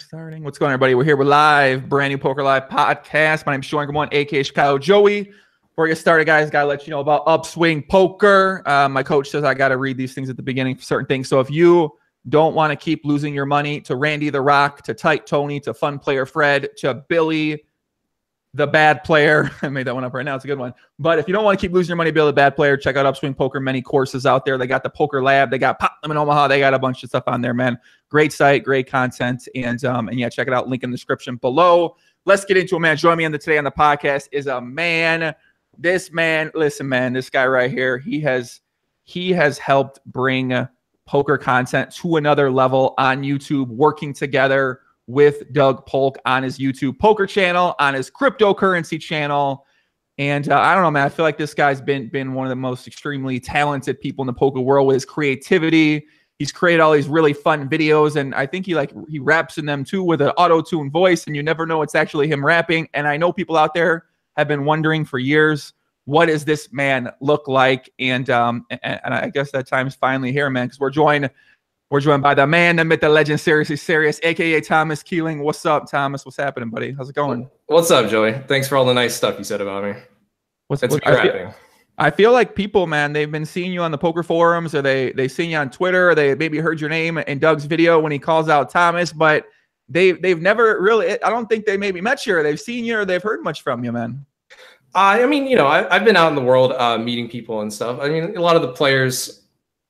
starting. What's going on, everybody? We're here. We're live. Brand new Poker Live podcast. My name's Sean Gamon, aka Chicago Joey. Before we get started, guys, got to let you know about Upswing Poker. My coach says I got to read these things at the beginning for certain things. So if you don't want to keep losing your money to Randy the Rock, to Tight Tony, to Fun Player Fred, to Billy the Bad Player. I made that one up right now. It's a good one. But if you don't want to keep losing your money, Billy the Bad Player, check out Upswing Poker. Many courses out there. They got the Poker Lab. They got Pop them in Omaha. They got a bunch of stuff on there, man. Great site, great content. And yeah, check it out. Link in the description below. Let's get into it, man. Join me today on the podcast is a man. This man, listen, man, this guy right here, he has helped bring poker content to another level on YouTube, working together with Doug Polk on his YouTube poker channel, on his cryptocurrency channel. And I don't know, man, I feel like this guy's been one of the most extremely talented people in the poker world with his creativity. He's created all these really fun videos, and I think he raps in them too with an auto-tune voice, and you never know it's actually him rapping. And I know people out there have been wondering for years, what does this man look like? And I guess that time's finally here, man, because we're joined by the man, the myth, the legend, SrslySirius, aka Thomas Keeling. What's up, Thomas? What's happening, buddy? How's it going? What's up, Joey? Thanks for all the nice stuff you said about me. I feel like people, man, they've been seeing you on the poker forums, or they seen you on Twitter, or they maybe heard your name in Doug's video when he calls out Thomas, but they've never really, I don't think they maybe met you, or they've seen you, or they've heard much from you, man. I mean, you know, I've been out in the world meeting people and stuff. I mean, a lot of the players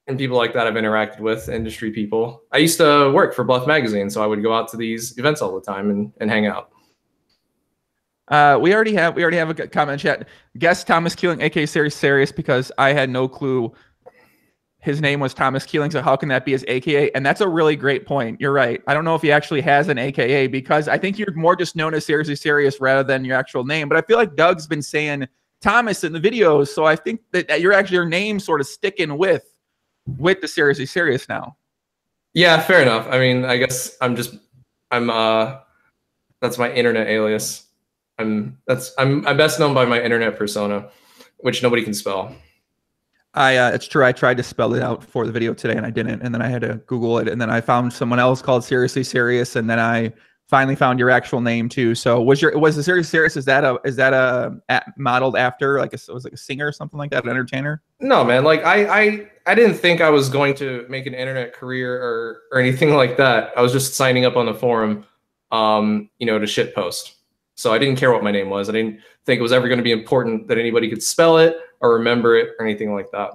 and people like that I've interacted with, industry people. I used to work for Bluff Magazine, so I would go out to these events all the time and hang out. We already have a comment chat. Guess Thomas Keeling, aka SrslySirius, because I had no clue his name was Thomas Keeling, so how can that be his AKA? And that's a really great point. You're right. I don't know if he actually has an AKA, because I think you're more just known as SrslySirius rather than your actual name. But I feel like Doug's been saying Thomas in the videos, so I think that you're actually, your name sort of sticking with the SrslySirius now. Yeah, fair enough. I mean, I guess I'm that's my internet alias. I'm best known by my internet persona, which nobody can spell. It's true. I tried to spell it out for the video today and I didn't, and then I had to Google it, and then I found someone else called SrslySirius, and then I finally found your actual name too. So was the SrslySirius, is that modeled after like was like a singer or something like that, an entertainer? No, man. Like I didn't think I was going to make an internet career or anything like that. I was just signing up on the forum, you know, to shit post. So I didn't care what my name was. I didn't think it was ever going to be important that anybody could spell it or remember it or anything like that.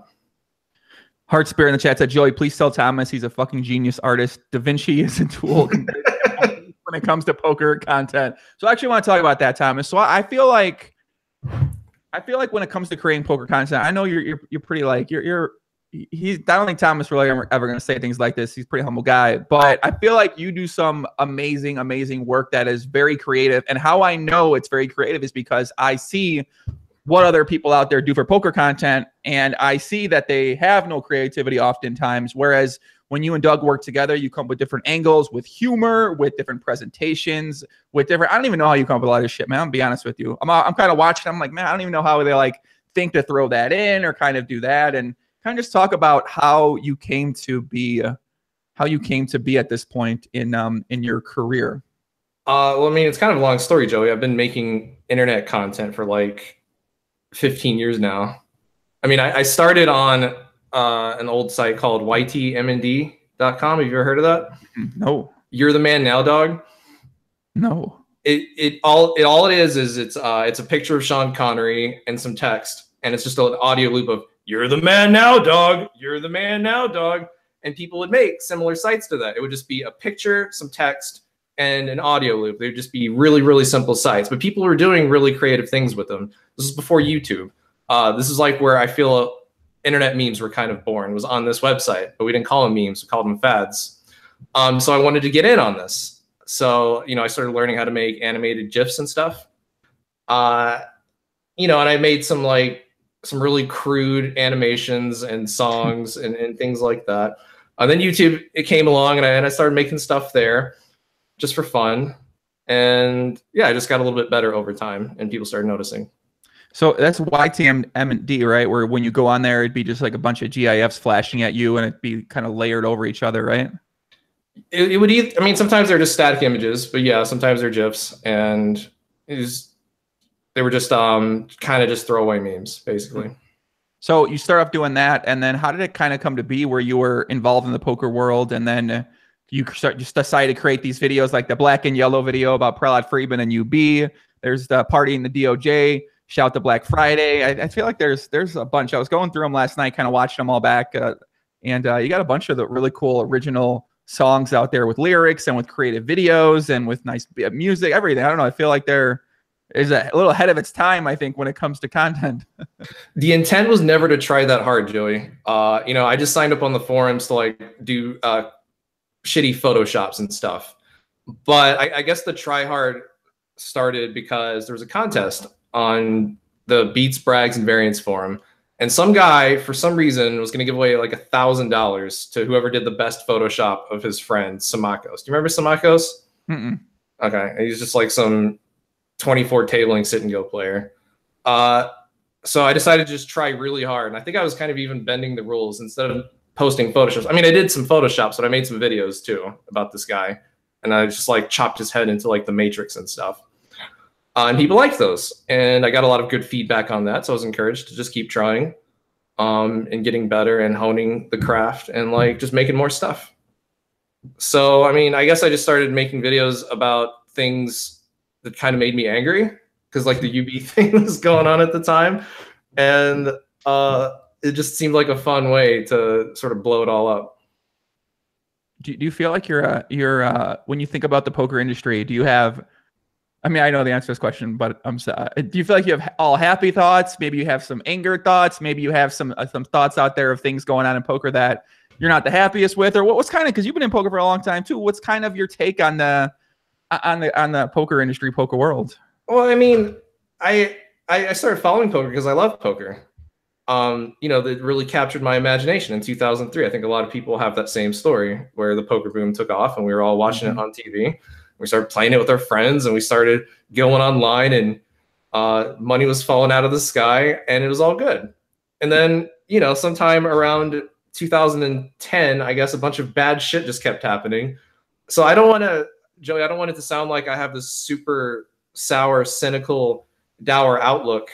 Heart Spirit in the chat said, Joey, please tell Thomas he's a fucking genius artist. Da Vinci is a tool when it comes to poker content. So I actually want to talk about that, Thomas. So I feel like when it comes to creating poker content, I know you're pretty like I don't think Thomas really ever going to say things like this. He's a pretty humble guy, but I feel like you do some amazing, amazing work that is very creative. And how I know it's very creative is because I see what other people out there do for poker content, and I see that they have no creativity oftentimes. Whereas when you and Doug work together, you come up with different angles, with humor, with different presentations, with different, I don't even know how you come up with a lot of shit, man. I'll be honest with you. I'm kind of watching, I'm like, man, I don't even know how they like think to throw that in or kind of do that. And kind of just talk about how you came to be at this point in your career. Well, I mean, it's kind of a long story, Joey. I've been making internet content for like 15 years now. I mean, I started on an old site called ytmnd.com. Have you ever heard of that? No. You're the man now, dog? No. All it is it's a picture of Sean Connery and some text, and it's just an audio loop of "You're the man now, dog. You're the man now, dog." And people would make similar sites to that. It would just be a picture, some text, and an audio loop. They would just be really, really simple sites. But people were doing really creative things with them. This is before YouTube. This is like where I feel internet memes were kind of born. It was on this website, but we didn't call them memes. We called them fads. So I wanted to get in on this. So, you know, I started learning how to make animated GIFs and stuff. You know, and I made some really crude animations and songs and things like that. Then YouTube, it came along, and I started making stuff there just for fun. And yeah, I just got a little bit better over time, and people started noticing. So that's YTMD, right? Where when you go on there, it'd be just like a bunch of GIFs flashing at you, and it'd be kind of layered over each other, right? It would either, I mean, sometimes they're just static images, but yeah, sometimes they're GIFs, and they were just kind of just throwaway memes, basically. So you start off doing that, and then how did it kind of come to be where you were involved in the poker world, and then you just decided to create these videos like the black and yellow video about Prahlad Friedman and UB. There's the party in the DOJ. Shout to Black Friday. I feel like there's a bunch. I was going through them last night, kind of watching them all back, and you got a bunch of the really cool original songs out there with lyrics and with creative videos and with nice music, everything. I don't know. I feel like there is a little ahead of its time, I think, when it comes to content. The intent was never to try that hard, Joey. You know, I just signed up on the forums to like do shitty Photoshops and stuff. But I guess the try hard started because there was a contest on the Beats, Brags, and Variants forum. And some guy, for some reason, was going to give away like $1,000 to whoever did the best Photoshop of his friend, Samakos. Do you remember Samakos? Mm-mm. Okay. He's just like some 24 tabling sit and go player. So I decided to just try really hard. And I think I was kind of even bending the rules instead of posting Photoshops. I mean, I did some Photoshops, but I made some videos too about this guy. And I just like chopped his head into like the Matrix and stuff. And people liked those. And I got a lot of good feedback on that. So I was encouraged to just keep trying and getting better and honing the craft and like just making more stuff. So, I mean, I guess I just started making videos about things that kind of made me angry because like the UB thing was going on at the time. And it just seemed like a fun way to sort of blow it all up. Do you feel like you're when you think about the poker industry, do you have, I mean, I know the answer to this question, but do you feel like you have all happy thoughts? Maybe you have some anger thoughts. Maybe you have some thoughts out there of things going on in poker that you're not the happiest with, or what's kind of, because you've been in poker for a long time too. What's kind of your take on the poker industry, poker world? Well, I mean, I started following poker because I love poker. You know, that really captured my imagination in 2003. I think a lot of people have that same story where the poker boom took off and we were all watching it on TV. We started playing it with our friends and we started going online and money was falling out of the sky and it was all good. And then, you know, sometime around 2010, I guess a bunch of bad shit just kept happening. So I don't want to, Joey, I don't want it to sound like I have this super sour, cynical, dour outlook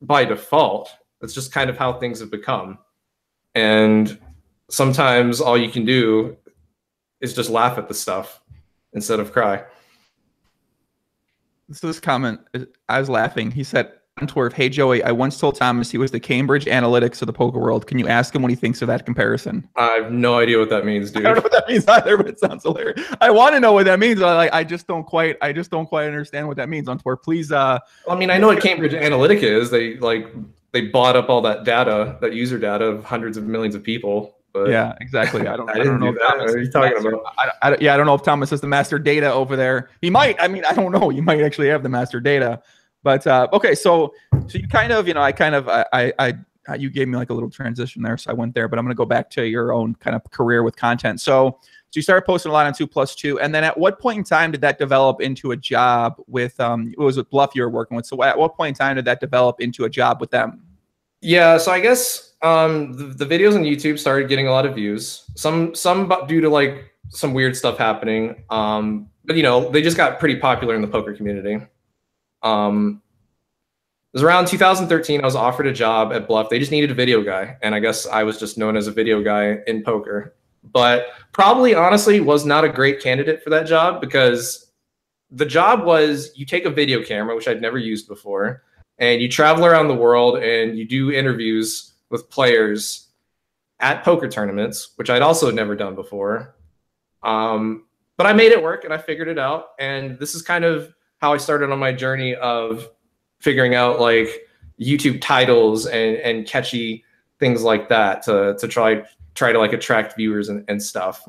by default. That's just kind of how things have become. And sometimes all you can do is just laugh at the stuff instead of cry. So this comment, I was laughing. He said, Antwerp, hey, Joey, I once told Thomas he was the Cambridge Analytics of the poker world. Can you ask him what he thinks of that comparison? I have no idea what that means, dude. I don't know what that means either, but it sounds hilarious. I want to know what that means. But I just don't quite understand what that means. Antwerp, please. I mean, I know what Cambridge Analytica is. They bought up all that data, that user data of hundreds of millions of people. But yeah, exactly. I don't know. What are you talking about? I don't know if Thomas is the master data over there. He might. I mean, I don't know. You might actually have the master data. But okay, so you kind of, you know, you gave me like a little transition there, so I went there. But I'm going to go back to your own kind of career with content. So you started posting a lot on 2+2, and then at what point in time did that develop into a job with? It was with Bluff you were working with. So at what point in time did that develop into a job with them? Yeah, so I guess the videos on YouTube started getting a lot of views. Some due to like some weird stuff happening. But you know, they just got pretty popular in the poker community. It was around 2013. I was offered a job at Bluff. They just needed a video guy, and I guess I was just known as a video guy in poker. But probably, honestly, was not a great candidate for that job because the job was you take a video camera, which I'd never used before, and you travel around the world and you do interviews with players at poker tournaments, which I'd also never done before. But I made it work and I figured it out. And this is kind of how I started on my journey of figuring out like YouTube titles and catchy things like that to try to like attract viewers and stuff.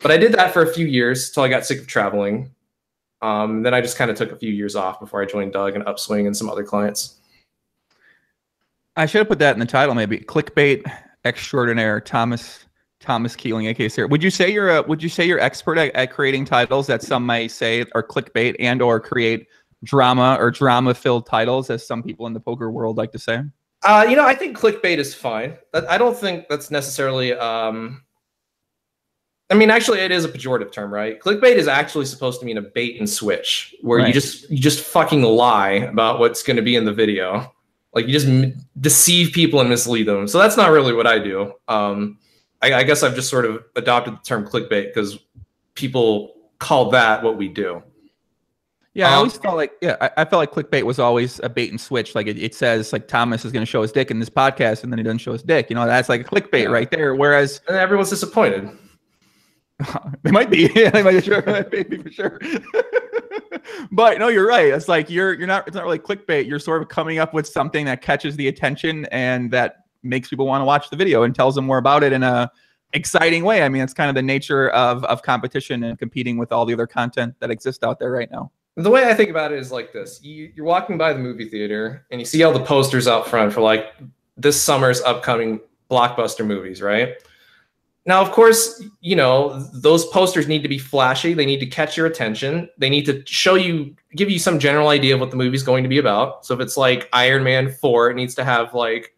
But I did that for a few years till I got sick of traveling. Then I just kind of took a few years off before I joined Doug and Upswing and some other clients. I should have put that in the title, maybe. Clickbait extraordinaire, Thomas Keeling, aka Sir. Would you say you're expert at creating titles that some might say are clickbait and or create drama or drama-filled titles, as some people in the poker world like to say? You know, I think clickbait is fine. I don't think that's necessarily I mean, actually, it is a pejorative term, right? Clickbait is actually supposed to mean a bait and switch, where you just fucking lie about what's going to be in the video. Like you just deceive people and mislead them. So that's not really what I do. I guess I've just sort of adopted the term clickbait because people call that what we do. Yeah, I always felt like I felt like clickbait was always a bait and switch. Like it says like Thomas is going to show his dick in this podcast, and then he doesn't show his dick. You know, that's like a clickbait right there. Whereas and everyone's disappointed. They might be. Yeah, they might be for sure. But no, you're right. It's like you're not. It's not really clickbait. You're sort of coming up with something that catches the attention and that makes people want to watch the video and tells them more about it in a exciting way. I mean, it's kind of the nature of competition and competing with all the other content that exists out there right now. The way I think about it is like this. You're walking by the movie theater and you see all the posters out front for like this summer's upcoming blockbuster movies, right? Now, of course, you know, those posters need to be flashy. They need to catch your attention. They need to give you some general idea of what the movie's going to be about. So if it's like Iron Man 4, it needs to have like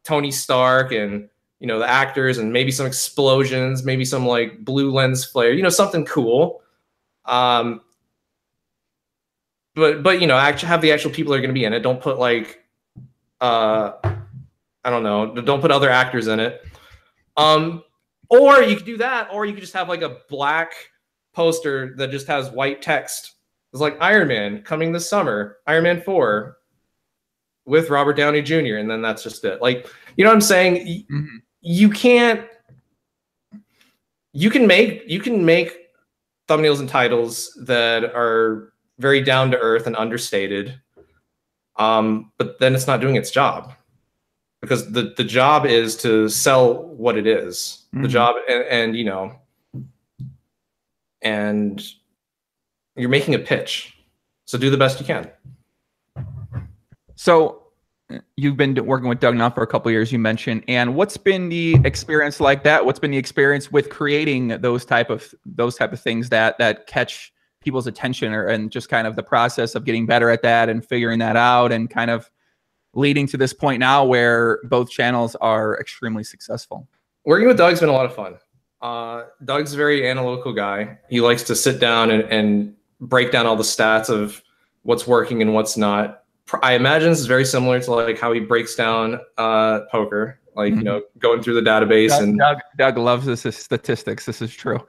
Tony Stark and, you know, the actors and maybe some explosions, maybe some like blue lens flare, you know, something cool. But you know, actually have the actual people that are going to be in it. Don't put like, I don't know, don't put other actors in it. Or you could do that, or you could just have like a black poster that just has white text. It's like Iron Man coming this summer, Iron Man 4 with Robert Downey Jr. And then that's just it. Like, you know what I'm saying? Mm-hmm. You can make thumbnails and titles that are very down to earth and understated. But then it's not doing its job. Because the job is to sell what it is. Mm-hmm. The job, and you know, and you're making a pitch. So do the best you can. So you've been working with Doug now for a couple of years, you mentioned. And what's been the experience like that? What's been the experience with creating those type of things that catch people's attention, and just kind of the process of getting better at that and figuring that out and kind of leading to this point now where both channels are extremely successful? Working with Doug's been a lot of fun. Doug's a very analytical guy. He likes to sit down and break down all the stats of what's working and what's not. I imagine this is very similar to like how he breaks down poker, like, you know, going through the database. Doug loves this statistics. This is true.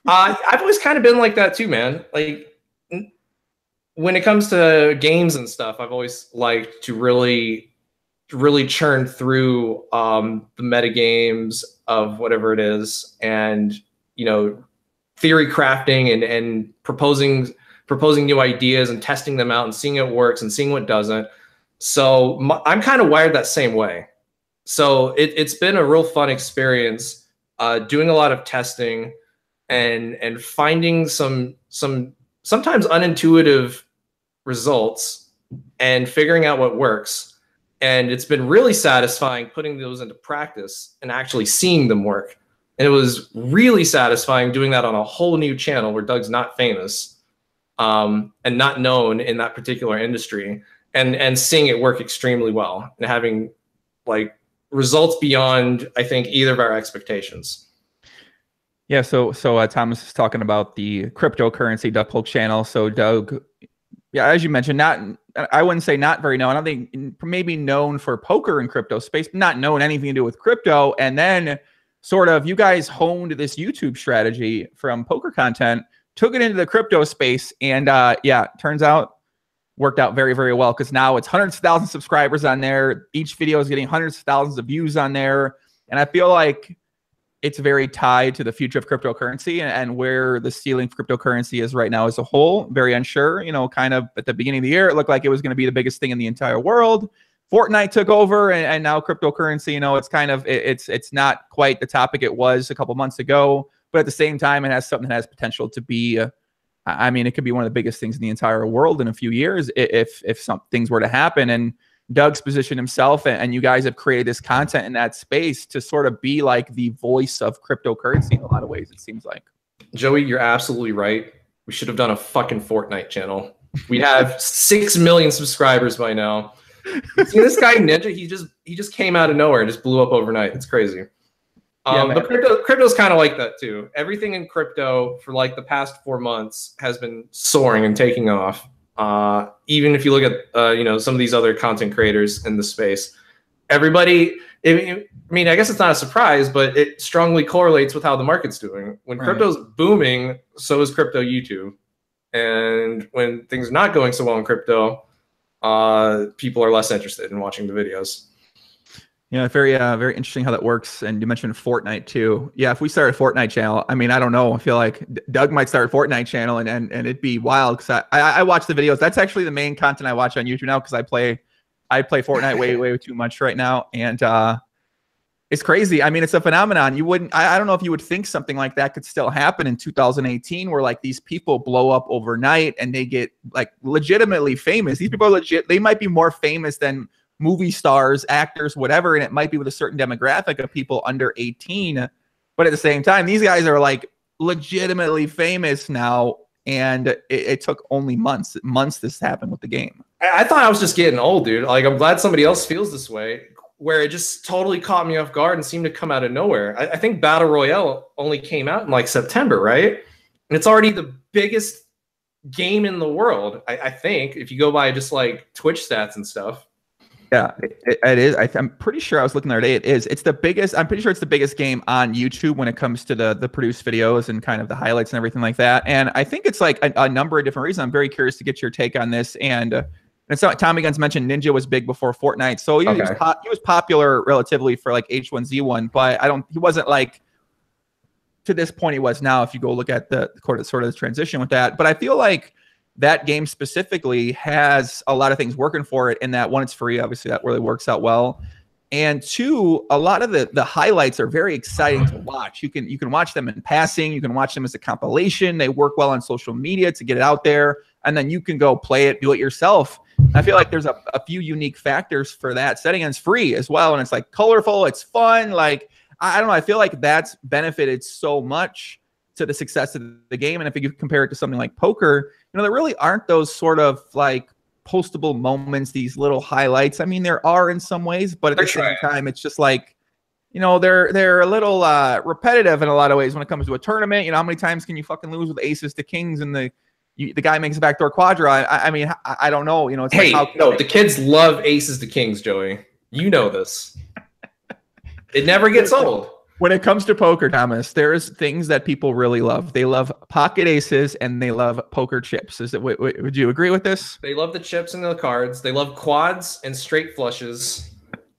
I've always kind of been like that too, man. Like, when it comes to games and stuff, I've always liked to really churn through the meta games of whatever it is, and, you know, theory crafting and proposing new ideas and testing them out and seeing it works and seeing what doesn't. So I'm kind of wired that same way. So it's been a real fun experience doing a lot of testing and finding some sometimes unintuitive results and figuring out what works. And it's been really satisfying putting those into practice and actually seeing them work. And it was really satisfying doing that on a whole new channel where Doug's not famous and not known in that particular industry, and seeing it work extremely well and having like results beyond, I think, either of our expectations. Yeah, so Thomas is talking about the cryptocurrency Doug Polk channel. So Doug, yeah, as you mentioned, I wouldn't say not very known. I don't think maybe known for poker and crypto space, but not known anything to do with crypto. And then sort of you guys honed this YouTube strategy from poker content, took it into the crypto space, and yeah, turns out worked out very, very well, because now it's hundreds of thousands of subscribers on there. Each video is getting hundreds of thousands of views on there. And I feel like it's very tied to the future of cryptocurrency and where the ceiling for cryptocurrency is right now as a whole. Very unsure, you know, kind of at the beginning of the year, it looked like it was going to be the biggest thing in the entire world. Fortnite took over, and now cryptocurrency, you know, it's kind of, it's not quite the topic it was a couple months ago, but at the same time, it has something that has potential to be, I mean, it could be one of the biggest things in the entire world in a few years if some things were to happen. And Doug's positioned himself, and you guys have created this content in that space to sort of be like the voice of cryptocurrency in a lot of ways, it seems like. Joey, you're absolutely right. We should have done a fucking Fortnite channel. We have 6 million subscribers by now. See this guy Ninja? He just came out of nowhere and just blew up overnight. It's crazy. Yeah, But crypto's kind of like that too. Everything in crypto for like the past 4 months has been soaring and taking off. Even if you look at you know, some of these other content creators in the space, everybody. I mean, I guess it's not a surprise, but it strongly correlates with how the market's doing. When crypto's booming, so is crypto YouTube. And when things are not going so well in crypto, people are less interested in watching the videos. Yeah, very interesting how that works. And you mentioned Fortnite too. Yeah, if we start a Fortnite channel, I mean, I don't know. I feel like Doug might start a Fortnite channel, and it'd be wild because I watch the videos. That's actually the main content I watch on YouTube now because I play Fortnite way too much right now, and it's crazy. I mean, it's a phenomenon. You wouldn't. I don't know if you would think something like that could still happen in 2018, where like these people blow up overnight and they get like legitimately famous. These people are legit. They might be more famous than movie stars, actors, whatever, and it might be with a certain demographic of people under 18. But at the same time, these guys are like legitimately famous now, and it took only months this happened with the game. I thought I was just getting old, dude. Like, I'm glad somebody else feels this way, where it just totally caught me off guard and seemed to come out of nowhere. I think Battle Royale only came out in like September, right? And it's already the biggest game in the world, I think, if you go by just like Twitch stats and stuff. Yeah, it is. I'm pretty sure I was looking the other day. It is. It's the biggest. I'm pretty sure it's the biggest game on YouTube when it comes to the produced videos and kind of the highlights and everything like that. And I think it's like a number of different reasons. I'm very curious to get your take on this. And it's not, Tommy Guns mentioned Ninja was big before Fortnite, so he was popular relatively for like H1Z1, but he wasn't like to this point he was now. If you go look at the sort of the transition with that, but I feel like that game specifically has a lot of things working for it in that, one, it's free. Obviously, that really works out well. And two, a lot of the highlights are very exciting to watch. You can watch them in passing. You can watch them as a compilation. They work well on social media to get it out there. And then you can go play it, do it yourself. I feel like there's a few unique factors for that setting, and it's free as well. And it's like colorful. It's fun. Like, I don't know. I feel like that's benefited so much to the success of the game. And if you compare it to something like poker, you know, there really aren't those sort of like postable moments, these little highlights. I mean, there are in some ways, but at the same time, it's just like, you know, they're a little repetitive in a lot of ways when it comes to a tournament. You know, how many times can you fucking lose with aces to kings and the guy makes a backdoor quadra? I mean, I don't know. You know, it's hey, like, no, the kids love aces to kings, Joey. You know this. It never gets old. When it comes to poker, Thomas, there's things that people really love. They love pocket aces and they love poker chips. Would you agree with this? They love the chips and the cards. They love quads and straight flushes.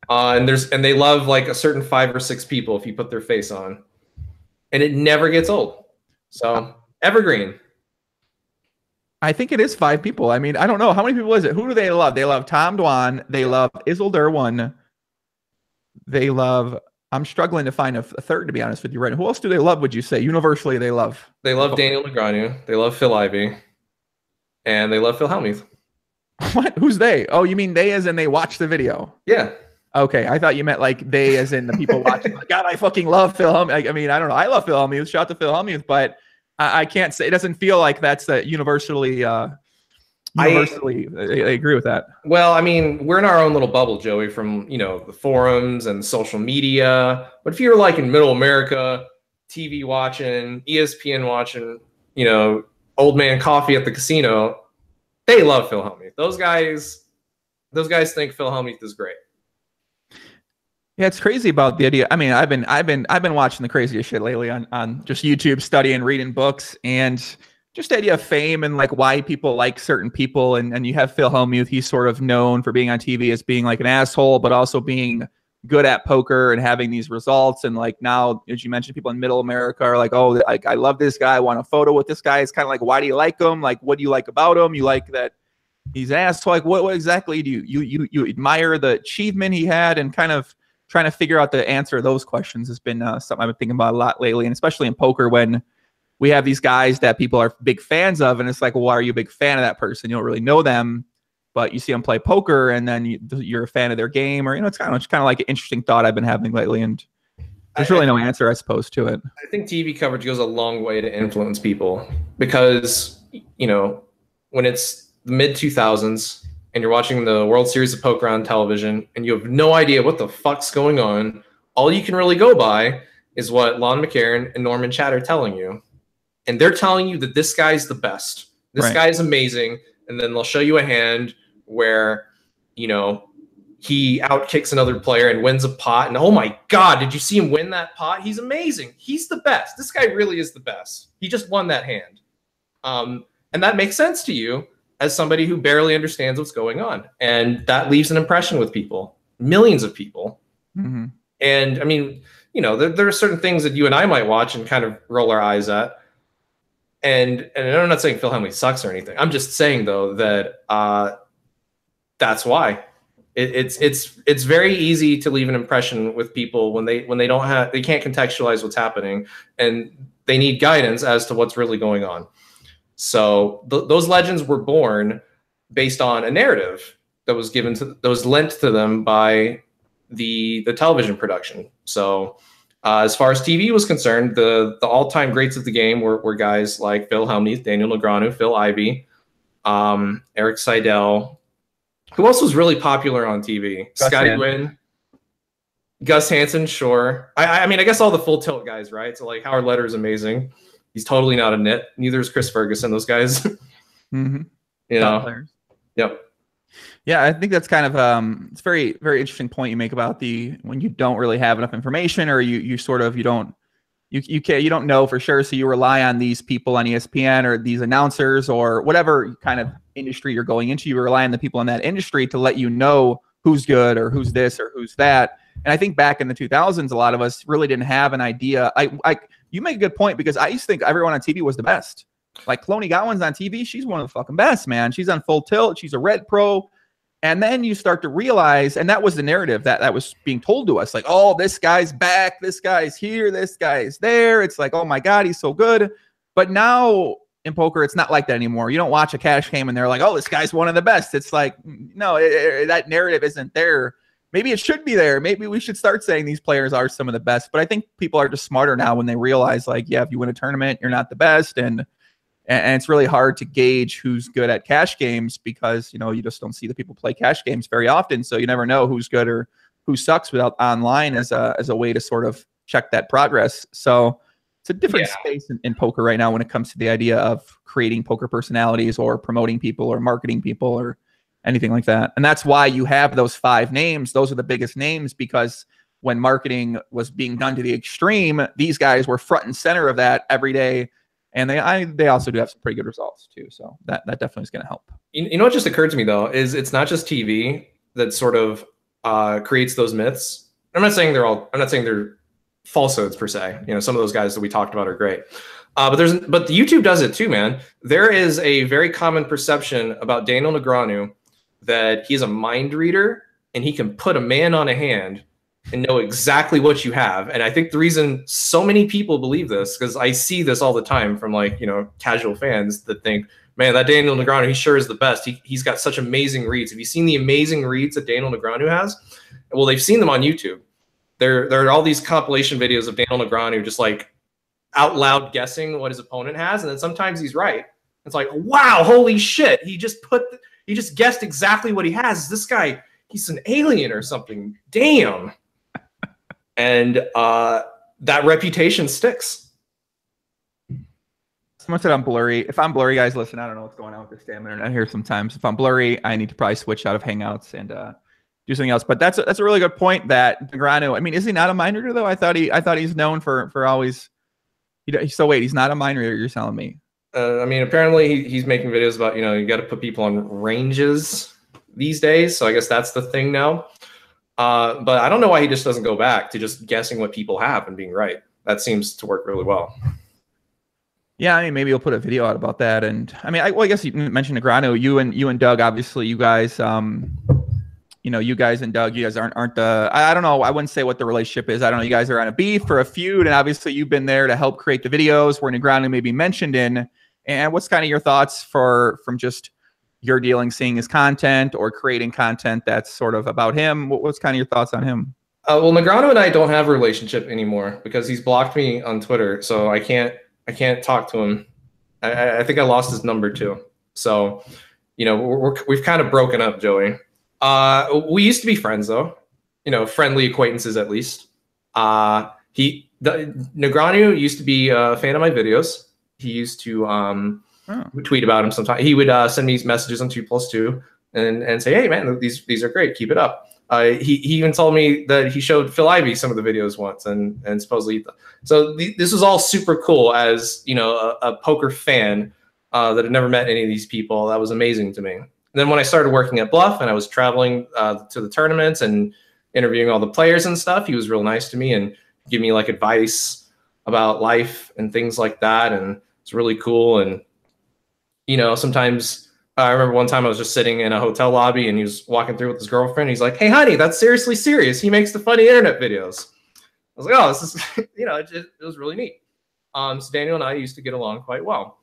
And they love like a certain 5 or 6 people if you put their face on. And it never gets old. So evergreen. I think it is 5 people. I mean, I don't know. How many people is it? Who do they love? They love Tom Dwan. They love Isildur One. They love... I'm struggling to find a third, to be honest with you, right? Who else do they love, would you say? Universally, they love. They love Daniel Negreanu. They love Phil Ivey. And they love Phil Hellmuth. What? Who's they? Oh, you mean they as in they watch the video? Yeah. Okay. I thought you meant like they as in the people watching. Like, God, I fucking love Phil Hellmuth. I mean, I don't know. I love Phil Hellmuth. Shout out to Phil Hellmuth. But I can't say, it doesn't feel like that's universally... I agree with that. Well, I mean, we're in our own little bubble, Joey, from, you know, the forums and social media. But if you're like in middle America, TV watching, ESPN watching, you know, old man coffee at the casino, they love Phil Hellmuth. Those guys think Phil Hellmuth is great. Yeah, it's crazy about the idea. I mean, I've been watching the craziest shit lately on just YouTube, studying, reading books, and just the idea of fame and like why people like certain people. And you have Phil Hellmuth. He's sort of known for being on TV as being like an asshole, but also being good at poker and having these results. And like now, as you mentioned, people in middle America are like, oh, like, I love this guy. I want a photo with this guy. It's kind of like, why do you like him? Like, what do you like about him? You like that he's an asshole. Like, what exactly do you admire the achievement he had? And kind of trying to figure out the answer to those questions has been something I've been thinking about a lot lately. And especially in poker, when we have these guys that people are big fans of, and it's like, well, why are you a big fan of that person? You don't really know them, but you see them play poker, and then you're a fan of their game, or, you know, it's kind of like an interesting thought I've been having lately, and there's really no answer, I suppose, to it. I think TV coverage goes a long way to influence people because, you know, when it's the mid-2000s and you're watching the World Series of Poker on television and you have no idea what the fuck's going on, all you can really go by is what Lon McCarron and Norman Chad are telling you. And they're telling you that this guy's the best. This guy is amazing. And then they'll show you a hand where, you know, he outkicks another player and wins a pot. And oh my God, did you see him win that pot? He's amazing. He's the best. This guy really is the best. He just won that hand. And that makes sense to you as somebody who barely understands what's going on. And that leaves an impression with people, millions of people. Mm-hmm. And I mean, you know, there are certain things that you and I might watch and kind of roll our eyes at. And I'm not saying Phil Hemley sucks or anything. I'm just saying though that that's why it's very easy to leave an impression with people when they can't contextualize what's happening and they need guidance as to what's really going on. So those legends were born based on a narrative that was lent to them by the television production. So as far as TV was concerned, the all-time greats of the game were guys like Phil Hellmuth, Daniel Negreanu, Phil Ivey, Eric Seidel. Who else was really popular on TV? Scotty Gwynn, Gus Hansen, sure. I mean, I guess all the full tilt guys, right? So like Howard Letter's amazing. He's totally not a nit. Neither is Chris Ferguson. Those guys. Mm-hmm. You know. Yep. Yeah, I think that's kind of it's very, very interesting point you make about when you don't really have enough information, or you don't know for sure, so you rely on these people on ESPN or these announcers or whatever kind of industry you're going into. You rely on the people in that industry to let you know who's good or who's this or who's that. And I think back in the 2000s, a lot of us really didn't have an idea. You make a good point, because I used to think everyone on TV was the best. Like Cloney Godwin's on TV, she's one of the fucking best, man. She's on Full Tilt, she's a Red Pro. And then you start to realize, and that was the narrative that was being told to us, like, oh, this guy's back, this guy's here, this guy's there. It's like, oh my God, he's so good. But now in poker, it's not like that anymore. You don't watch a cash game and they're like, oh, this guy's one of the best. It's like, no, that narrative isn't there. Maybe it should be there. Maybe we should start saying these players are some of the best. But I think people are just smarter now when they realize, like, yeah, if you win a tournament, you're not the best. And it's really hard to gauge who's good at cash games, because, you know, you just don't see the people play cash games very often. So you never know who's good or who sucks without online as a way to sort of check that progress. So it's a different space in poker right now when it comes to the idea of creating poker personalities or promoting people or marketing people or anything like that. And that's why you have those 5 names. Those are the biggest names, because when marketing was being done to the extreme, these guys were front and center of that every day. And they also do have some pretty good results too. So that definitely is going to help. You know what just occurred to me though is it's not just TV that sort of creates those myths. I'm not saying they're falsehoods per se. You know, some of those guys that we talked about are great. But the YouTube does it too, man. There is a very common perception about Daniel Negreanu that he's a mind reader and he can put a man on a hand and know exactly what you have. And I think the reason so many people believe this, because I see this all the time from, like, you know, casual fans that think, man, that Daniel Negreanu, he sure is the best. He's got such amazing reads. Have you seen the amazing reads that Daniel Negreanu has? Well, they've seen them on YouTube. There are all these compilation videos of Daniel Negreanu just like out loud guessing what his opponent has. And then sometimes he's right. It's like, wow, holy shit. He just guessed exactly what he has. This guy, he's an alien or something. Damn. And that reputation sticks. Someone said I'm blurry. If I'm blurry, guys, listen, I don't know what's going on with this damn internet here sometimes. If I'm blurry, I need to probably switch out of Hangouts and do something else. But that's a really good point, that Negreanu, I mean, is he not a mind reader though? I thought he's known for always. So wait, he's not a mind reader, you're telling me? I mean, apparently he's making videos about, you know, you got to put people on ranges these days. So I guess that's the thing now. But I don't know why he just doesn't go back to just guessing what people have and being right. That seems to work really well. Yeah, I mean, maybe he'll put a video out about that. And I mean, I guess you mentioned Negreanu. You and Doug, obviously, you guys, you know, you guys and Doug, you guys aren't the. I don't know. I wouldn't say what the relationship is. I don't know. You guys are on a beef or a feud, and obviously you've been there to help create the videos where Negreanu may be mentioned in. And what's kind of your thoughts from just your dealing, seeing his content or creating content that's sort of about him? What's kind of your thoughts on him? Well, Negreanu and I don't have a relationship anymore because he's blocked me on Twitter, so I can't talk to him. I think I lost his number too. So, you know, we've kind of broken up, Joey. We used to be friends though, you know, friendly acquaintances at least. Negreanu used to be a fan of my videos. He used to tweet about him sometimes. He would send me messages on 2+2 and say, "Hey man, these are great. Keep it up." He even told me that he showed Phil Ivey some of the videos once, and supposedly. So this was all super cool as, you know, a poker fan that had never met any of these people. That was amazing to me. And then when I started working at Bluff and I was traveling to the tournaments and interviewing all the players and stuff, he was real nice to me and give me like advice about life and things like that. And it's really cool. And, you know, sometimes I remember one time I was just sitting in a hotel lobby and he was walking through with his girlfriend. He's like, "Hey, honey, that's Seriously Serious. He makes the funny internet videos." I was like, "Oh, this is," you know, it was really neat. So Daniel and I used to get along quite well.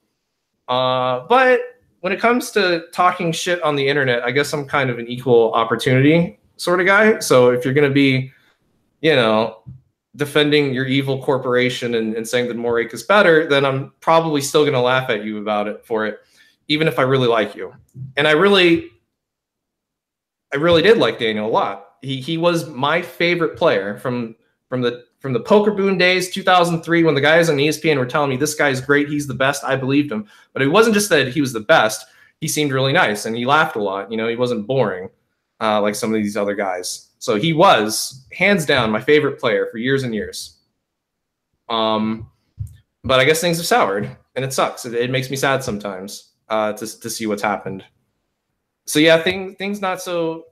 But when it comes to talking shit on the internet, I guess I'm kind of an equal opportunity sort of guy. So if you're going to be, you know, defending your evil corporation and saying that Morake is better, then I'm probably still going to laugh at you about it for it, even if I really like you. And I really did like Daniel a lot. He was my favorite player from the Poker Boon days, 2003, when the guys on ESPN were telling me this guy's great, he's the best. I believed him. But it wasn't just that he was the best. He seemed really nice and he laughed a lot. You know, he wasn't boring like some of these other guys. So he was hands down my favorite player for years and years. But I guess things have soured and it sucks. It makes me sad sometimes to see what's happened. So yeah, things not so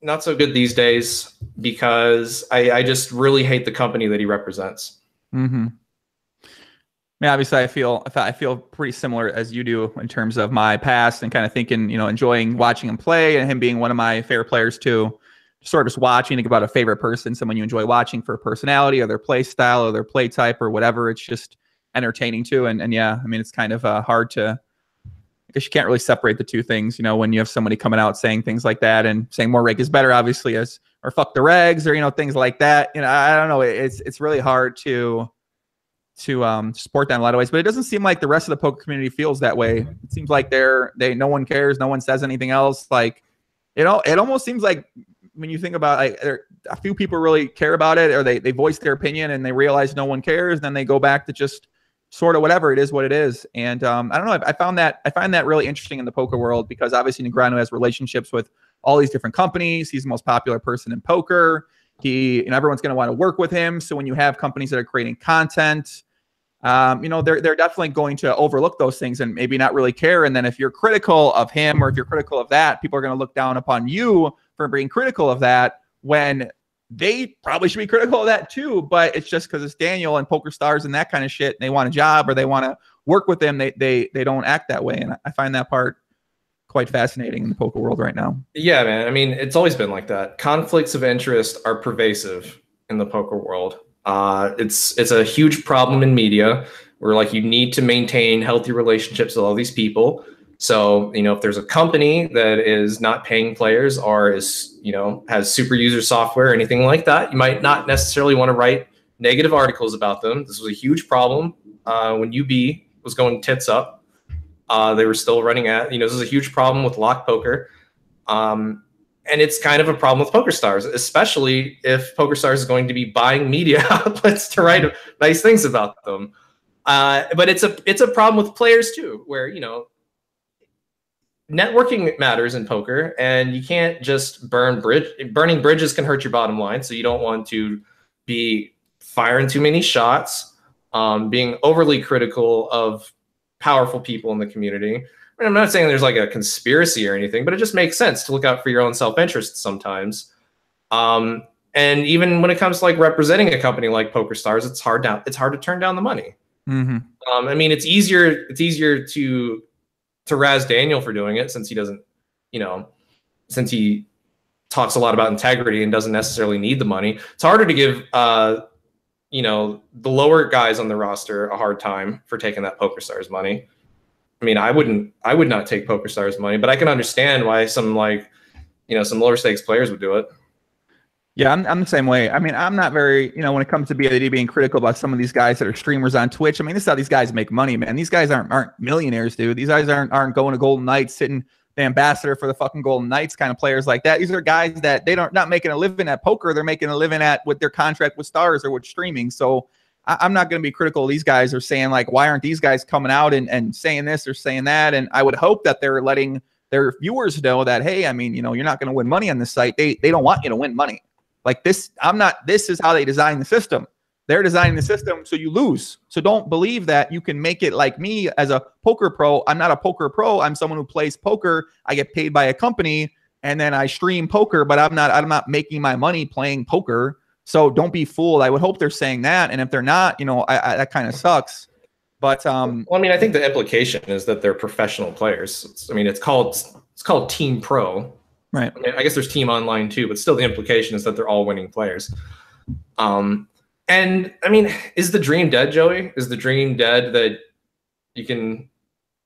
good these days because I just really hate the company that he represents. Mm-hmm. I mean, obviously, I feel pretty similar as you do in terms of my past and kind of thinking, you know, enjoying watching him play and him being one of my favorite players too. Sort of just watching, think about a favorite person, someone you enjoy watching for personality or their play style or their play type or whatever. It's just entertaining too. And yeah, I mean, it's kind of hard to. I guess you can't really separate the two things, you know, when you have somebody coming out saying things like that and saying Morake is better, obviously, or fuck the regs or, you know, things like that. You know, I don't know. It's really hard to support that in a lot of ways, but it doesn't seem like the rest of the poker community feels that way. It seems like no one cares. No one says anything else. Like, you know, it almost seems like when you think about like a few people really care about it or they voice their opinion and they realize no one cares. Then they go back to just sort of whatever it is, what it is. And I don't know. I find that really interesting in the poker world because obviously Negreanu has relationships with all these different companies. He's the most popular person in poker. Everyone's going to want to work with him. So when you have companies that are creating content, you know, they're definitely going to overlook those things and maybe not really care. And then if you're critical of him or if you're critical of that, people are going to look down upon you for being critical of that when they probably should be critical of that too, but it's just because it's Daniel and Poker Stars and that kind of shit. And they want a job or they want to work with them. They don't act that way. And I find that part quite fascinating in the poker world right now. Yeah, man. I mean, it's always been like that. Conflicts of interest are pervasive in the poker world. It's a huge problem in media where like you need to maintain healthy relationships with all these people. So, you know, if there's a company that is not paying players or is, you know, has super user software or anything like that, you might not necessarily want to write negative articles about them. This was a huge problem when UB was going tits up. They were still running this is a huge problem with Lock Poker. And it's kind of a problem with Poker Stars, especially if Poker Stars is going to be buying media outlets to write nice things about them. But it's a problem with players too, where, you know, networking matters in poker, and you can't just burning bridges can hurt your bottom line. So you don't want to be firing too many shots, being overly critical of powerful people in the community. I mean, I'm not saying there's like a conspiracy or anything, but it just makes sense to look out for your own self-interest sometimes. And even when it comes to like representing a company like Poker Stars, it's hard to turn down the money. Mm-hmm. I mean, it's easier to razz Daniel for doing it since he doesn't, you know, since he talks a lot about integrity and doesn't necessarily need the money. It's harder to give, you know, the lower guys on the roster a hard time for taking that Poker Stars money. I mean, I would not take Poker Stars money, but I can understand why some like, you know, some lower stakes players would do it. Yeah, I'm the same way. I mean, I'm not very, you know, when it comes to BID being critical about some of these guys that are streamers on Twitch. I mean, this is how these guys make money, man. These guys aren't millionaires, dude. These guys aren't going to Golden Knights, sitting the ambassador for the fucking Golden Knights, kind of players like that. These are guys that not making a living at poker. They're making a living at with their contract with Stars or with streaming. So I'm not going to be critical of these guys or saying like, why aren't these guys coming out and saying this or saying that? And I would hope that they're letting their viewers know that, hey, I mean, you're not going to win money on this site. They don't want you to win money. Like this, this is how they design the system. They're designing the system so you lose. So don't believe that you can make it like me as a poker pro. I'm not a poker pro. I'm someone who plays poker. I get paid by a company and then I stream poker, but I'm not making my money playing poker. So don't be fooled. I would hope they're saying that. And if they're not, that kind of sucks. But well, I mean, I think the implication is that they're professional players. It's called Team Pro. Right. I mean, I guess there's Team Online too, but still the implication is that they're all winning players. And I mean, is the dream dead, Joey? Is the dream dead that you can?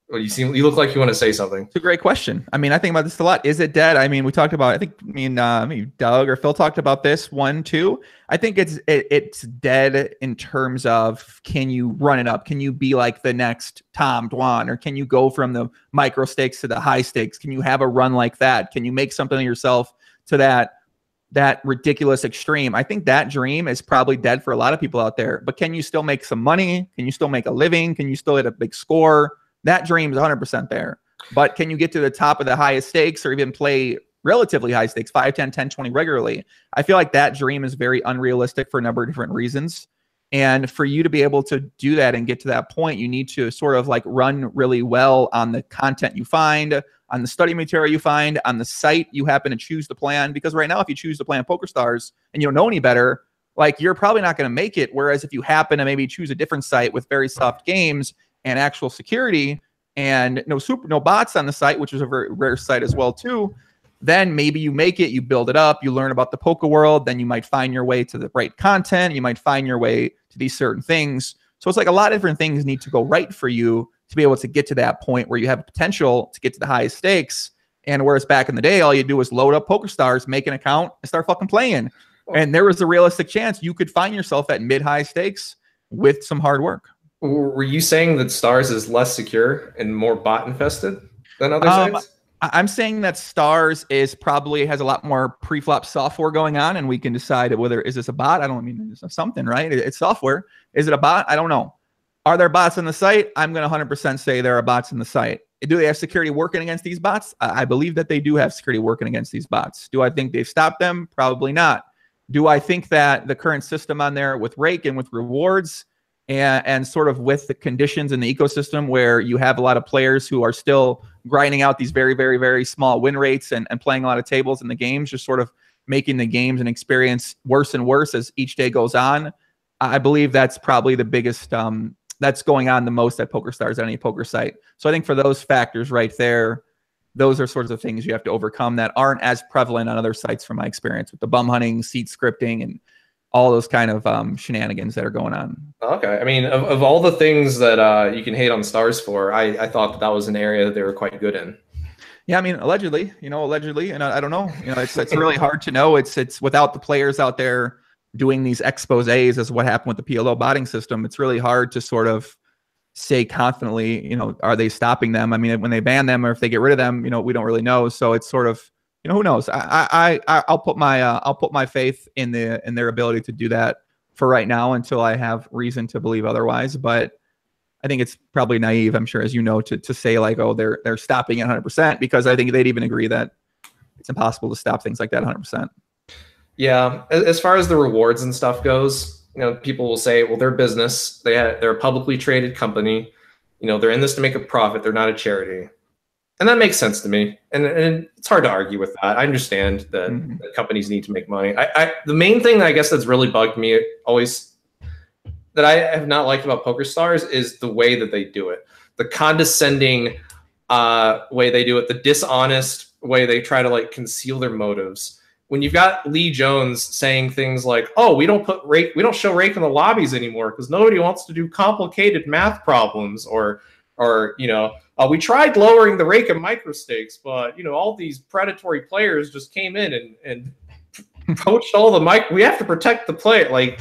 Well, you look like you want to say something. It's a great question. I mean, I think about this a lot. Is it dead? I mean, we talked about. I think maybe Doug or Phil talked about this one too. I think it's dead in terms of, can you run it up? Can you be like the next Tom Dwan, or can you go from the micro stakes to the high stakes? Can you have a run like that? Can you make something of yourself to that ridiculous extreme? I think that dream is probably dead for a lot of people out there. But can you still make some money? Can you still make a living? Can you still hit a big score? That dream is 100% there. But can you get to the top of the highest stakes or even play relatively high stakes, 5, 10, 10, 20 regularly? I feel like that dream is very unrealistic for a number of different reasons. And for you to be able to do that and get to that point, you need to sort of like run really well on the content you find, on the study material you find, on the site you happen to choose to play on. Because right now, if you choose to play on PokerStars and you don't know any better, like you're probably not going to make it. Whereas if you happen to maybe choose a different site with very soft games and actual security and no bots on the site, which is a very rare site as well too, then maybe you make it, you build it up, you learn about the poker world, then you might find your way to the right content, you might find your way to these certain things. So it's like a lot of different things need to go right for you to be able to get to that point where you have potential to get to the highest stakes. And whereas back in the day, all you do was load up PokerStars, make an account, and start fucking playing. And there was a realistic chance you could find yourself at mid-high stakes with some hard work. Were you saying that Stars is less secure and more bot infested than other sites? I'm saying that Stars probably has a lot more pre-flop software going on, and we can decide whether is this a bot. I don't mean it's something, right? It's software. Is it a bot? I don't know. Are there bots on the site? I'm going to 100% say there are bots on the site. Do they have security working against these bots? I believe that they do have security working against these bots. Do I think they've stopped them? Probably not. Do I think that the current system on there with rake and with rewards and sort of with the conditions in the ecosystem where you have a lot of players who are still grinding out these very, very, very small win rates and playing a lot of tables in the games, just sort of making the games and experience worse and worse as each day goes on? I believe that's probably the biggest, that's going on the most at PokerStars, at any poker site. So I think for those factors right there, those are sorts of things you have to overcome that aren't as prevalent on other sites from my experience with the bum hunting, seat scripting, and all those kind of shenanigans that are going on. Okay. I mean, of all the things that you can hate on Stars for, I thought that was an area that they were quite good in. Yeah, I mean, allegedly, and I don't know. It's really hard to know. It's without the players out there doing these exposés as what happened with the PLO botting system. It's really hard to sort of say confidently, are they stopping them? I mean, when they ban them or if they get rid of them, we don't really know. So it's sort of, who knows? I'll put my faith in their ability to do that for right now until I have reason to believe otherwise. But I think it's probably naive, I'm sure, as you know, to say like, oh, they're stopping at 100%, because I think they'd even agree that it's impossible to stop things like that 100%. Yeah, as far as the rewards and stuff goes, people will say, well, they're business. They're a publicly traded company. They're in this to make a profit. They're not a charity. And that makes sense to me. And it's hard to argue with that. I understand that, that companies need to make money. The main thing that I guess that's really bugged me always, that I have not liked about PokerStars, is the way that they do it. The condescending way they do it, the dishonest way they try to like conceal their motives. When you've got Lee Jones saying things like, "Oh, we don't show rake in the lobbies anymore because nobody wants to do complicated math problems," or we tried lowering the rake in micro stakes, but all these predatory players just came in and poached all the mic. We have to protect the play. Like,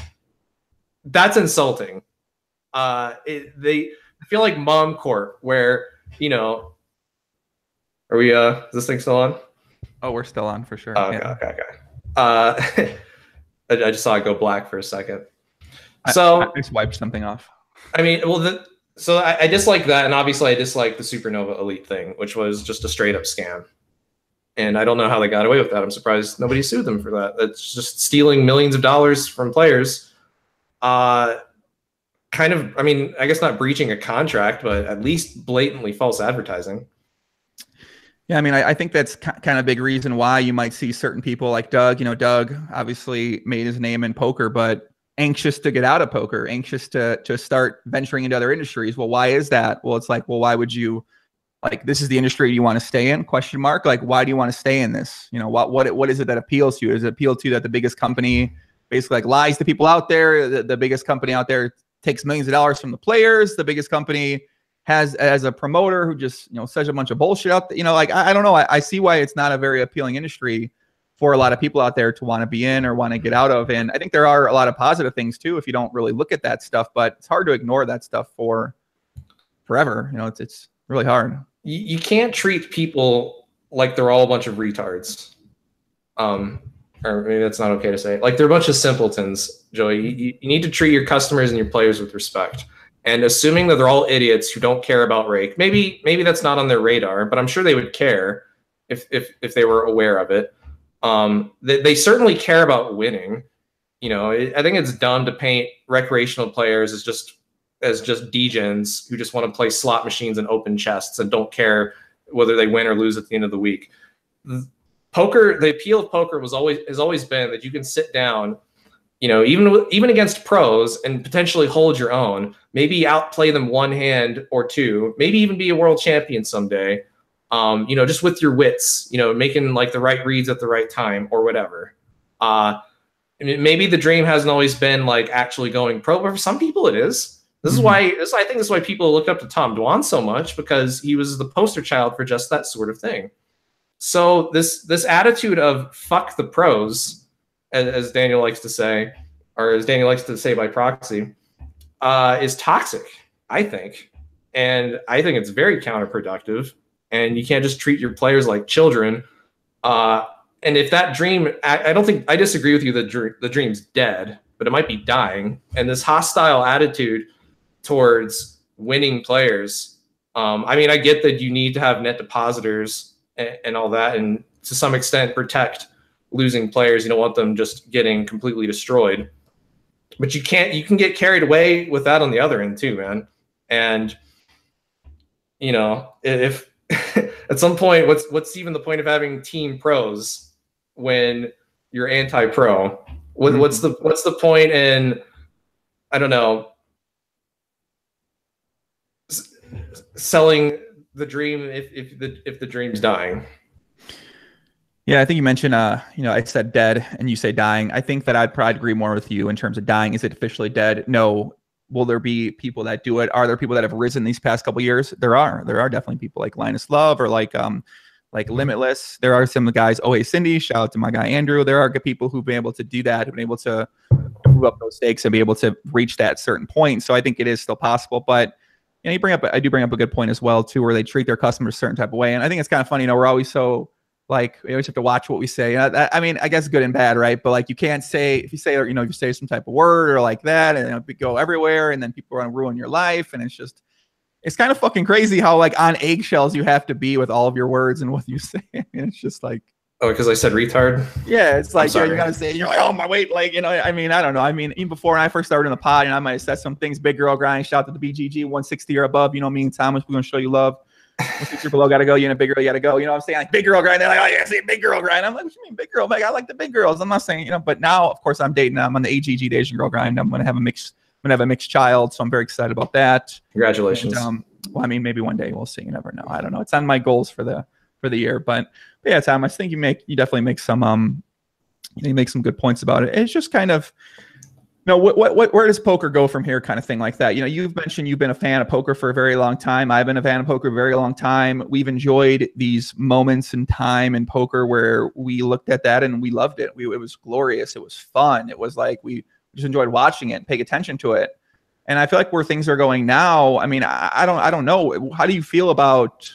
that's insulting. They feel like Mom Court, where or Are we? Is this thing still on? Oh, we're still on for sure. Oh, okay, yeah. okay. I just saw it go black for a second. So I just wiped something off. I mean, well, so I dislike that, and obviously I dislike the Supernova Elite thing, which was just a straight up scam. And I don't know how they got away with that. I'm surprised nobody sued them for that. That's just stealing millions of dollars from players. Kind of, I mean, I guess not breaching a contract, but at least blatantly false advertising. Yeah, I mean, I think that's kind of a big reason why you might see certain people like Doug. You know, Doug obviously made his name in poker, but anxious to get out of poker, anxious to start venturing into other industries. Well, why is that? Well, it's like, well, why would you, like, this is the industry you want to stay in? Question mark. Like, why do you want to stay in this? You know, what is it that appeals to you? Does it appeal to you that the biggest company basically like lies to people out there? The biggest company out there takes millions of dollars from the players. The biggest company has as a promoter who just, you know, says a bunch of bullshit out there. You know, like, I don't know. I see why it's not a very appealing industry for a lot of people out there to want to be in or want to get out of. And I think there are a lot of positive things too, if you don't really look at that stuff, but it's hard to ignore that stuff for forever. You know, it's really hard. You can't treat people like they're all a bunch of retards. Or maybe that's not okay to say. Like, they're a bunch of simpletons, Joey. You need to treat your customers and your players with respect. And assuming that they're all idiots who don't care about rake, maybe that's not on their radar, but I'm sure they would care if they were aware of it. They certainly care about winning. You know, I think it's dumb to paint recreational players as just degens who just want to play slot machines and open chests and don't care whether they win or lose at the end of the week. Poker, the appeal of poker has always been that you can sit down, you know, even against pros and potentially hold your own, maybe outplay them one hand or two, maybe even be a world champion someday. You know, just with your wits, you know, making like the right reads at the right time or whatever. Maybe the dream hasn't always been like actually going pro, but for some people it is. This is why I think this is why people looked up to Tom Dwan so much, because he was the poster child for just that sort of thing. So this attitude of fuck the pros, as Daniel likes to say, or as Daniel likes to say by proxy, is toxic, I think. And I think it's very counterproductive. And you can't just treat your players like children. And if that dream, I disagree with you that the dream's dead, but it might be dying. And this hostile attitude towards winning players, I mean, I get that you need to have net depositors and all that, and to some extent protect losing players. You don't want them just getting completely destroyed. But you can get carried away with that on the other end too, man. And, you know, if at some point, what's even the point of having team pros when you're anti-pro? What's the point in, I don't know, selling the dream if the dream's dying? Yeah, I think you mentioned, you know, I said dead and you say dying. I think that I'd probably agree more with you in terms of dying. Is it officially dead? No. Will there be people that do it? Are there people that have risen these past couple of years? There are definitely people like Linus Love or like Limitless. There are some guys. Oh, hey, Cindy, shout out to my guy, Andrew. There are good people who've been able to do that, who've been able to move up those stakes and be able to reach that certain point. So I think it is still possible, but you know, I do bring up a good point as well too, where they treat their customers a certain type of way. And I think it's kind of funny, you know, we're always so, like, we always have to watch what we say. I mean, I guess good and bad, right? But like, you can't say, if you say, you know, you say some type of word or like that, and it go everywhere, and then people are going to ruin your life. And it's kind of fucking crazy how like on eggshells you have to be with all of your words and what you say. And it's just like, oh, because I said retard? Yeah, it's like, you gotta say, you're like, oh my wait, like, you know, I mean, I don't know. I mean, even before when I first started in the pod, you know, I might have said some things, big girl grind, shout out to the BGG, 160 or above, you know, me and Thomas, we're gonna show you love. 160 below, gotta go, you know, big girl, you gotta go. You know what I'm saying? Like, big girl grind. They're like, oh, yeah, say big girl grind. I'm like, what you mean big girl? Like, I like the big girls. I'm not saying, you know, but now, of course, I'm dating. I'm on the AGG Asian girl grind. I'm gonna have a mixed child, so I'm very excited about that. Congratulations. And, well, I mean, maybe one day we'll see. You never know. I don't know. It's on my goals for the year, but yeah, Tom, I think you definitely make some you make some good points about it. It's just kind of, you know, where does poker go from here, kind of thing like that. You know, you've mentioned you've been a fan of poker for a very long time. I've been a fan of poker a very long time. We've enjoyed these moments in time in poker where we looked at that and we loved it. It was glorious. It was fun. It was like we just enjoyed watching it and paying attention to it. And I feel like where things are going now, I mean, I don't know. How do you feel about,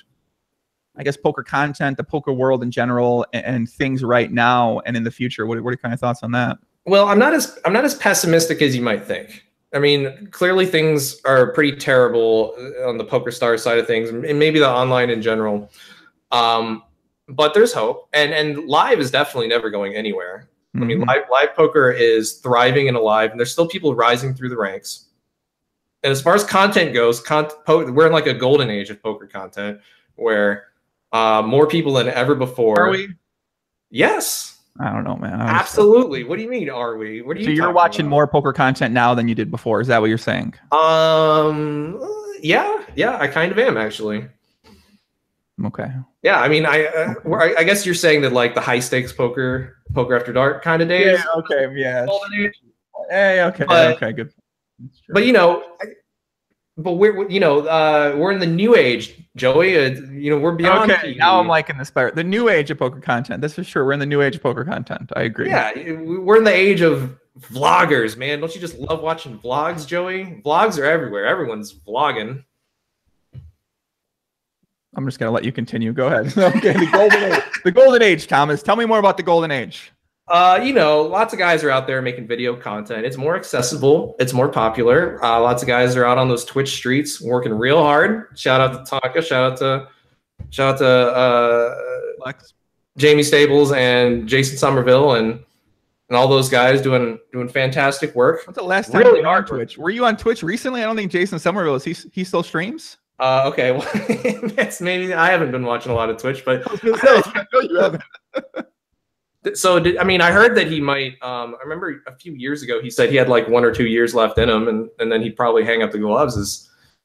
I guess, poker content, the poker world in general, and things right now and in the future? What are your kind of thoughts on that? Well, I'm not as pessimistic as you might think. I mean, clearly things are pretty terrible on the PokerStars side of things, and maybe the online in general. But there's hope, and live is definitely never going anywhere. I mean, live poker is thriving and alive, and there's still people rising through the ranks. And as far as content goes, we're in like a golden age of poker content, where more people than ever before. Are we? Yes. I don't know, man. Absolutely. What do you mean, are we? What are you? So you're watching more poker content now than you did before? Is that what you're saying? Yeah, I kind of am actually. Okay. Yeah, I mean, I guess you're saying that like the high stakes poker after dark kind of days. Yeah. Okay. Yeah. Hey. Okay. Okay. Good. But you know, we're in the new age, Joey. We're beyond. Okay, now I'm liking this better. The new age of poker content. That's for sure. We're in the new age of poker content. I agree. Yeah, we're in the age of vloggers, man. Don't you just love watching vlogs, Joey? Vlogs are everywhere. Everyone's vlogging. I'm just gonna let you continue. Go ahead. Okay, the golden age. The golden age, Thomas. Tell me more about the golden age. Lots of guys are out there making video content. It's more accessible. It's more popular. Lots of guys are out on those Twitch streets working real hard. Shout out to Tonka. Shout out to Lex, Jamie Staples and Jason Somerville and all those guys doing fantastic work. When's the last time you were on Twitch? Were you on Twitch recently? I don't think Jason Somerville is. He still streams? Okay. Well, that's maybe I haven't been watching a lot of Twitch, but I know you haven't. So, I heard that he might. I remember a few years ago he said he had like 1 or 2 years left in him, and then he'd probably hang up the gloves.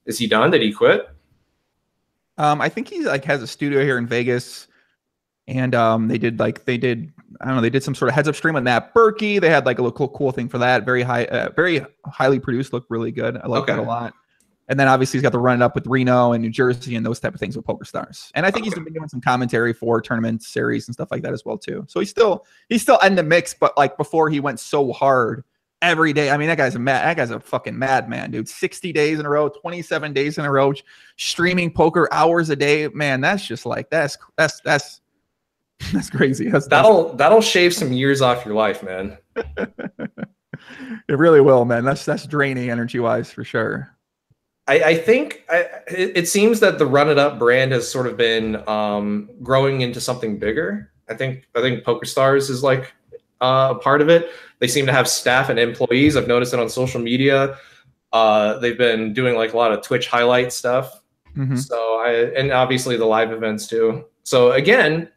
Is he done? Did he quit? I think he like has a studio here in Vegas, and they did I don't know, they did some sort of heads up stream on Matt Berkey. They had like a little cool thing for that. Very highly produced, looked really good. I like that a lot. And then obviously he's got the run it up with Reno and New Jersey and those type of things with PokerStars. And I think he's been doing some commentary for tournament series and stuff like that as well too. So he's still in the mix, but like before he went so hard every day. I mean, that guy's a fucking madman, dude. 60 days in a row, 27 days in a row, streaming poker hours a day. Man, that's just like that's crazy. That'll shave some years off your life, man. It really will, man. That's draining energy wise for sure. I think it seems that the Run It Up brand has sort of been growing into something bigger. I think PokerStars is like a part of it. They seem to have staff and employees. I've noticed it on social media. They've been doing like a lot of Twitch highlight stuff. So and obviously the live events too. So again,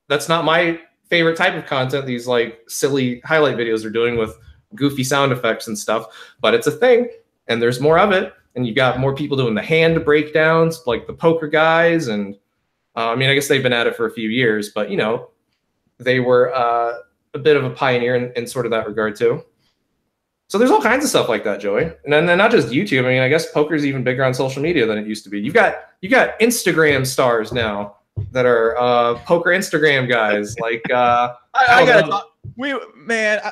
that's not my favorite type of content. These like silly highlight videos they're doing with goofy sound effects and stuff, but it's a thing, and there's more of it. And you got more people doing the hand breakdowns, like the poker guys. And I guess they've been at it for a few years, but they were a bit of a pioneer in sort of that regard too. So there's all kinds of stuff like that, Joey. And then not just YouTube. I mean, I guess poker's even bigger on social media than it used to be. You got Instagram stars now that are poker Instagram guys. Like I gotta talk.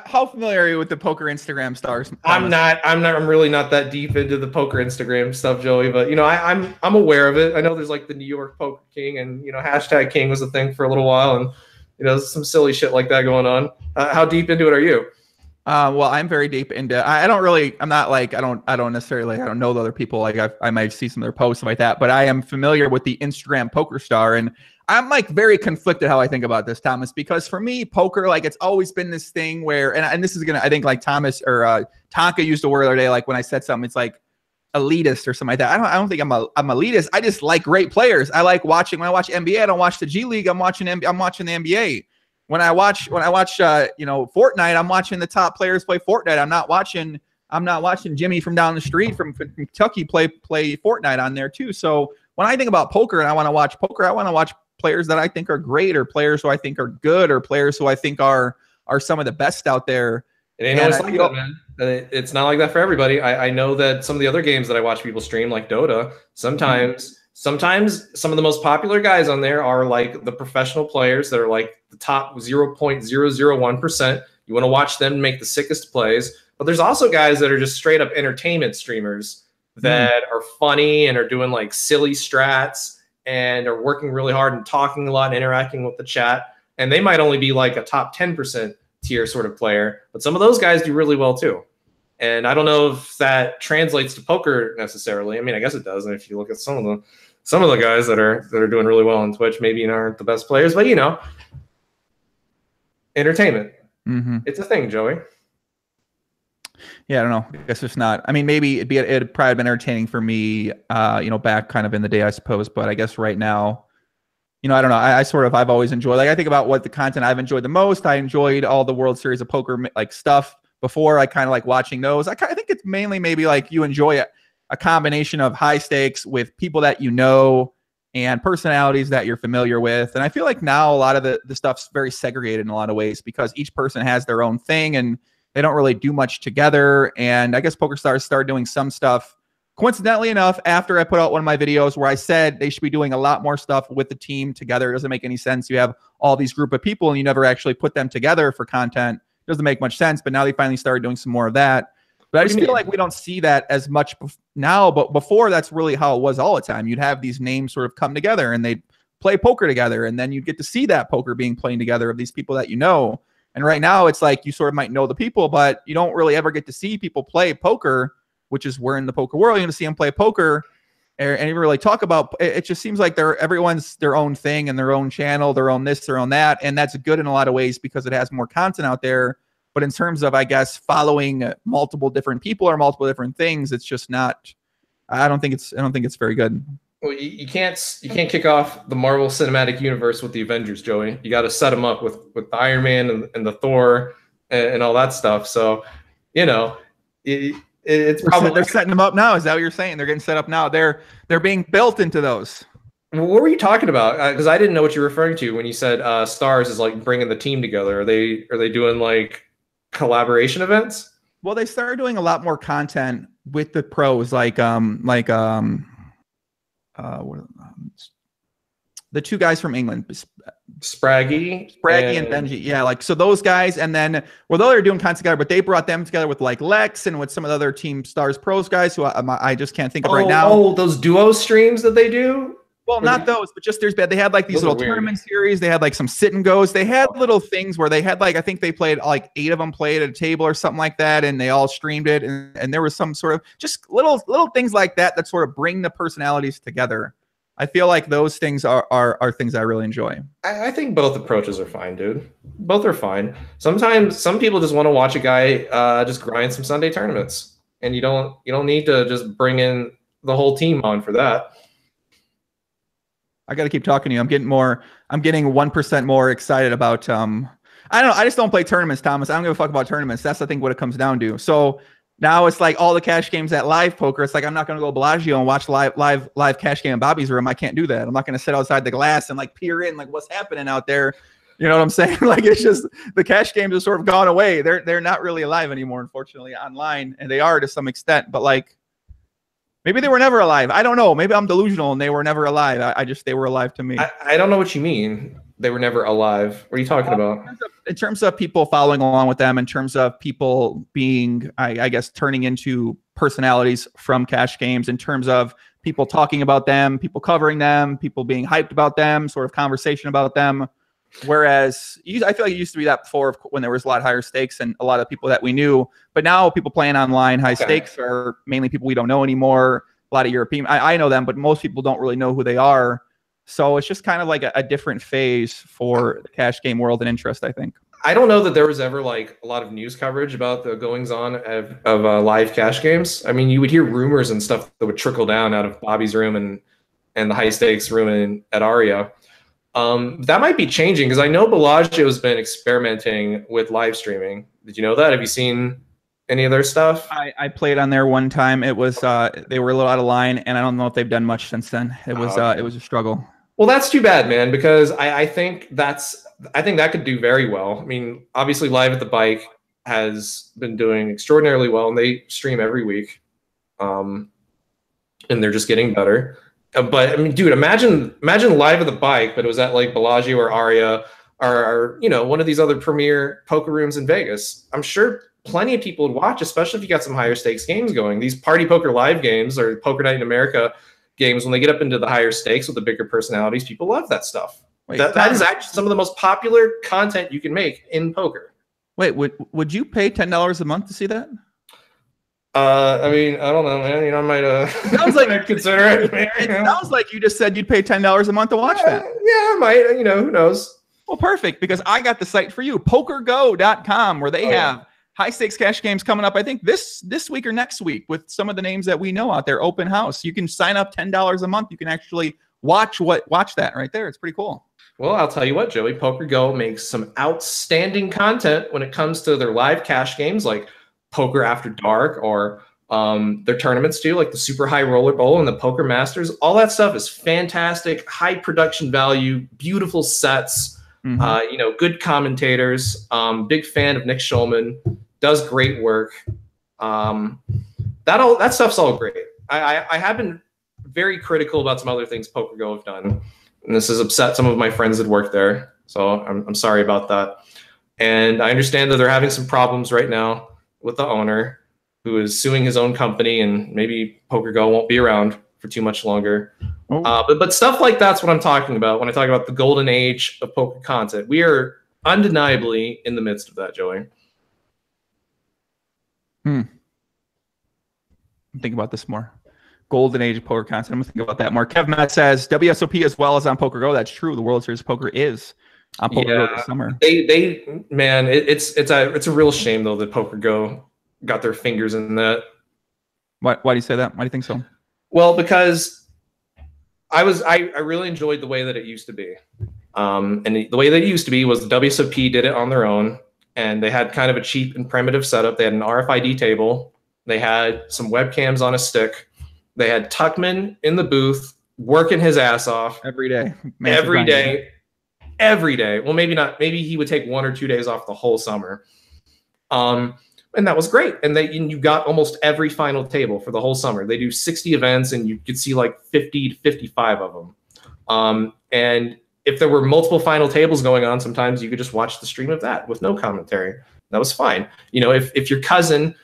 How familiar are you with the poker Instagram stars? I'm really not that deep into the poker Instagram stuff, Joey, but I'm aware of it. I know there's like the New York Poker King, and hashtag King was a thing for a little while, and some silly shit like that going on. How deep into it are you? Well, I'm very deep into. I don't know the other people. Like I might see some of their posts like that, but I am familiar with the Instagram Poker Star, and I'm like very conflicted how I think about this, Thomas, because for me, poker, like it's always been this thing where, and this is gonna, I think like Thomas or Tonka used the word the other day, like when I said something, it's like elitist or something like that. I don't think I'm elitist. I just like great players. I like watching. When I watch NBA, I don't watch the G League. I'm watching the NBA. When I watch Fortnite, I'm watching the top players play Fortnite. I'm not watching Jimmy from down the street from Kentucky play Fortnite on there too. So when I think about poker and I want to watch poker, I want to watch players that I think are great, or players who I think are good, or players who I think are some of the best out there. It ain't always like that, man. It's not like that for everybody. I know that some of the other games that I watch people stream, like Dota, sometimes some of the most popular guys on there are like the professional players that are like the top 0.001%. You want to watch them make the sickest plays. But there's also guys that are just straight up entertainment streamers that are funny and are doing like silly strats. and are working really hard and talking a lot and interacting with the chat. And they might only be like a top 10% tier sort of player, but some of those guys do really well too. And I don't know if that translates to poker necessarily. I mean, I guess it does. And if you look at some of the guys that are doing really well on Twitch, maybe aren't the best players, but entertainment. It's a thing, Joey. Yeah, I don't know. I guess it's not. I mean, maybe it'd probably been entertaining for me, back kind of in the day, I suppose. But I guess right now, I don't know. I've always enjoyed. Like, I think about what the content I've enjoyed the most. I enjoyed all the World Series of Poker like stuff before. I kind of like watching those. I think it's mainly maybe like you enjoy a combination of high stakes with people that and personalities that you're familiar with. And I feel like now a lot of the stuff's very segregated in a lot of ways because each person has their own thing and they don't really do much together. And I guess PokerStars started doing some stuff, coincidentally enough, after I put out one of my videos where I said they should be doing a lot more stuff with the team together. It doesn't make any sense. You have all these group of people and you never actually put them together for content. It doesn't make much sense. But now they finally started doing some more of that. But I just feel like we don't see that as much now. But before, that's really how it was all the time. You'd have these names sort of come together and they'd play poker together. And then you'd get to see that poker being played together of these people that you know. And right now, it's like you sort of might know the people, but you don't really ever get to see people play poker, which is we're in the poker world. You're going to see them play poker and even really talk about it. It just seems like everyone's their own thing and their own channel, their own this, their own that. And that's good in a lot of ways because it has more content out there. But in terms of, I guess, following multiple different people or multiple different things, it's just not. I don't think it's very good. Well, you can't kick off the Marvel Cinematic Universe with the Avengers, Joey. You got to set them up with the Iron Man and the Thor and all that stuff. So, it's probably they're setting them up now. Is that what you're saying? They're getting set up now. They're being built into those. What were you talking about? Because I didn't know what you're referring to when you said Stars is like bringing the team together. Are they doing like collaboration events? Well, they started doing a lot more content with the pros, the two guys from England, Spraggy and Benji. Yeah, like so those guys, and then they're doing content together, but they brought them together with like Lex and with some of the other Team Stars Pros guys who I just can't think of right now. Oh, those duo streams that they do. Well, not those, but just they had like these little tournament series. They had like some sit and goes. They had little things where they had like, I think they played like 8 of them played at a table or something like that. And they all streamed it. And there was some sort of just little things like that sort of bring the personalities together. I feel like those things are things I really enjoy. I think both approaches are fine, dude. Both are fine. Sometimes some people just want to watch a guy just grind some Sunday tournaments. And you don't need to just bring in the whole team on for that. I got to keep talking to you. I'm getting 1% more excited about, I don't know. I just don't play tournaments, Thomas. I don't give a fuck about tournaments. That's, I think, what it comes down to. So now it's like all the cash games at live poker. It's like, I'm not going to go Bellagio and watch live cash game in Bobby's room. I can't do that. I'm not going to sit outside the glass and like peer in like what's happening out there. You know what I'm saying? Like, it's just the cash games have sort of gone away. They're not really alive anymore, unfortunately, online. And they are to some extent, but like, maybe they were never alive. I don't know. Maybe I'm delusional and they were never alive. They were alive to me. I don't know what you mean. They were never alive. What are you talking about? In terms of people following along with them, in terms of people being, I guess, turning into personalities from cash games, in terms of people talking about them, people covering them, people being hyped about them, sort of conversation about them. Whereas I feel like it used to be that before when there was a lot higher stakes and a lot of people that we knew. But now people playing online high stakes are mainly people we don't know anymore. A lot of European. I know them, but most people don't really know who they are. So it's just kind of like a different phase for the cash game world and interest, I think. I don't know that there was ever like a lot of news coverage about the goings on of live cash games. I mean, you would hear rumors and stuff that would trickle down out of Bobby's room and the high stakes room at Aria. That might be changing because I know Bellagio has been experimenting with live streaming. Did you know that? Have you seen any of their stuff? I played on there one time. It was they were a little out of line, and I don't know if they've done much since then. It was a struggle. Well, that's too bad, man, because I think that could do very well. I mean, obviously, Live at the Bike has been doing extraordinarily well, and they stream every week, and they're just getting better. But I mean, dude, imagine Live at the Bike, but it was at like Bellagio or Aria or one of these other premier poker rooms in Vegas. I'm sure plenty of people would watch, especially if you got some higher stakes games going. These party poker live games or Poker Night in America games, when they get up into the higher stakes with the bigger personalities, people love that stuff. Wait, that is actually some of the most popular content you can make in poker. Wait, would you pay $10 a month to see that? I mean, I don't know, man. I might sounds like I'd consider it. Man, it sounds like you just said you'd pay $10 a month to watch that. Yeah, I might. Who knows? Well, perfect, because I got the site for you, pokergo.com, where they have high stakes cash games coming up, I think this week or next week, with some of the names that we know out there. Open house. You can sign up $10 a month. You can actually watch that right there. It's pretty cool. Well, I'll tell you what, Joey, PokerGo makes some outstanding content when it comes to their live cash games like Poker After Dark, or their tournaments too, like the Super High Roller Bowl and the Poker Masters. All that stuff is fantastic, high production value, beautiful sets, good commentators. Big fan of Nick Schulman, does great work. That stuff's all great. I have been very critical about some other things PokerGo have done, and this has upset some of my friends that work there. So I'm sorry about that. And I understand that they're having some problems right now with the owner, who is suing his own company, and maybe PokerGo won't be around for too much longer. But stuff like that's what I'm talking about when I talk about the golden age of poker content. We are undeniably in the midst of that, Joey. Think about this more. Golden age of poker content. I'm gonna think about that more. Kev Matt says WSOP as well as on PokerGo. That's true. The World Series of Poker is on PokerGo this summer. It's a real shame though that PokerGo got their fingers in that. Why do you say that? Why do you think so? Well, because I really enjoyed the way that it used to be. And the way that it used to be was the WSOP did it on their own, and they had kind of a cheap and primitive setup. They had an RFID table. They had some webcams on a stick. They had Tuckman in the booth working his ass off every day. Every day. Well, maybe not. Maybe he would take 1 or 2 days off the whole summer. And that was great. And you got almost every final table for the whole summer. They do 60 events, and you could see like 50 to 55 of them. And if there were multiple final tables going on, sometimes you could just watch the stream of that with no commentary. That was fine. If your cousin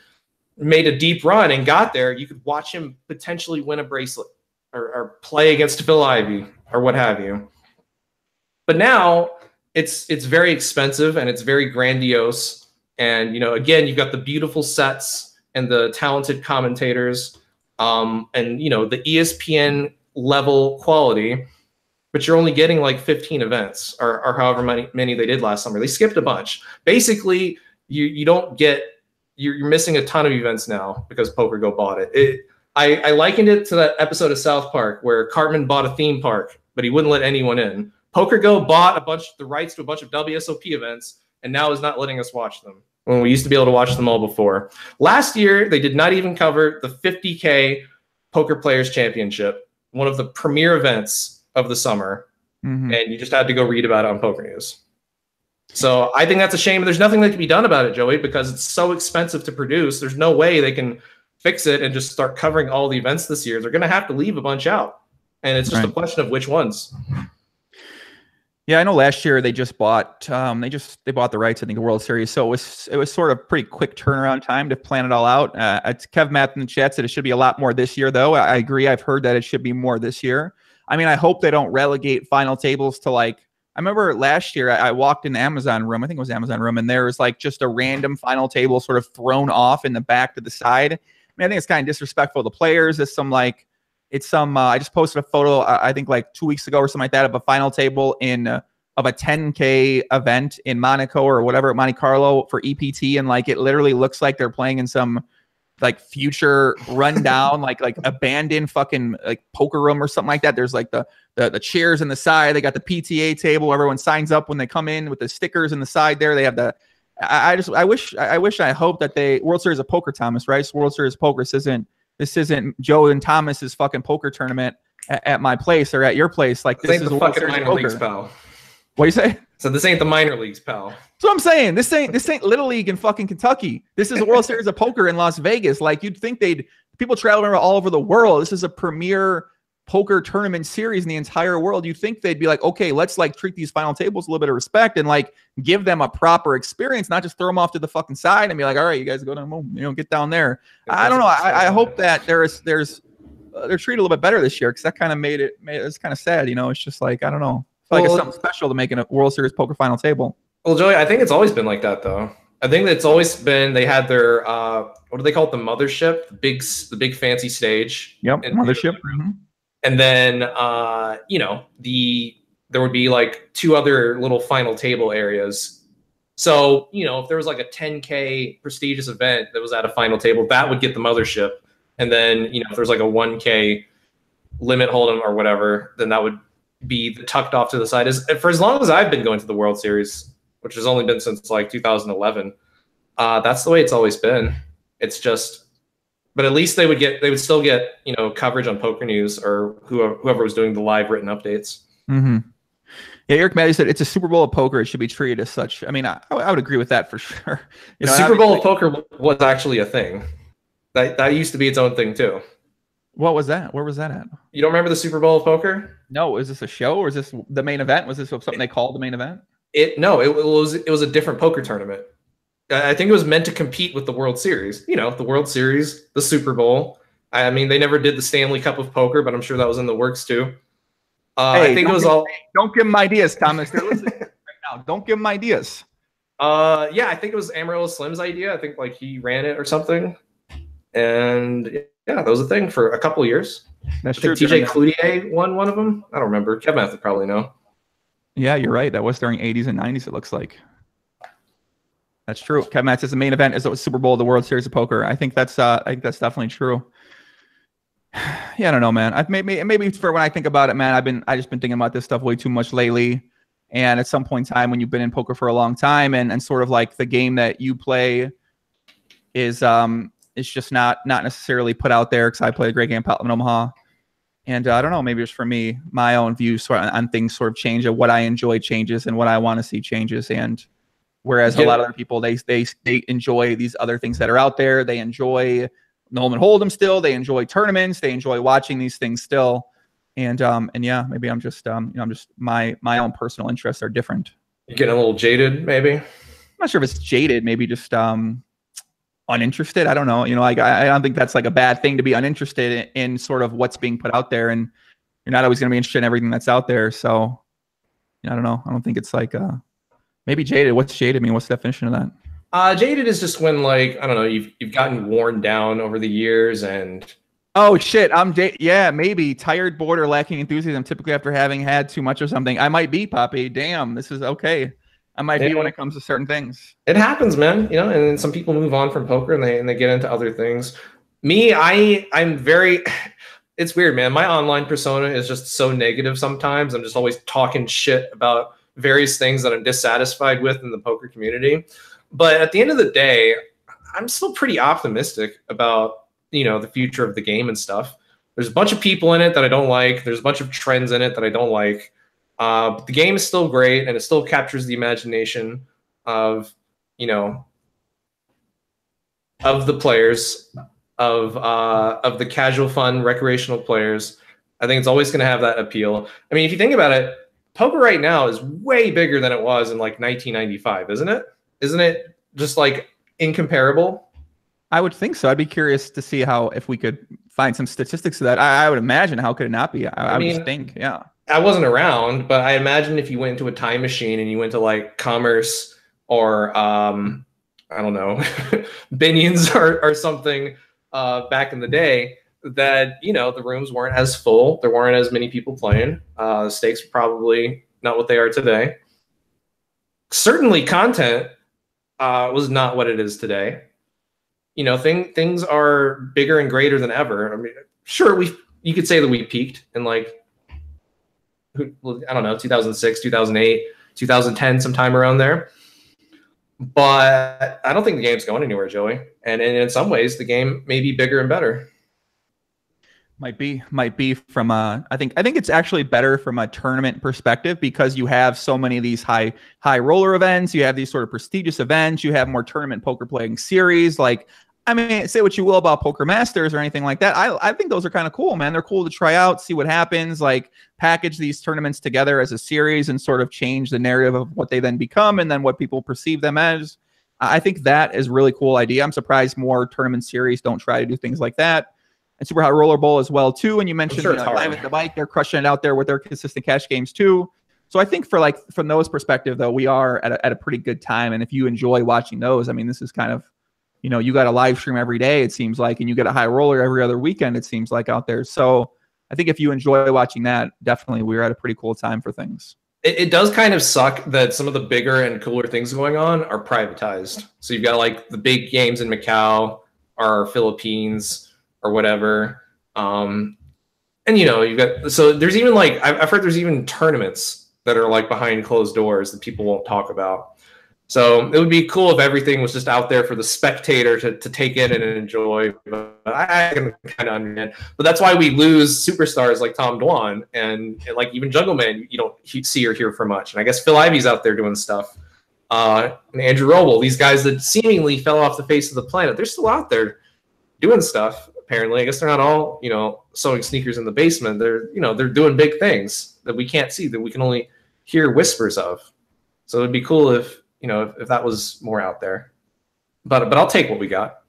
made a deep run and got there, you could watch him potentially win a bracelet or play against Phil Ivey or what have you. But now it's very expensive and it's very grandiose. And, again, you've got the beautiful sets and the talented commentators and, the ESPN level quality, but you're only getting like 15 events or however many they did last summer. They skipped a bunch. Basically, you're missing a ton of events now because PokerGo bought it. I likened it to that episode of South Park where Cartman bought a theme park, but he wouldn't let anyone in. PokerGo bought the rights to a bunch of WSOP events and now is not letting us watch them when we used to be able to watch them all before. Last year, they did not even cover the 50K Poker Players Championship, one of the premier events of the summer, and you just had to go read about it on Poker News. So I think that's a shame. There's nothing that can be done about it, Joey, because it's so expensive to produce. There's no way they can fix it and just start covering all the events this year. They're going to have to leave a bunch out, and it's just a question of which ones. Yeah, I know last year they just bought they bought the rights, I think, the World Series. So it was sort of pretty quick turnaround time to plan it all out. Kev Matt in the chat said it should be a lot more this year, though. I agree. I've heard that it should be more this year. I mean, I hope they don't relegate final tables to like, I remember last year I walked in the Amazon room, I think it was Amazon room, and there was like just a random final table sort of thrown off in the back to the side. I mean, I think it's kind of disrespectful to the players. I just posted a photo, I think like 2 weeks ago or something like that, of a final table of a 10K event in Monaco or whatever, Monte Carlo for EPT. And like, it literally looks like they're playing in some like future rundown, like abandoned fucking like poker room or something like that. There's like the chairs in the side. They got the PTA table. Everyone signs up when they come in with the stickers in the side there. They have I hope that they World Series of Poker, Thomas, right? World Series of Poker. This isn't Joe and Thomas's fucking poker tournament at my place or at your place. Like, this is the fucking minor leagues, pal. What do you say? So this ain't the minor leagues, pal. That's what I'm saying. This ain't Little League in fucking Kentucky. This is the World Series of Poker in Las Vegas. Like, you'd think people travel all over the world. This is a premier poker tournament series in the entire world. You'd think they'd be like, okay, let's like treat these final tables a little bit of respect and like give them a proper experience, not just throw them off to the fucking side and be like, all right, you guys go down, get down there. I don't know. I hope that there's they're treated a little bit better this year, because that kind of made it's kind of sad. You know, it's just like, I don't know. I feel like it's something special to make in a World Series poker final table. Well, Joey, I think it's always been like that, though. I think it's always been, they had their what do they call it? The mothership, the big fancy stage. Yep, mothership. And then you know, there would be like 2 other little final table areas. So, you know, if there was like a 10K prestigious event that was at a final table, that would get the mothership. And then, you know, if there's like a 1K limit hold'em or whatever, then that would be tucked off to the side. For as long as I've been going to the World Series, which has only been since like 2011, that's the way it's always been. It's just, but at least they would still get, you know, coverage on Poker News or whoever was doing the live written updates. Yeah, Eric Matthews said it's a Super Bowl of poker. It should be treated as such. I mean, I would agree with that for sure. The Super Bowl of poker was actually a thing. That used to be its own thing too. What was that? Where was that at? You don't remember the Super Bowl of poker? No. Is this a show, or is this the main event? Was this something they called the main event? No, it was a different poker tournament. I think it was meant to compete with the World Series. You know, the World Series, the Super Bowl. I mean, they never did the Stanley Cup of poker, but I'm sure that was in the works too. Hey, I think it was all. Don't give them ideas, Thomas. They're listening right now. Don't give them ideas. Yeah, I think it was Amarillo Slim's idea. I think like he ran it or something, and yeah, that was a thing for a couple of years. That's true. TJ Cloutier won one of them. I don't remember. Kevin would probably know. Yeah, you're right. That was during 80s and 90s. It looks like. That's true. Kevin Matt says the main event is the Super Bowl of the World Series of Poker. I think that's definitely true. Yeah, I don't know, man. Maybe for when I think about it, man, I just been thinking about this stuff way too much lately. And at some point in time, when you've been in poker for a long time, and sort of like the game that you play is just not necessarily put out there, because I play a great game, Pat in Omaha. And I don't know, maybe it's for me, my own views on things sort of change, and what I enjoy changes, and what I want to see changes. And whereas a lot of other people, they enjoy these other things that are out there. They enjoy Nolan Hold'em still. They enjoy tournaments. They enjoy watching these things still. And yeah, maybe I'm just my own personal interests are different. You're getting a little jaded, maybe. I'm not sure if it's jaded. Maybe just uninterested. I don't know. You know, like I don't think that's like a bad thing to be uninterested in sort of what's being put out there, and you're not always going to be interested in everything that's out there. So, I don't know. I don't think it's like maybe jaded. What's jaded mean? What's the definition of that? Jaded is just when, like, I don't know, you've gotten worn down over the years, and oh shit, yeah, maybe tired, bored, or lacking enthusiasm, typically after having had too much of something. I might be, Poppy. Damn, this is okay. I might be when it comes to certain things. It happens, man. You know, and then some people move on from poker and they get into other things. Me, I'm very. It's weird, man. My online persona is just so negative sometimes. I'm just always talking shit about various things that I'm dissatisfied with in the poker community. But at the end of the day, I'm still pretty optimistic about, you know, the future of the game and stuff. There's a bunch of people in it that I don't like. There's a bunch of trends in it that I don't like. But the game is still great, and it still captures the imagination of, you know, of the players, of the casual, fun, recreational players. I think it's always going to have that appeal. I mean, if you think about it, poker right now is way bigger than it was in like 1995, isn't it? Isn't it just like incomparable? I would think so. I'd be curious to see if we could find some statistics of that. I would imagine, how could it not be? I mean, would just think, yeah. I wasn't around, but I imagine if you went into a time machine and you went to like Commerce or I don't know, Binions or something back in the day, that, you know, the rooms weren't as full. There weren't as many people playing. The stakes were probably not what they are today. Certainly content was not what it is today. You know, things are bigger and greater than ever. I mean, sure, you could say that we peaked in like, I don't know, 2006, 2008, 2010, sometime around there. But I don't think the game's going anywhere, Joey. And in some ways, the game may be bigger and better. Might be from I think it's actually better from a tournament perspective, because you have so many of these high roller events. You have these sort of prestigious events. You have more tournament poker playing series. Like, I mean, say what you will about Poker Masters or anything like that. I think those are kind of cool, man. They're cool to try out, see what happens, like package these tournaments together as a series and sort of change the narrative of what they then become and then what people perceive them as. I think that is a really cool idea. I'm surprised more tournament series don't try to do things like that. and Super Hot Roller Bowl as well too. And you mentioned sure it's hard. Live at the Bike, they're crushing it out there with their consistent cash games too. So I think from those perspective though, we are at a pretty good time. And if you enjoy watching those, I mean, this is kind of, you got a live stream every day, it seems like, and you get a high roller every other weekend, it seems like, out there. So I think if you enjoy watching that, definitely we're at a pretty cool time for things. It does kind of suck that some of the bigger and cooler things going on are privatized. So you've got like the big games in Macau or Philippines or whatever. And you've got, so there's even like, I've heard there's even tournaments that are like behind closed doors that people won't talk about. So it would be cool if everything was just out there for the spectator to take in and enjoy. But I can kind of understand. But that's why we lose superstars like Tom Dwan and like even Jungle Man, you don't see or hear for much. And I guess Phil Ivey's out there doing stuff. And Andrew Roble, these guys that seemingly fell off the face of the planet, they're still out there doing stuff, apparently. I guess they're not all, sewing sneakers in the basement. They're doing big things that we can't see, that we can only hear whispers of. So it'd be cool if that was more out there, but I'll take what we got.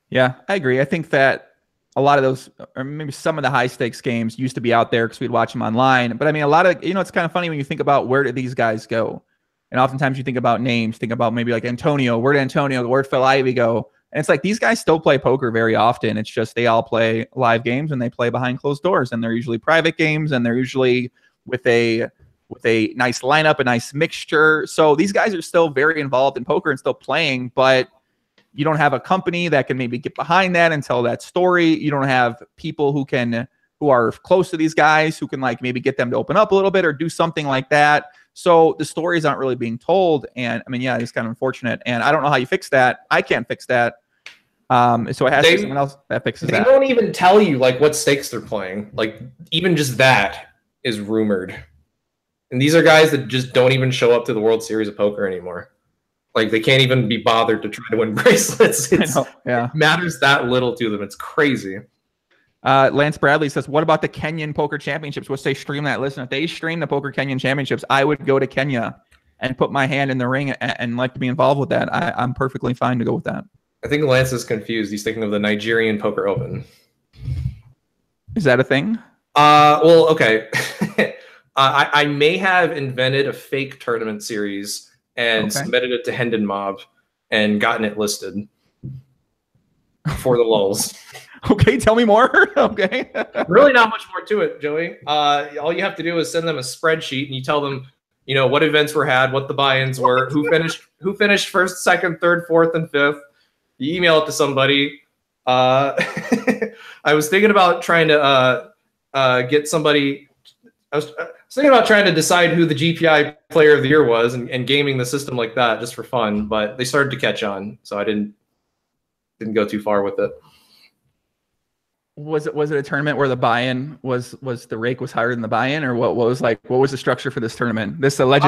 Yeah, I agree. I think that a lot of those, or maybe some of the high stakes games used to be out there because we'd watch them online. But I mean, a lot of, it's kind of funny when you think about where did these guys go? And oftentimes you think about names, think about maybe like Antonio, where did Antonio go? Where'd Phil Ivey go? And it's like, these guys still play poker very often. It's just, they all play live games and they play behind closed doors, and they're usually private games, and they're usually with a nice lineup, a nice mixture. So these guys are still very involved in poker and still playing, but you don't have a company that can maybe get behind that and tell that story. You don't have people who are close to these guys who can like maybe get them to open up a little bit or do something like that. So the stories aren't really being told. And I mean, yeah, it's kind of unfortunate. And I don't know how you fix that. I can't fix that. So it has to be someone else that fixes that. They don't even tell you like what stakes they're playing. Like even just that is rumored. And these are guys that just don't even show up to the World Series of Poker anymore. Like they can't even be bothered to try to win bracelets. It matters that little to them. It's crazy. Lance Bradley says, what about the Kenyan Poker Championships? Once they stream that, listen, if they stream the Poker Kenyan Championships, I would go to Kenya and put my hand in the ring and like to be involved with that. I'm perfectly fine to go with that. I think Lance is confused. He's thinking of the Nigerian Poker Open. Is that a thing? Well, okay. I may have invented a fake tournament series and submitted it to Hendon Mob and gotten it listed for the lulz. Okay, tell me more. Okay. Really not much more to it, Joey. All you have to do is send them a spreadsheet and you tell them, what events were had, what the buy-ins were, who finished first, second, third, fourth, and fifth. You email it to somebody. I was thinking about trying to get somebody. I was thinking about trying to decide who the GPI player of the year was and gaming the system like that just for fun, but they started to catch on, so I didn't go too far with it. Was it a tournament where the buy-in was the rake was higher than the buy-in, or what was the structure for this tournament? This alleged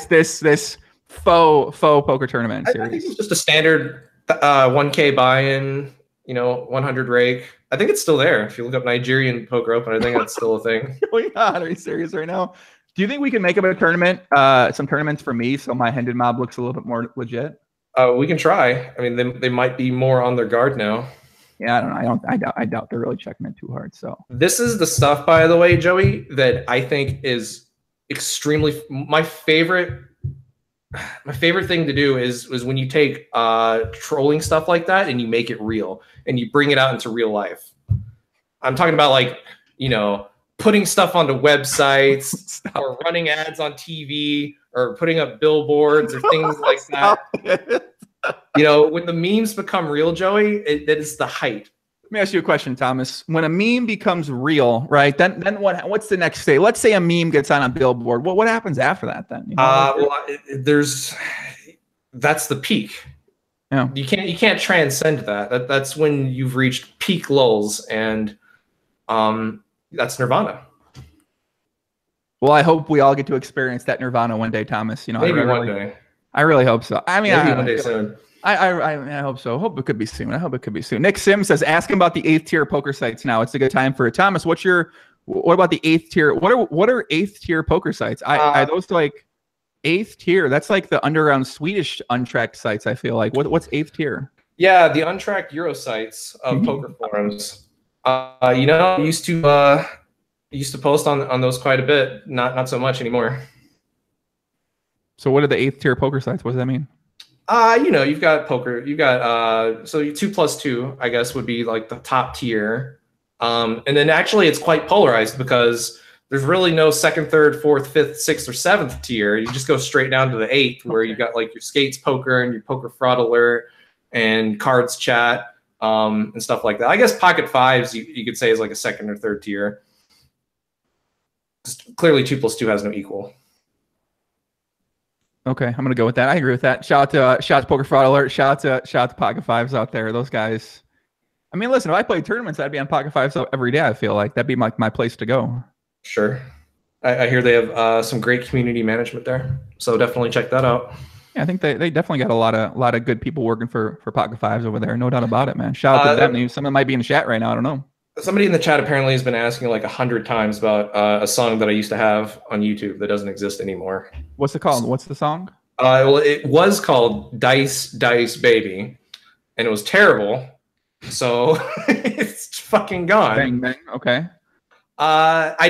this faux poker tournament series. I think it's just a standard 1K buy-in, 100 rake. I think it's still there. If you look up Nigerian Poker Open, I think that's still a thing. Oh God, are you serious right now? Do you think we can make up a tournament, some tournaments for me, so my Hendon Mob looks a little bit more legit? We can try. I mean, they might be more on their guard now. Yeah, I don't know. I doubt they're really checking it too hard. So this is the stuff, by the way, Joey, that I think is extremely my favorite thing to do is when you take trolling stuff like that and you make it real and you bring it out into real life. I'm talking about like, putting stuff onto websites or running ads on TV or putting up billboards or things like that. When the memes become real, Joey, that is the height. Let me ask you a question, Thomas. When a meme becomes real, right? Then what's the next stage? Let's say a meme gets on a billboard. What happens after that then? That's the peak. Yeah. You can't transcend that. That's when you've reached peak lulz, and that's nirvana. Well, I hope we all get to experience that nirvana one day, Thomas. Maybe one day. I really hope so. I mean, maybe one day soon. I hope so. I hope it could be soon. Nick Sims says, ask him about the 8th tier poker sites now. It's a good time for it. Thomas, what about the 8th tier? What are 8th tier poker sites? Are those like 8th tier? That's like the underground Swedish untracked sites, I feel like. What's 8th tier? Yeah, the untracked Euro sites of poker forums. You know, I used to post on those quite a bit. Not so much anymore. So what are the 8th tier poker sites? What does that mean? You know, you've got poker. You've got so 2+2, I guess, would be like the top tier. And then actually, it's quite polarized because there's really no 2nd, 3rd, 4th, 5th, 6th, or 7th tier. You just go straight down to the 8th, where you've got like your Skates Poker and your Poker Fraud Alert and Cards Chat and stuff like that. I guess Pocket Fives you could say is like a 2nd or 3rd tier. Clearly, 2+2 has no equal. Okay, I'm gonna go with that. I agree with that. Shout out to Poker Fraud Alert. Shout out to Pocket Fives out there. Those guys. I mean, listen, if I played tournaments, I'd be on Pocket Fives every day. I feel like that'd be my place to go. Sure. I hear they have some great community management there, so definitely check that out. Yeah, I think they definitely got a lot of good people working for Pocket Fives over there. No doubt about it, man. Shout out to them. Someone might be in the chat right now. I don't know. Somebody in the chat apparently has been asking like 100 times about a song that I used to have on YouTube that doesn't exist anymore. What's it called? What's the song? Well, it was called Dice Dice Baby, and it was terrible. So it's fucking gone. Bang bang. Okay. I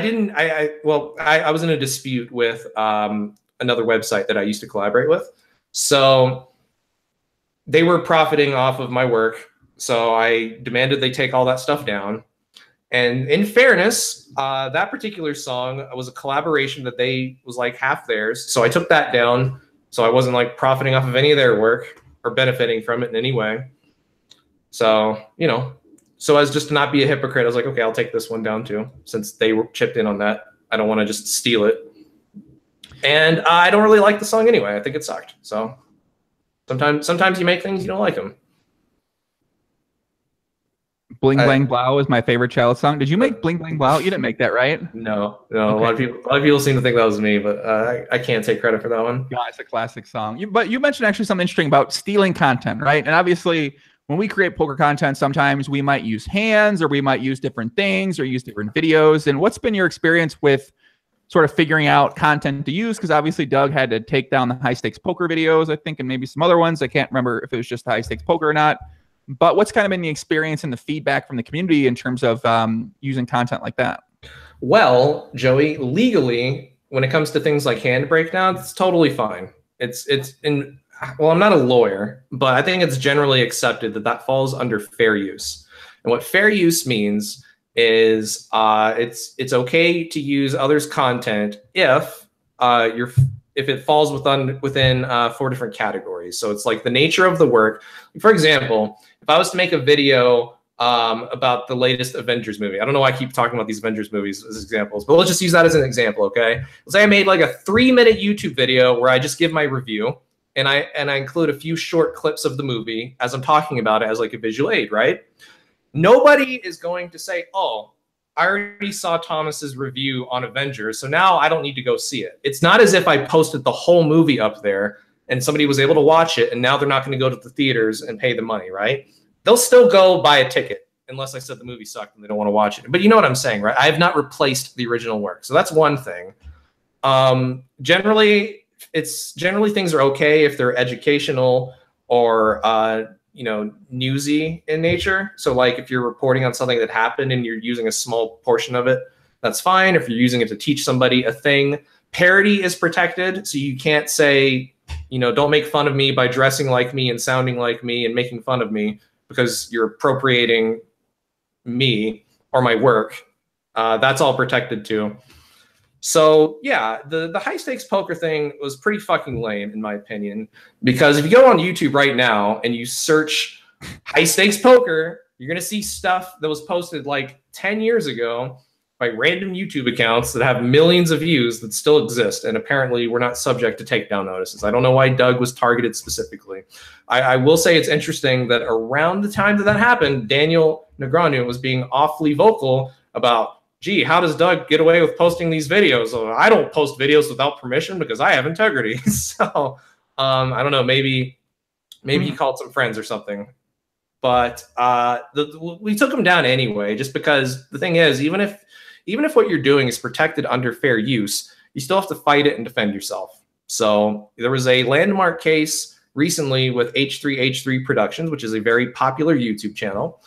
was in a dispute with another website that I used to collaborate with. So they were profiting off of my work. So I demanded they take all that stuff down. And in fairness, that particular song was a collaboration that was like half theirs. So I took that down. So I wasn't like profiting off of any of their work or benefiting from it in any way. So, you know, so as just to not be a hypocrite, I was like, okay, I'll take this one down too, since they were chipped in on that. I don't want to just steal it. And I don't really like the song anyway. I think it sucked. So sometimes you make things you don't like them. Bling Blang Blow is my favorite child song. Did you make Bling Blang Blow? You didn't make that, right? No. Okay. A lot of people seem to think that was me, but I can't take credit for that one. Yeah, it's a classic song. But you mentioned actually something interesting about stealing content, right? And obviously, when we create poker content, sometimes we might use hands, or we might use different things, or use different videos. And what's been your experience with sort of figuring out content to use? Because obviously, Doug had to take down the high stakes poker videos, I think, and maybe some other ones. I can't remember if it was just high stakes poker or not. But what's kind of been the experience and the feedback from the community in terms of using content like that? Well, Joey, legally, when it comes to things like hand breakdowns, it's totally fine. Well, I'm not a lawyer, but I think it's generally accepted that falls under fair use. And what fair use means is it's okay to use others' content if it falls within 4 different categories. So it's like the nature of the work. For example, if I was to make a video about the latest Avengers movie, I don't know why I keep talking about these Avengers movies as examples, but let's just use that as an example, okay? Let's say I made like a 3-minute YouTube video where I just give my review, and I include a few short clips of the movie as I'm talking about it as like a visual aid, right? Nobody is going to say, oh, I already saw Thomas's review on Avengers, so now I don't need to go see it. It's not as if I posted the whole movie up there and somebody was able to watch it, and now they're not going to go to the theaters and pay the money, right? They'll still go buy a ticket unless I said the movie sucked and they don't want to watch it. But you know what I'm saying, right? I have not replaced the original work. So that's one thing. Generally things are okay if they're educational or newsy in nature. So like if you're reporting on something that happened and you're using a small portion of it, that's fine. If you're using it to teach somebody a thing, parody is protected. So you can't say, don't make fun of me by dressing like me and sounding like me and making fun of me because you're appropriating me or my work. That's all protected too. So yeah, the high stakes poker thing was pretty fucking lame in my opinion, because if you go on YouTube right now and you search high stakes poker, you're going to see stuff that was posted like 10 years ago by random YouTube accounts that have millions of views that still exist. And apparently we're not subject to takedown notices. I don't know why Doug was targeted specifically. I will say it's interesting that around the time that happened, Daniel Negreanu was being awfully vocal about, gee, how does Doug get away with posting these videos? I don't post videos without permission because I have integrity. So I don't know, maybe he called some friends or something. But we took him down anyway, just because the thing is, even if what you're doing is protected under fair use, you still have to fight it and defend yourself. So there was a landmark case recently with H3H3 Productions, which is a very popular YouTube channel.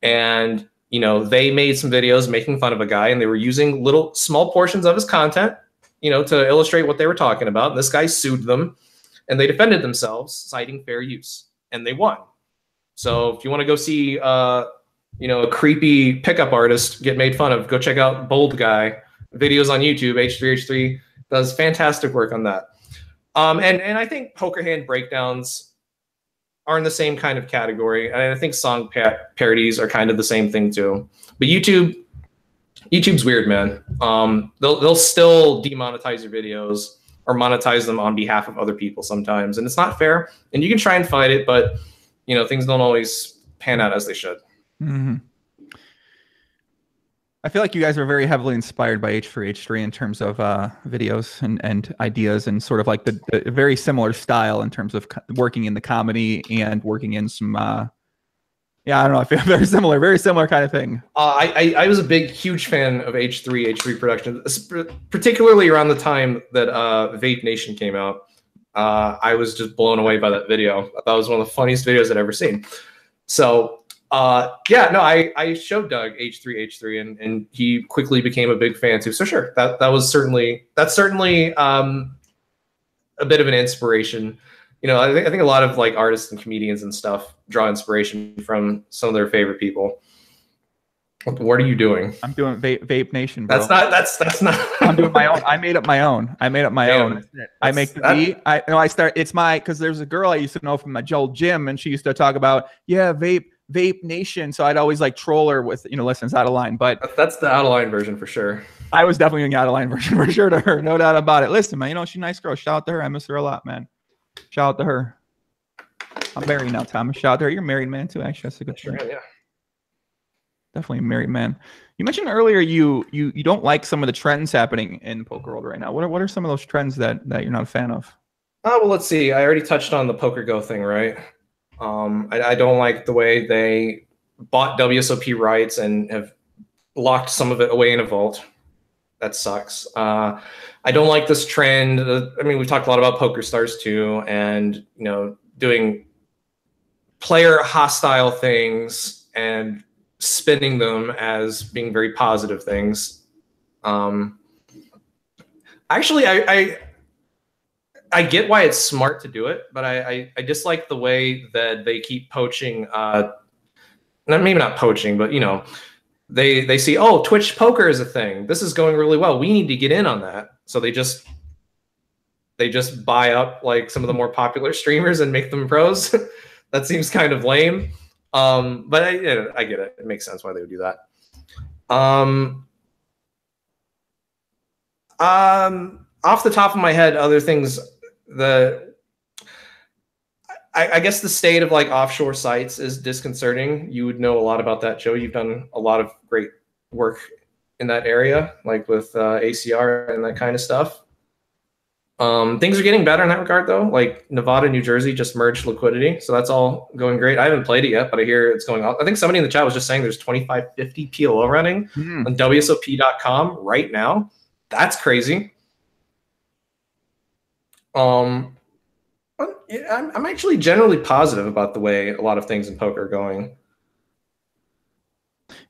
And you know, they made some videos making fun of a guy, and they were using little small portions of his content, you know, to illustrate what they were talking about. And this guy sued them, and they defended themselves, citing fair use, and they won. So if you want to go see, you know, a creepy pickup artist get made fun of, go check out Bold Guy videos on YouTube. H3H3 does fantastic work on that. And I think poker hand breakdowns are in the same kind of category. And I think song parodies are kind of the same thing too. But YouTube's weird, man. They'll still demonetize your videos or monetize them on behalf of other people sometimes, and it's not fair. And you can try and fight it, but you know, things don't always pan out as they should. Mm-hmm. I feel like you guys are very heavily inspired by H3H3 in terms of videos and ideas, and sort of like the very similar style in terms of working in the comedy and working in some, yeah, I don't know, I feel very similar kind of thing. I was a huge fan of H3H3 production, particularly around the time that Vape Nation came out. I was just blown away by that video. I thought it was one of the funniest videos I'd ever seen. So yeah, no, I showed Doug H3H3, and he quickly became a big fan too. So sure, that's certainly a bit of an inspiration. You know, I think a lot of like artists and comedians and stuff draw inspiration from some of their favorite people. What are you doing? I'm doing Vape Nation, bro. That's not. I'm doing my own. I made up my own. I make the beat. I start. It's because there's a girl I used to know from my old gym, and she used to talk about, yeah, Vape Nation. So I'd always like troll her with, you know, listen, it's out of line, but that's the out of line version for sure. I was definitely doing the out of line version for sure to her, no doubt about it. Listen, man, you know, she's a nice girl. Shout out to her. I miss her a lot, man. Shout out to her. I'm married now, Thomas. Shout out to her. You're a married man too, actually. That's a good thing. Yeah. Definitely a married man. You mentioned earlier you don't like some of the trends happening in the poker world right now. What are some of those trends that you're not a fan of? Oh, well, let's see. I already touched on the Poker Go thing, right? I don't like the way they bought WSOP rights and have locked some of it away in a vault. That sucks. I don't like this trend. I mean, we've talked a lot about Poker Stars too, and you know, doing player hostile things and spinning them as being very positive things. Actually, I get why it's smart to do it, but I dislike the way that they keep poaching. Maybe not poaching, but you know, they see, oh, Twitch poker is a thing. This is going really well. We need to get in on that. So they just buy up like some of the more popular streamers and make them pros. That seems kind of lame. But I get it. It makes sense why they would do that. Off the top of my head, other things, I guess the state of like offshore sites is disconcerting. You would know a lot about that, Joe. You've done a lot of great work in that area, like with ACR and that kind of stuff. Things are getting better in that regard, though. Like Nevada, New Jersey just merged liquidity, so that's all going great. I haven't played it yet, but I hear it's going on. I think somebody in the chat was just saying there's 2550 PLO running on WSOP.com right now. That's crazy. I'm actually generally positive about the way a lot of things in poker are going.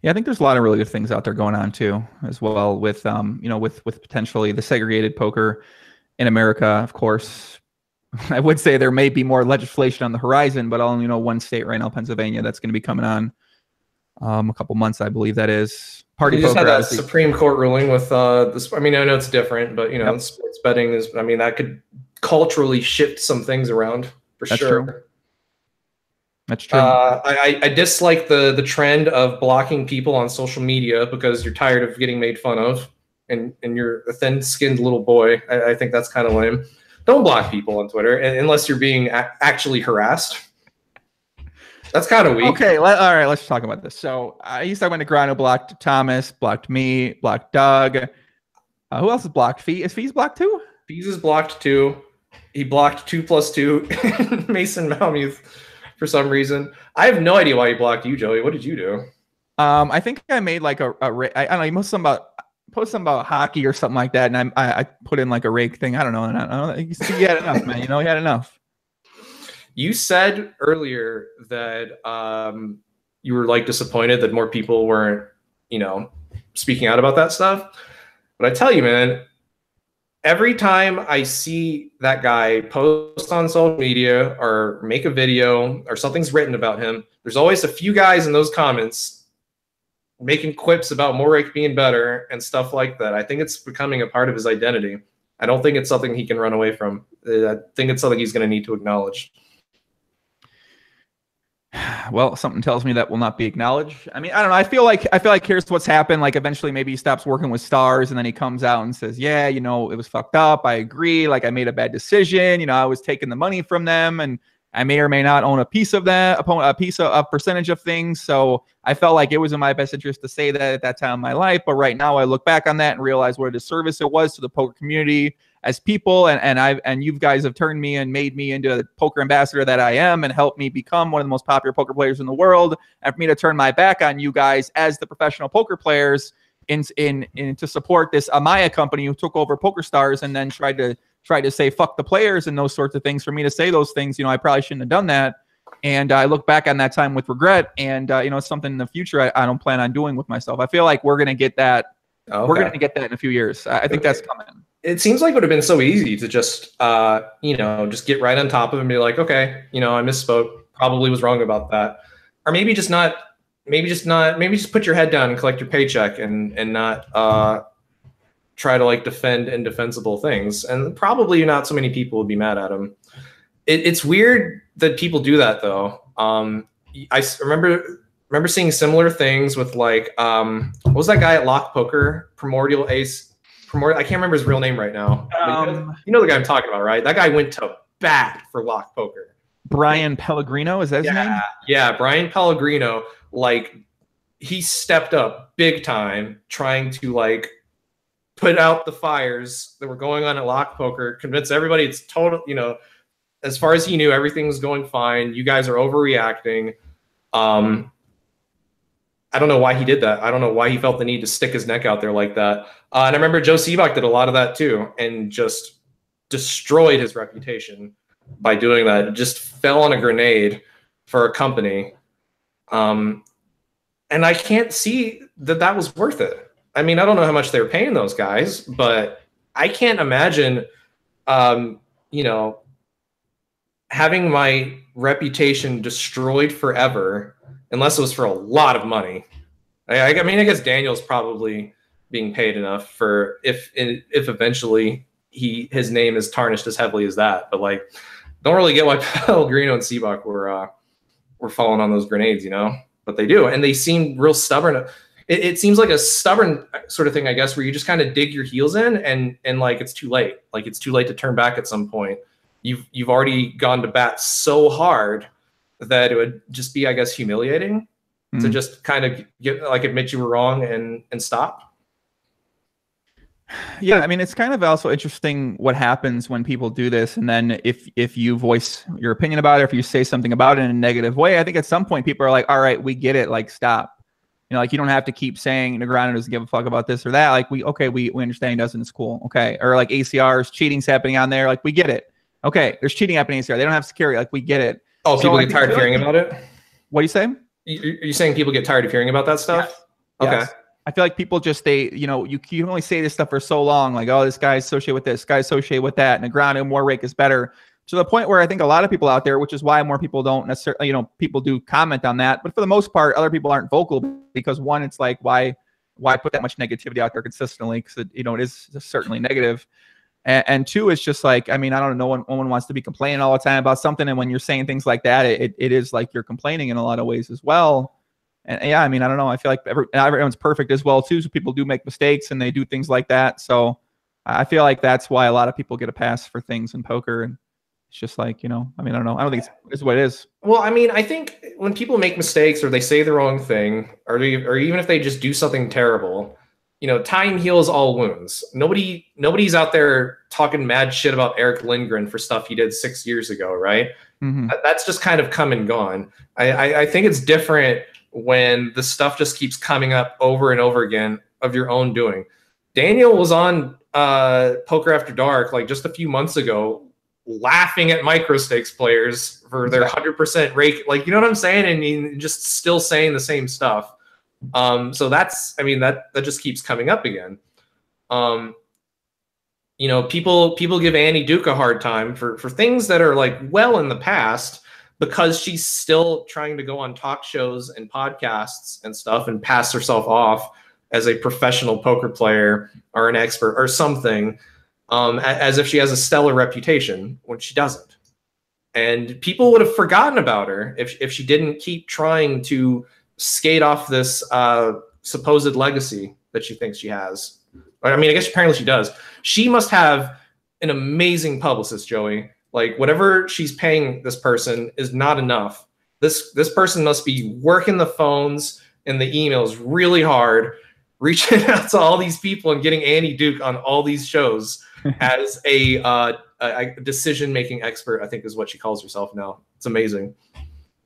Yeah, I think there's a lot of really good things out there going on too, as well, with you know, with potentially the segregated poker in America, of course. I would say there may be more legislation on the horizon, but I only know one state right now, Pennsylvania, that's going to be coming on a couple months, I believe that is. Party poker. You just had that Supreme Court ruling with this. I mean, I know it's different, but you know, sports betting is. I mean, that could culturally shift some things around for sure. True. That's true. I dislike the trend of blocking people on social media because you're tired of getting made fun of, and you're a thin-skinned little boy. I think that's kind of lame. Don't block people on Twitter unless you're being actually harassed. That's kind of weak. Okay, all right, let's talk about this. So I went to Grano, blocked Thomas, blocked me, blocked Doug. Who else is blocked? Is Fees blocked too? Fees is blocked too. He blocked 2+2 Mason Malmuth for some reason. I have no idea why he blocked you, Joey. What did you do? I think I made like I don't know. You posted something about hockey or something like that, and I put in like a rake thing. I don't know. You had enough, man. You know, you had enough. You said earlier that you were like disappointed that more people weren't, you know, speaking out about that stuff. But I tell you, man, every time I see that guy post on social media or make a video or something's written about him, there's always a few guys in those comments making quips about Morake being better and stuff like that. I think it's becoming a part of his identity. I don't think it's something he can run away from. I think it's something he's going to need to acknowledge. Well, something tells me that will not be acknowledged. I mean, I don't know. I feel like here's what's happened. Like eventually maybe he stops working with stars and then he comes out and says, yeah, you know, it was fucked up. I agree. Like I made a bad decision. You know, I was taking the money from them and I may or may not own a piece of that, a percentage of things. So I felt like it was in my best interest to say that at that time in my life. But right now I look back on that and realize what a disservice it was to the poker community as people, and you guys have turned me and made me into the poker ambassador that I am and helped me become one of the most popular poker players in the world. And for me to turn my back on you guys as the professional poker players in to support this Amaya company who took over PokerStars and then tried to say fuck the players and those sorts of things, for me to say those things, you know, I probably shouldn't have done that. And I look back on that time with regret, and you know, it's something in the future I don't plan on doing with myself. I feel like we're gonna get that. Okay. We're gonna get that in a few years. I think that's coming. It seems like it would have been so easy to just, you know, just get right on top of it and be like, okay, you know, I misspoke, probably was wrong about that. Or maybe just put your head down and collect your paycheck and not try to like defend indefensible things. And probably not so many people would be mad at him. It's weird that people do that though. I remember seeing similar things with like, what was that guy at Lock Poker? Primordial Ace. I can't remember his real name right now. You know the guy I'm talking about, right? That guy went to bat for Lock Poker. Brian Pellegrino, is that his name? Yeah, Brian Pellegrino. Like, he stepped up big time trying to like put out the fires that were going on at Lock Poker, convince everybody it's total, you know, as far as he knew, everything was going fine. You guys are overreacting. I don't know why he did that. I don't know why he felt the need to stick his neck out there like that. And I remember Joe Sebok did a lot of that too, and just destroyed his reputation by doing that. It just fell on a grenade for a company. And I can't see that that was worth it. I mean, I don't know how much they were paying those guys, but I can't imagine, you know, having my reputation destroyed forever unless it was for a lot of money. I mean, I guess Daniel's probably being paid enough for if eventually his name is tarnished as heavily as that. But like, don't really get why Pellegrino and Sebok were falling on those grenades, you know. But they do, and they seem real stubborn. It seems like a stubborn sort of thing, I guess, where you just kind of dig your heels in, and like it's too late. Like it's too late to turn back at some point. You've already gone to bat so hard that it would just be, I guess, humiliating to just kind of admit you were wrong and stop. Yeah, I mean, it's kind of also interesting what happens when people do this, and then if you voice your opinion about it, or if you say something about it in a negative way, I think at some point people are like, all right, we get it, like stop. You know, like you don't have to keep saying Negreanu doesn't give a fuck about this or that. Like we understand he doesn't, it's cool. Okay. Or like ACRs, cheating's happening on there, like we get it. Okay, there's cheating happening in ACR. They don't have security, like we get it. Oh, people get tired of hearing about it? What do you say? You're saying people get tired of hearing about that stuff? Yes. Okay. Yes. I feel like people just, you know, you can only say this stuff for so long. Like, oh, this guy's associated with this, guy's associated with that. Negreanu, Morake is better. To the point where I think a lot of people out there, which is why more people don't necessarily, you know, people do comment on that. But for the most part, other people aren't vocal because one, it's like, why put that much negativity out there consistently? Because, you know, it is certainly negative. And two, it's just like, I mean, I don't know, no one wants to be complaining all the time about something. And when you're saying things like that, it is like you're complaining in a lot of ways as well. And yeah, I mean, I don't know. I feel like everyone's perfect as well too. So people do make mistakes and they do things like that. So I feel like that's why a lot of people get a pass for things in poker. And it's just like, you know, I mean, I don't know. I don't think it's what it is. Well, I mean, I think when people make mistakes or they say the wrong thing, or even if they just do something terrible, you know, time heals all wounds. Nobody's out there talking mad shit about Eric Lindgren for stuff he did 6 years ago, right? Mm-hmm. That's just kind of come and gone. I think it's different when the stuff just keeps coming up over and over again of your own doing. Daniel was on Poker After Dark like just a few months ago laughing at microstakes players for their 100% rake. Like, you know what I'm saying? And just still saying the same stuff. So that's, I mean, that just keeps coming up again. You know, people give Annie Duke a hard time for things that are like well in the past, because she's still trying to go on talk shows and podcasts and stuff and pass herself off as a professional poker player or an expert or something, as if she has a stellar reputation, when she doesn't. And people would have forgotten about her if she didn't keep trying to skate off this supposed legacy that she thinks she has. I mean, I guess apparently she does. She must have an amazing publicist, Joey. Like, whatever she's paying this person is not enough. This person must be working the phones and the emails really hard, reaching out to all these people and getting Annie Duke on all these shows as a decision-making expert, I think is what she calls herself now. It's amazing.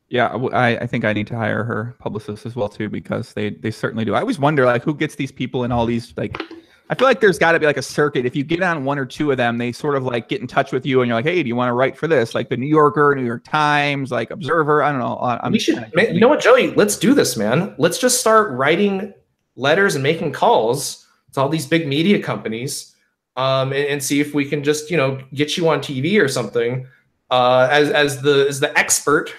Yeah, I think I need to hire her publicist as well too, because they certainly do. I always wonder, like, who gets these people in all these, like, I feel like there's got to be like a circuit. If you get on one or two of them, they sort of like get in touch with you and you're like, hey, do you want to write for this? Like the New Yorker, New York Times, like Observer. I don't know. We should, man, you know what, Joey? Let's do this, man. Let's just start writing letters and making calls to all these big media companies, and see if we can just, you know, get you on TV or something, as the expert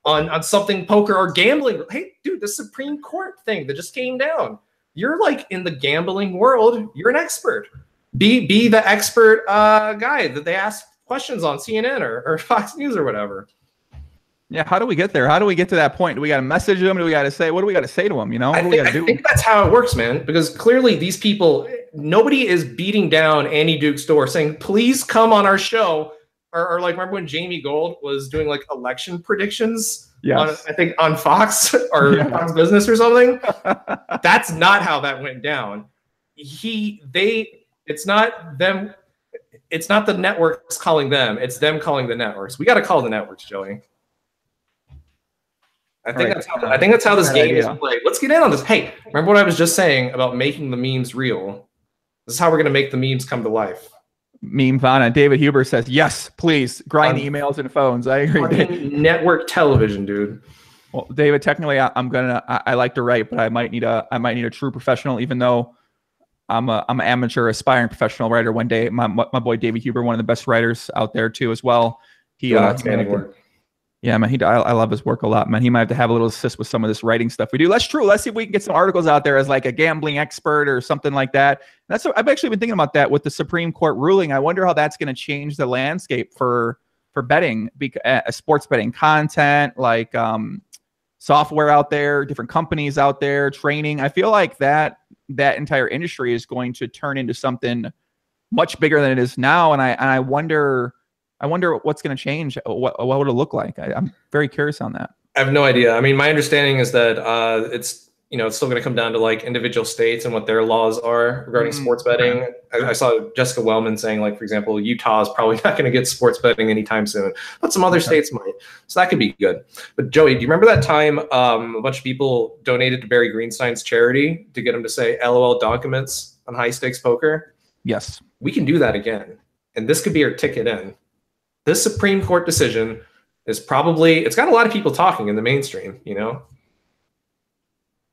on something poker or gambling. Hey, dude, the Supreme Court thing that just came down. You're like in the gambling world. You're an expert. Be the expert guy that they ask questions on CNN or Fox News or whatever. Yeah, how do we get there? How do we get to that point? Do we got to message them? Do we got to say, what do we got to say to them? You know, I think that's how it works, man. Because clearly these people, nobody is beating down Annie Duke's door saying, please come on our show. Or like, remember when Jamie Gold was doing like election predictions? Yes. I think on Fox or Fox Business or something. That's not how that went down. It's not them. It's not the networks calling them. It's them calling the networks. We got to call the networks, Joey. I think that's how this game is played. Let's get in on this. Hey, remember what I was just saying about making the memes real? This is how we're going to make the memes come to life. Meme Fana. David Huber says, yes, please grind emails and phones. I agree. Network television, dude. Well, David, technically I like to write, but I might need a true professional, even though I'm an amateur aspiring professional writer one day. My boy David Huber, one of the best writers out there too as well. Outstanding work. Yeah, man, I love his work a lot, man. He might have to have a little assist with some of this writing stuff we do. That's true. Let's see if we can get some articles out there as like a gambling expert or something like that. I've actually been thinking about that with the Supreme Court ruling. I wonder how that's going to change the landscape for betting, sports betting content, like software out there, different companies out there, training. I feel like that entire industry is going to turn into something much bigger than it is now, and I wonder what's going to change. What would it look like? I'm very curious on that. I have no idea. I mean, my understanding is that it's still going to come down to like individual states and what their laws are regarding sports betting. I saw Jessica Wellman saying, like, for example, Utah is probably not going to get sports betting anytime soon, but some other states might. So that could be good. But Joey, do you remember that time a bunch of people donated to Barry Greenstein's charity to get him to say LOL documents on high stakes poker? Yes. We can do that again. And this could be our ticket in. This Supreme Court decision is it's got a lot of people talking in the mainstream, you know?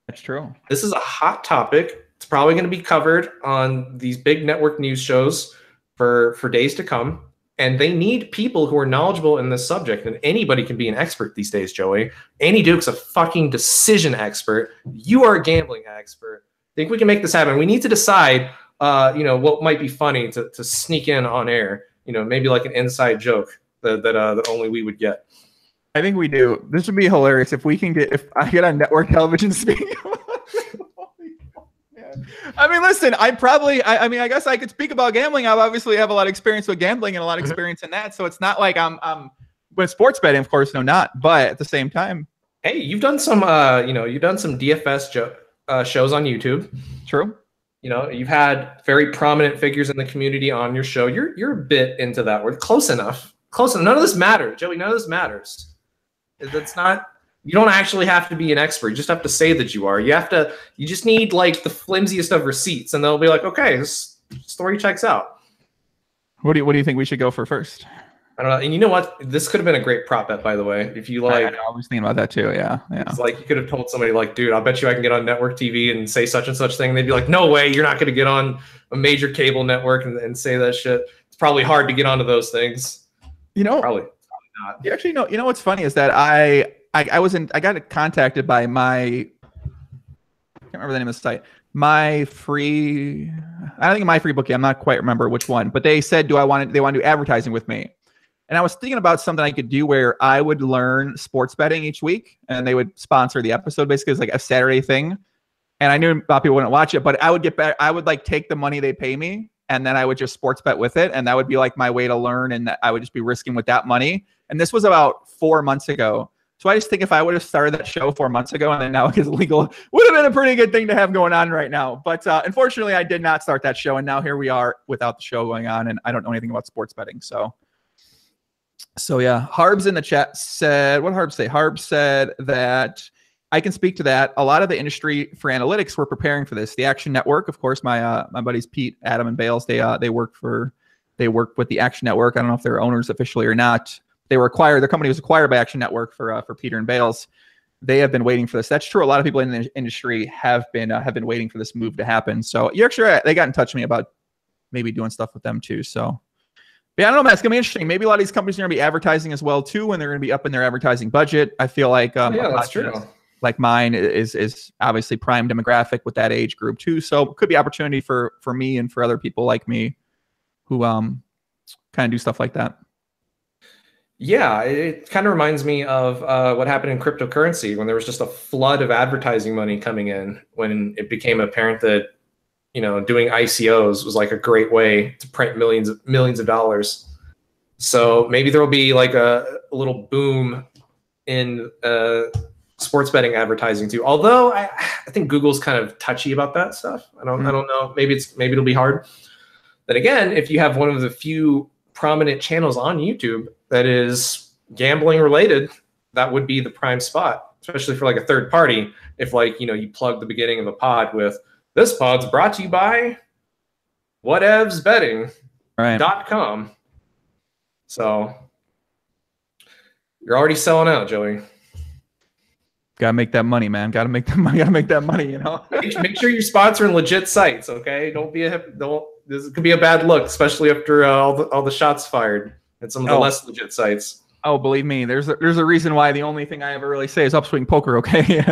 That's true. This is a hot topic. It's probably going to be covered on these big network news shows for days to come. And they need people who are knowledgeable in this subject. And anybody can be an expert these days, Joey. Annie Duke's a fucking decision expert. You are a gambling expert. I think we can make this happen. We need to decide, what might be funny to sneak in on air. Maybe like an inside joke that only we would get. I think we do. This would be hilarious if I get on network television speaking. I mean, listen, I guess I could speak about gambling. I obviously have a lot of experience with gambling and a lot of experience in that. So it's not like I'm with sports betting, of course, no, not. But at the same time, hey, you've done some, you've done some DFS shows on YouTube. True. You've had very prominent figures in the community on your show. You're a bit into that word. Close enough. None of this matters, Joey. None of this matters. That's not. You don't actually have to be an expert. You just have to say that you are. You just need like the flimsiest of receipts, and they'll be like, okay, this story checks out. What do you think we should go for first? I don't know. And you know what? This could have been a great prop bet, by the way. If you like, I was thinking about that too. Yeah, yeah. It's like you could have told somebody like, dude, I'll bet you I can get on network TV and say such and such thing. And they'd be like, no way, you're not going to get on a major cable network and say that shit. It's probably hard to get onto those things. You know, probably not. You actually know. You know what's funny is that I got contacted by my, I can't remember the name of the site. My free, I don't think my free bookie. I'm not quite remember which one, but they said, they want to do advertising with me. And I was thinking about something I could do where I would learn sports betting each week and they would sponsor the episode. Basically, it's like a Saturday thing. And I knew a lot of people wouldn't watch it, but I would get back. I would like take the money they pay me and then I would just sports bet with it. And that would be like my way to learn. And I would just be risking with that money. And this was about 4 months ago. So I just think if I would have started that show 4 months ago and then now it's legal, would have been a pretty good thing to have going on right now. But unfortunately, I did not start that show. And now here we are without the show going on. And I don't know anything about sports betting. So yeah, Harbs in the chat said, what did Harbs say? Harbs said that I can speak to that. A lot of the industry for analytics were preparing for this. The Action Network, of course, my buddies Pete, Adam, and Bales, they work with the Action Network. I don't know if they're owners officially or not. They were acquired. Their company was acquired by Action Network for Peter and Bales. They have been waiting for this. That's true. A lot of people in the industry have been waiting for this move to happen. So you're actually they got in touch with me about maybe doing stuff with them too. So. Yeah, I don't know, man. It's going to be interesting. Maybe a lot of these companies are going to be advertising as well, too, when they're going to be up in their advertising budget. I feel like yeah, that's true. Like mine is obviously prime demographic with that age group, too. So it could be opportunity for me and for other people like me who kind of do stuff like that. Yeah, it kind of reminds me of what happened in cryptocurrency when there was just a flood of advertising money coming in when it became apparent that doing ICOs was like a great way to print millions of dollars. So maybe there will be like a little boom in sports betting advertising too. Although I think Google's kind of touchy about that stuff. I don't know. Maybe it'll be hard. Then again, if you have one of the few prominent channels on YouTube that is gambling related, that would be the prime spot, especially for like a third party. If like you plug the beginning of a pod with, this pod's brought to you by whatevsbetting.com. So you're already selling out, Joey. Gotta make that money, man. Gotta make that money. Make sure you're sponsoring legit sites, okay? This could be a bad look, especially after all the shots fired at some of the less legit sites. Oh, believe me, there's a reason why the only thing I ever really say is Upswing Poker, okay?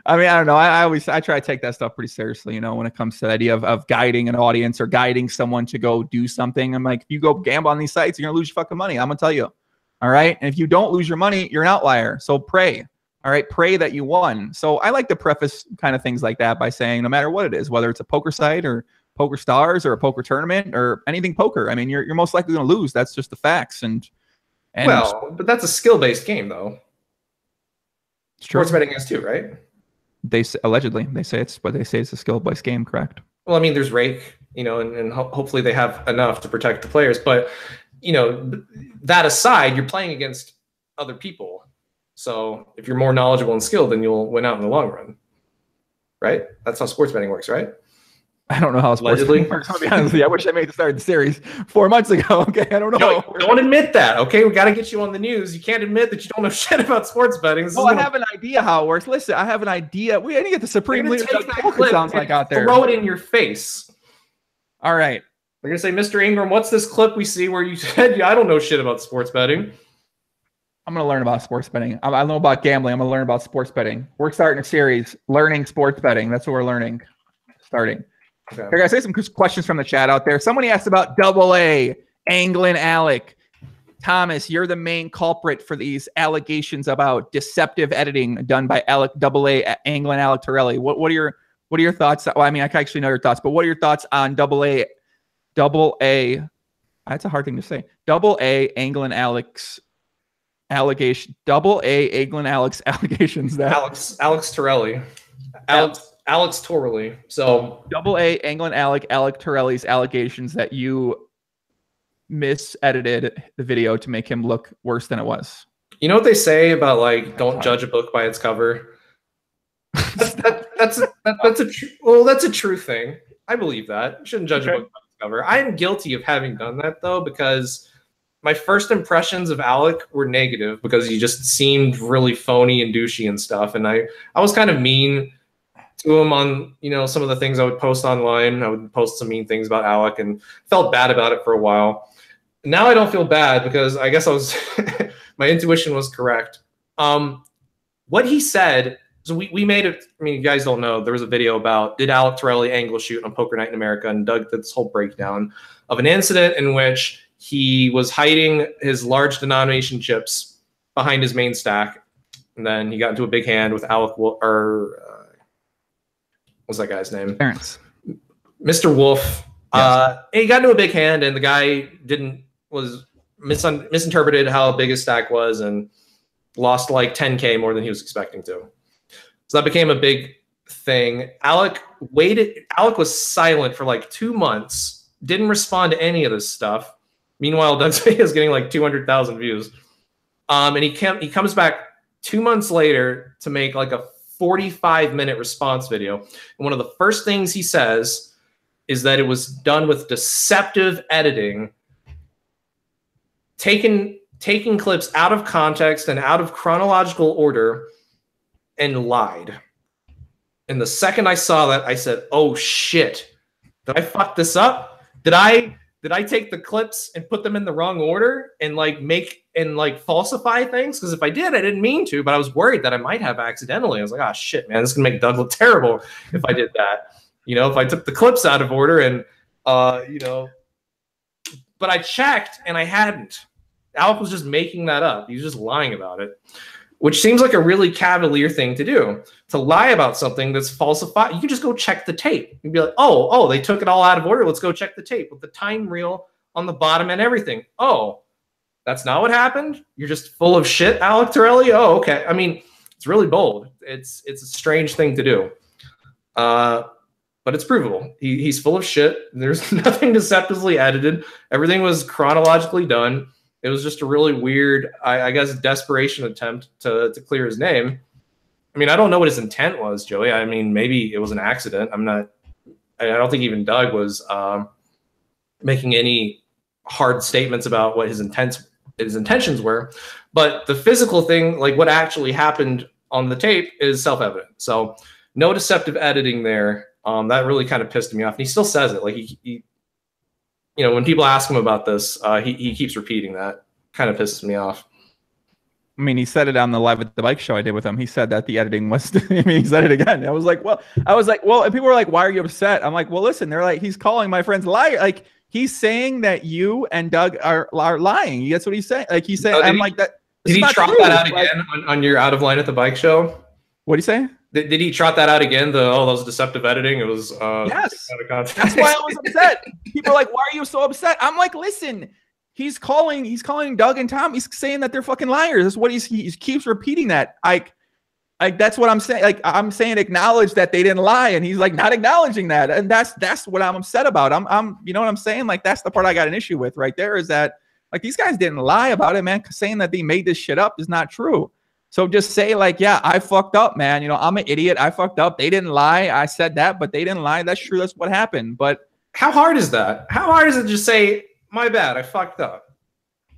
I mean, I don't know. I try to take that stuff pretty seriously, when it comes to the idea of guiding an audience or guiding someone to go do something. I'm like, if you go gamble on these sites, you're going to lose your fucking money. I'm going to tell you. All right. And if you don't lose your money, you're an outlier. So pray. All right. Pray that you won. So I like to preface kind of things like that by saying no matter what it is, whether it's a poker site or Poker Stars or a poker tournament or anything poker, I mean, you're most likely going to lose. That's just the facts. And well, but that's a skill-based game, though. Sports betting is too, right? They say, allegedly, they say it's a skill-based game, correct? Well, I mean, there's rake, and hopefully they have enough to protect the players. But that aside, you're playing against other people. So if you're more knowledgeable and skilled, then you'll win out in the long run, right? That's how sports betting works, right? I don't know how sports betting works. I'll be honest with you. I wish I made the start of the series 4 months ago. Okay, I don't know. Don't admit that. Okay, we got to get you on the news. You can't admit that you don't know shit about sports betting. I have an idea how it works. Listen, I have an idea. We need to get the Supreme Leader. It sounds like out there. Throw it in your face. All right. They're gonna say, Mr. Ingram, what's this clip we see where you said, "Yeah, I don't know shit about sports betting." I'm gonna learn about sports betting. I know about gambling. I'm gonna learn about sports betting. We're starting a series, learning sports betting. That's what we're learning. Starting. Okay. Here, guys, I have some questions from the chat out there. Somebody asked about AA, Anglin Alec. Thomas, you're the main culprit for these allegations about deceptive editing done by AA, Anglin Alec Torelli. What are your thoughts? Well, I mean, I actually know your thoughts, but what are your thoughts on AA? That's a hard thing to say. AA, Anglin Alec's allegation. AA, Anglin Alec's allegations that Alex Torelli. Alex Torelli. So AA, Anglin Alec Torelli's allegations that you misedited the video to make him look worse than it was. You know what they say about like don't judge a book by its cover? That's a true thing. I believe that. You shouldn't judge a book by its cover. I am guilty of having done that though, because my first impressions of Alec were negative because he just seemed really phony and douchey and stuff. And I was kind of mean to him on, you know, some of the things I would post online. I would post some mean things about Alec and felt bad about it for a while. Now I don't feel bad because I guess I was my intuition was correct. What he said, so we made it. I mean, you guys don't know, there was a video about did Alec Torelli angle shoot on Poker Night in America, and Doug did this whole breakdown of an incident in which he was hiding his large denomination chips behind his main stack, and then he got into a big hand with Alec, or what's that guy's name? Terrence. Mr. Wolf. Yes. He got into a big hand, and the guy misinterpreted how big his stack was and lost like 10K more than he was expecting to. So that became a big thing. Alec was silent for like 2 months, didn't respond to any of this stuff. Meanwhile, Doug's video is getting like 200,000 views. And he comes back 2 months later to make like a 45-minute response video. And one of the first things he says is that it was done with deceptive editing, taking clips out of context and out of chronological order, and lied. And the second I saw that, I said, "Oh shit! Did I fuck this up? Did I take the clips and put them in the wrong order and like falsify things? Because if I did, I didn't mean to, but I was worried that I might have accidentally. I was like, oh shit, man, this is gonna make Doug look terrible if I did that. You know, if I took the clips out of order and you know." But I checked and I hadn't. Alec was just making that up. He was just lying about it, which seems like a really cavalier thing to do, to lie about something that's falsified. You can just go check the tape. You'd be like, oh, they took it all out of order. Let's go check the tape with the time reel on the bottom and everything. Oh, that's not what happened? You're just full of shit, Alec Torelli? Oh, okay. I mean, it's really bold. It's a strange thing to do. But it's provable. He's full of shit. There's nothing deceptively edited. Everything was chronologically done. It was just a really weird, I guess, desperation attempt to clear his name. I mean, I don't know what his intent was, Joey. I mean, maybe it was an accident. I don't think even Doug was making any hard statements about what his intentions were. But the physical thing, like what actually happened on the tape, is self-evident. So no deceptive editing there. That really kind of pissed me off. And he still says it. Like he you know, when people ask him about this, he keeps repeating that. Kind of pisses me off. I mean, he said it on the Live at the Bike show I did with him. He said that the editing was, I mean, he said it again. I was like, well, and people were like, why are you upset? I'm like, well, listen, they're like, he's calling my friends liar. Like, he's saying that you and Doug are lying. That's what he's saying. Like, he's saying, I'm like, that. Did he trot that out again on your Out of Line at the Bike show? What do you say? Did he trot that out again? Those deceptive editing? It was yes. That's why I was upset. People are like, "Why are you so upset?" I'm like, "Listen, he's calling Doug and Tom. He's saying that they're fucking liars. That's what he keeps repeating that. Like that's what I'm saying. Like I'm saying, acknowledge that they didn't lie, and he's like not acknowledging that, and that's what I'm upset about. I'm you know what I'm saying? Like that's the part I got an issue with right there. Is that like these guys didn't lie about it, man? Saying that they made this shit up is not true. So just say like, yeah, I fucked up, man. You know, I'm an idiot. I fucked up. They didn't lie. I said that, but they didn't lie. That's true. That's what happened. But how hard is that? How hard is it to just say, my bad, I fucked up?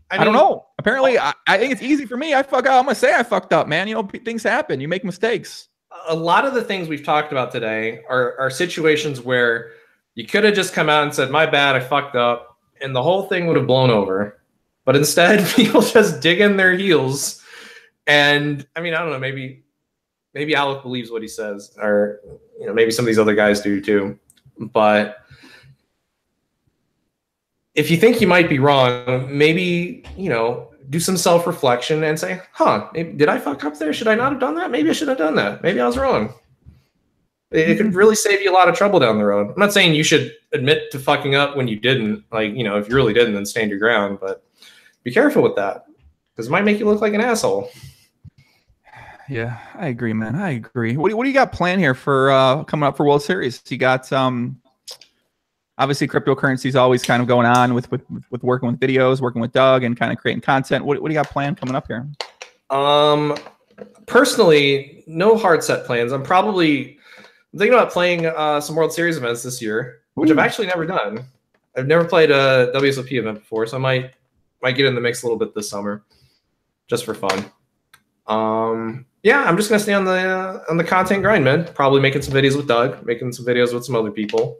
I mean, don't know. Apparently, I think it's easy for me. I'm going to say I fucked up, man. You know, things happen. You make mistakes. A lot of the things we've talked about today are situations where you could have just come out and said, my bad, I fucked up, and the whole thing would have blown over. But instead, people just dig in their heels. And I mean, I don't know, maybe Alec believes what he says, or you know, maybe some of these other guys do too. But if you think you might be wrong, maybe, you know, do some self-reflection and say, maybe, did I fuck up there? Should I not have done that? Maybe I should have done that. Maybe I was wrong. It could really save you a lot of trouble down the road. I'm not saying you should admit to fucking up when you didn't. Like, you know, if you really didn't, then stand your ground. But be careful with that, because it might make you look like an asshole. Yeah, I agree, man. I agree. What do you got planned here for coming up for World Series? You got obviously cryptocurrency is always kind of going on with working with videos, working with Doug, and kind of creating content. What do you got planned coming up here? Personally, no hard set plans. I'm thinking about playing some World Series events this year, which I've actually never done. I've never played a WSOP event before, so I might Might get in the mix a little bit this summer, just for fun. Yeah, I'm just gonna stay on the content grind, man. Probably making some videos with Doug, making some videos with some other people,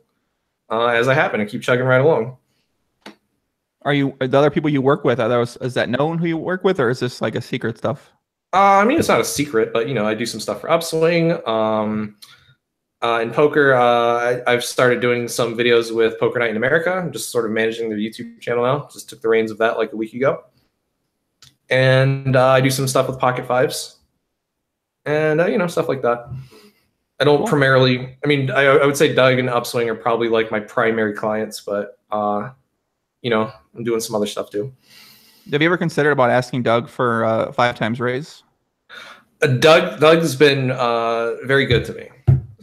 as I happen to keep chugging right along. Are the other people you work with? Is that known who you work with, or is this like a secret stuff? I mean, it's not a secret, but I do some stuff for Upswing. In poker, I've started doing some videos with Poker Night in America. I'm just sort of managing their YouTube channel now. Just took the reins of that like a week ago. And I do some stuff with Pocket Fives. And, stuff like that. I don't primarily, I mean, I would say Doug and Upswing are probably like my primary clients, but, I'm doing some other stuff too. Have you ever considered about asking Doug for 5 times raise? Doug's been very good to me.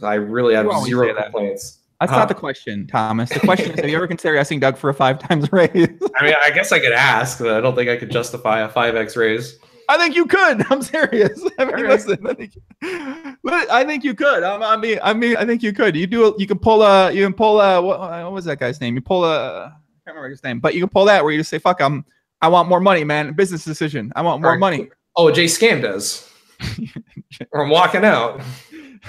I really have zero complaints. That's not the question, Thomas. The question is, have you ever considered asking Doug for a 5 times raise? I mean, I guess I could ask, but I don't think I could justify a 5x raise. I think you could. I'm serious. I mean, listen. I think you could. I think you could. You can pull what was that guy's name? You pull I can't remember his name, but you can pull that where you just say, "Fuck, I want more money, man. Business decision. I want more money." Oh, Jay Scam does. Or I'm walking out.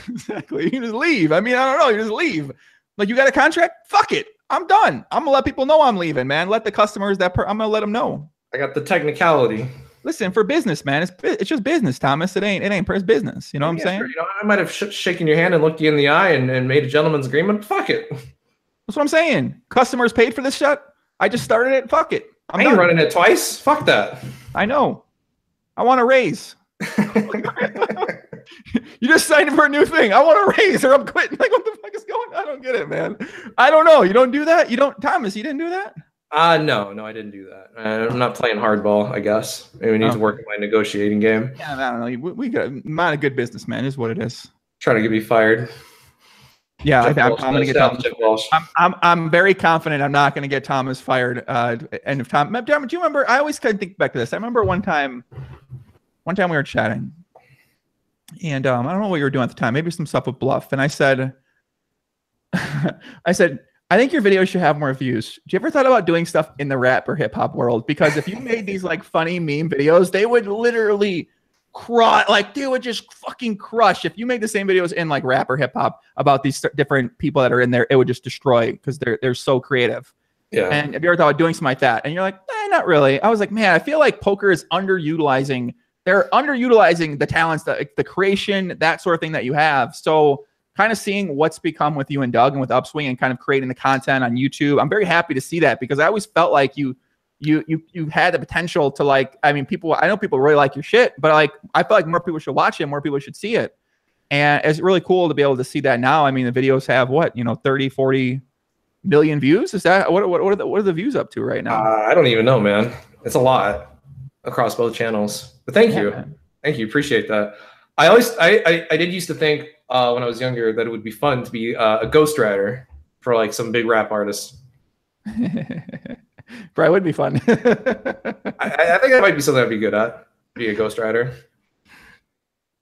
Exactly. You can just leave. I mean, I don't know. You just leave. Like, you got a contract? Fuck it. I'm done. I'm gonna let people know I'm leaving, man. Let the customers I'm gonna let them know. I got the technicality. Listen, for business, man, it's just business, Thomas. It ain't for business. You know what I'm saying? Sure. I might have shaken your hand and looked you in the eye and made a gentleman's agreement. Fuck it. That's what I'm saying. Customers paid for this shit. I just started it. Fuck it. I ain't running it twice. Fuck that. I know. I want a raise. You just signed for a new thing. I want a raise or I'm quitting. Like, what the fuck is going on? I don't get it, man. I don't know. You don't do that? Thomas, you didn't do that? No, I didn't do that. I'm not playing hardball, I guess. Maybe I need to work on my negotiating game. Yeah, I don't know. We got not a good businessman is what it is. Trying to get me fired. Yeah, I'm going to get Thomas. I'm very confident I'm not going to get Thomas fired. And if Tom, do you remember? I always kind of think back to this. I remember one time we were chatting, and I don't know what you were doing at the time. Maybe some stuff with Bluff, and I said, I think your videos should have more views. Do you ever thought about doing stuff in the rap or hip hop world? Because if you made these like funny meme videos, they would literally crush. Like, they would just fucking crush. If you made the same videos in like rap or hip hop about these different people that are in there, it would just destroy because they're so creative. Yeah. And have you ever thought about doing something like that? And you're like, not really. I was like, man, I feel like poker is underutilizing. They're underutilizing the talents, the creation, that sort of thing that you have. So kind of seeing what's become with you and Doug and with Upswing and kind of creating the content on YouTube. I'm very happy to see that because I always felt like you had the potential to, like, I mean, I know people really like your shit, but like, I feel like more people should watch it, more people should see it. And it's really cool to be able to see that now. I mean, the videos have 30, 40 million views. Is that what are the views up to right now? I don't even know, man. It's a lot across both channels. But thank you. Man. Thank you. Appreciate that. I did used to think when I was younger that it would be fun to be a ghostwriter for like some big rap artist. Probably would be fun. I think that might be something I'd be good at. Be a ghostwriter.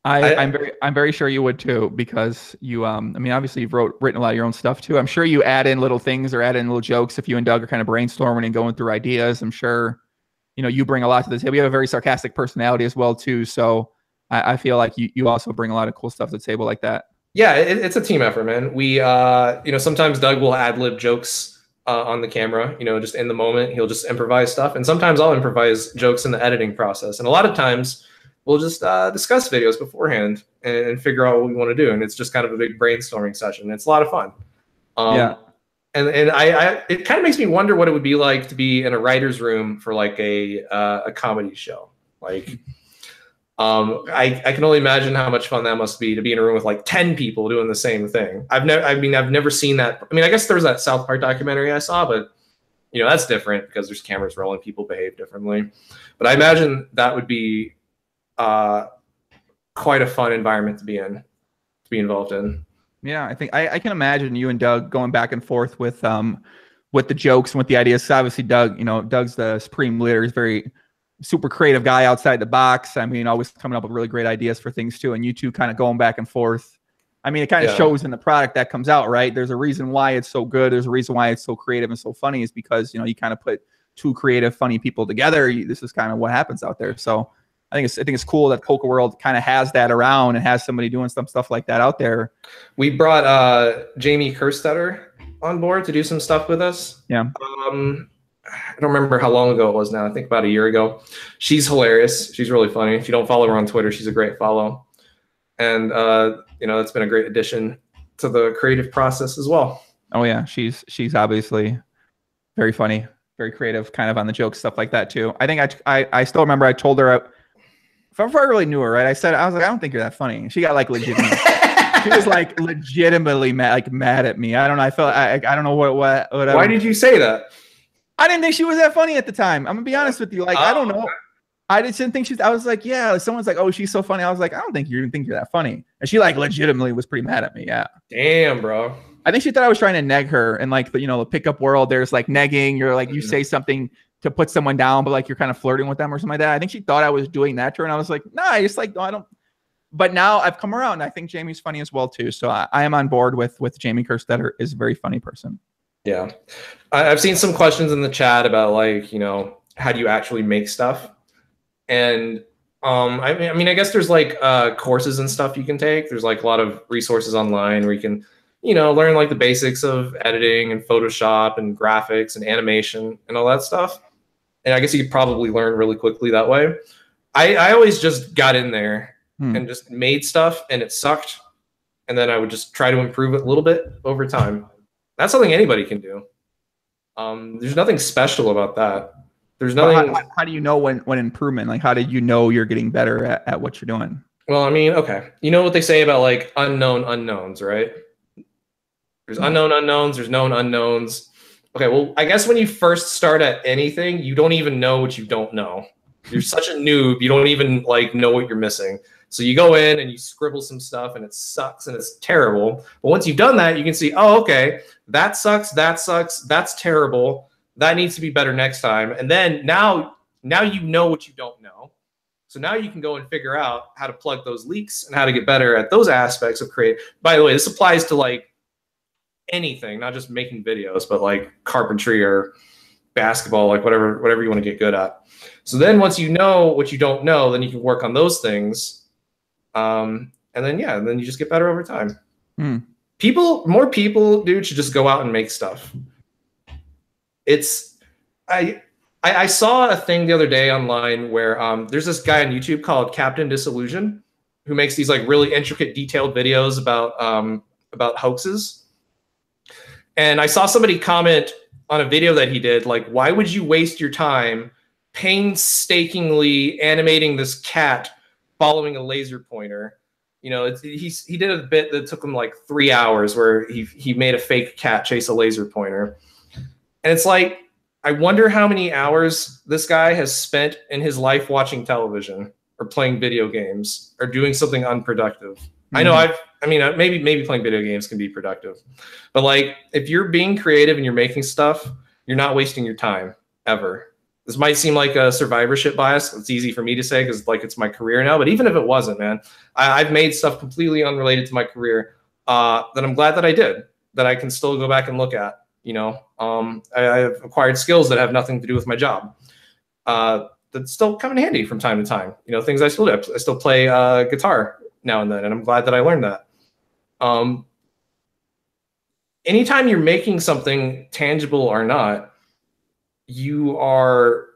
I'm very sure you would too, because you I mean, obviously you've written a lot of your own stuff too. I'm sure you add in little things or add in little jokes if you and Doug are kind of brainstorming and going through ideas. I'm sure you bring a lot to the table. You have a very sarcastic personality as well too, so I feel like you also bring a lot of cool stuff to the table like that. Yeah, it's a team effort, man. We sometimes Doug will ad-lib jokes on the camera, just in the moment. He'll just improvise stuff, and sometimes I'll improvise jokes in the editing process. And a lot of times we'll just discuss videos beforehand and figure out what we want to do. And it's just kind of a big brainstorming session. It's a lot of fun. Yeah. And it kind of makes me wonder what it would be like to be in a writer's room for like a comedy show. Like, I can only imagine how much fun that must be to be in a room with like 10 people doing the same thing. I've never seen that. I mean, I guess there's that South Park documentary I saw, but that's different because there's cameras rolling, people behave differently. But I imagine that would be quite a fun environment to be involved in. Yeah, I think I can imagine you and Doug going back and forth with the jokes and with the ideas. So obviously, Doug's the supreme leader. He's very super creative guy outside the box. I mean, always coming up with really great ideas for things too. And you two kind of going back and forth. I mean, it kind of shows in the product that comes out, right? There's a reason why it's so good. There's a reason why it's so creative and so funny is because, you kind of put two creative, funny people together, this is kind of what happens out there. So I think it's cool that Poker World kind of has that around and has somebody doing some stuff like that out there. We brought Jamie Kerstetter on board to do some stuff with us. Yeah. I don't remember how long ago it was now. I think about a year ago. She's hilarious. She's really funny. If you don't follow her on Twitter, she's a great follow. And you know, it's been a great addition to the creative process as well. Oh yeah, she's obviously very funny, very creative, kind of on the joke stuff like that too. I think I still remember I told her before I really knew her, right? I was like, I don't think you're that funny. And she got like legitimately, she was like legitimately mad at me. I don't know. I felt I don't know what. Why did you say that? I didn't think she was that funny at the time. I'm gonna be honest with you. Like, I don't know. I just didn't think I was like, yeah, someone's like, oh, she's so funny. I was like, I don't think you're that funny. And she like legitimately was pretty mad at me. Yeah. Damn, bro. I think she thought I was trying to neg her. And like, the pickup world, there's like negging. You're like, you say something to put someone down, but like you're kind of flirting with them or something like that. I think she thought I was doing that to her. And I was like, nah, I just like, no, I don't. But now I've come around. I think Jamie's funny as well too. So I am on board with Jamie Kerstetter is a very funny person. Yeah. I've seen some questions in the chat about like, how do you actually make stuff? And I mean, I guess there's like courses and stuff you can take. There's like a lot of resources online where you can, learn like the basics of editing and Photoshop and graphics and animation and all that stuff. And I guess you could probably learn really quickly that way. I always just got in there and just made stuff and it sucked. And then I would just try to improve it a little bit over time. That's something anybody can do. There's nothing special about that. There's nothing. How do you know when improvement? Like, how did you know you're getting better at what you're doing? Well, I mean, okay. You know what they say about like unknown unknowns, right? There's unknown unknowns. There's known unknowns. Okay, well, I guess when you first start at anything, you don't even know what you don't know. You're such a noob. You don't even like know what you're missing. So you go in and you scribble some stuff and it sucks and it's terrible. But once you've done that, you can see, oh, okay, that sucks. That sucks. That's terrible. That needs to be better next time. And then now you know what you don't know. So now you can go and figure out how to plug those leaks and how to get better at those aspects of creative. By the way, this applies to like anything, not just making videos, but like carpentry or basketball, like whatever you want to get good at. So then once you know what you don't know, then you can work on those things. And then you just get better over time. More people, dude, should just go out and make stuff. I saw a thing the other day online where there's this guy on YouTube called Captain Disillusion who makes these like really intricate, detailed videos about hoaxes. And I saw somebody comment on a video that he did, like, why would you waste your time painstakingly animating this cat following a laser pointer? He did a bit that took him like 3 hours where he made a fake cat chase a laser pointer. And it's like, I wonder how many hours this guy has spent in his life watching television or playing video games or doing something unproductive. I know maybe playing video games can be productive, but like if you're being creative and you're making stuff, you're not wasting your time ever. This might seem like a survivorship bias. It's easy for me to say because like it's my career now, but even if it wasn't, man, I've made stuff completely unrelated to my career that I'm glad that I did, that I can still go back and look at. I've acquired skills that have nothing to do with my job. That's still come in handy from time to time. Things I still do. I still play guitar now and then, and I'm glad that I learned that. Anytime you're making something tangible or not, you are,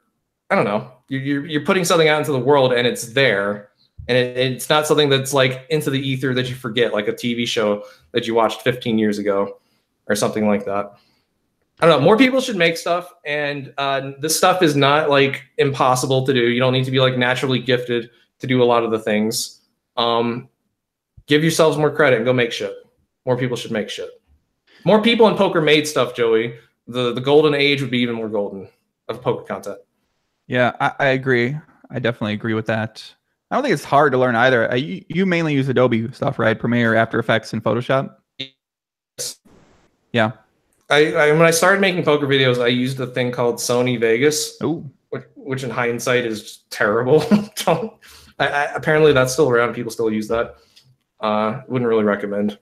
I don't know, you're putting something out into the world and it's there. And it's not something that's like into the ether that you forget, like a TV show that you watched 15 years ago or something like that. I don't know. More people should make stuff, and this stuff is not like impossible to do. You don't need to be like naturally gifted to do a lot of the things. Give yourselves more credit and go make shit. More people should make shit. More people in poker made stuff, Joey. The golden age would be even more golden of poker content. Yeah, I agree. I definitely agree with that. I don't think it's hard to learn either. You mainly use Adobe stuff, right? Premiere, After Effects, and Photoshop? Yes. Yeah. When I started making poker videos, I used a thing called Sony Vegas, Ooh. which in hindsight is terrible. Apparently that's still around. People still use that. Wouldn't really recommend.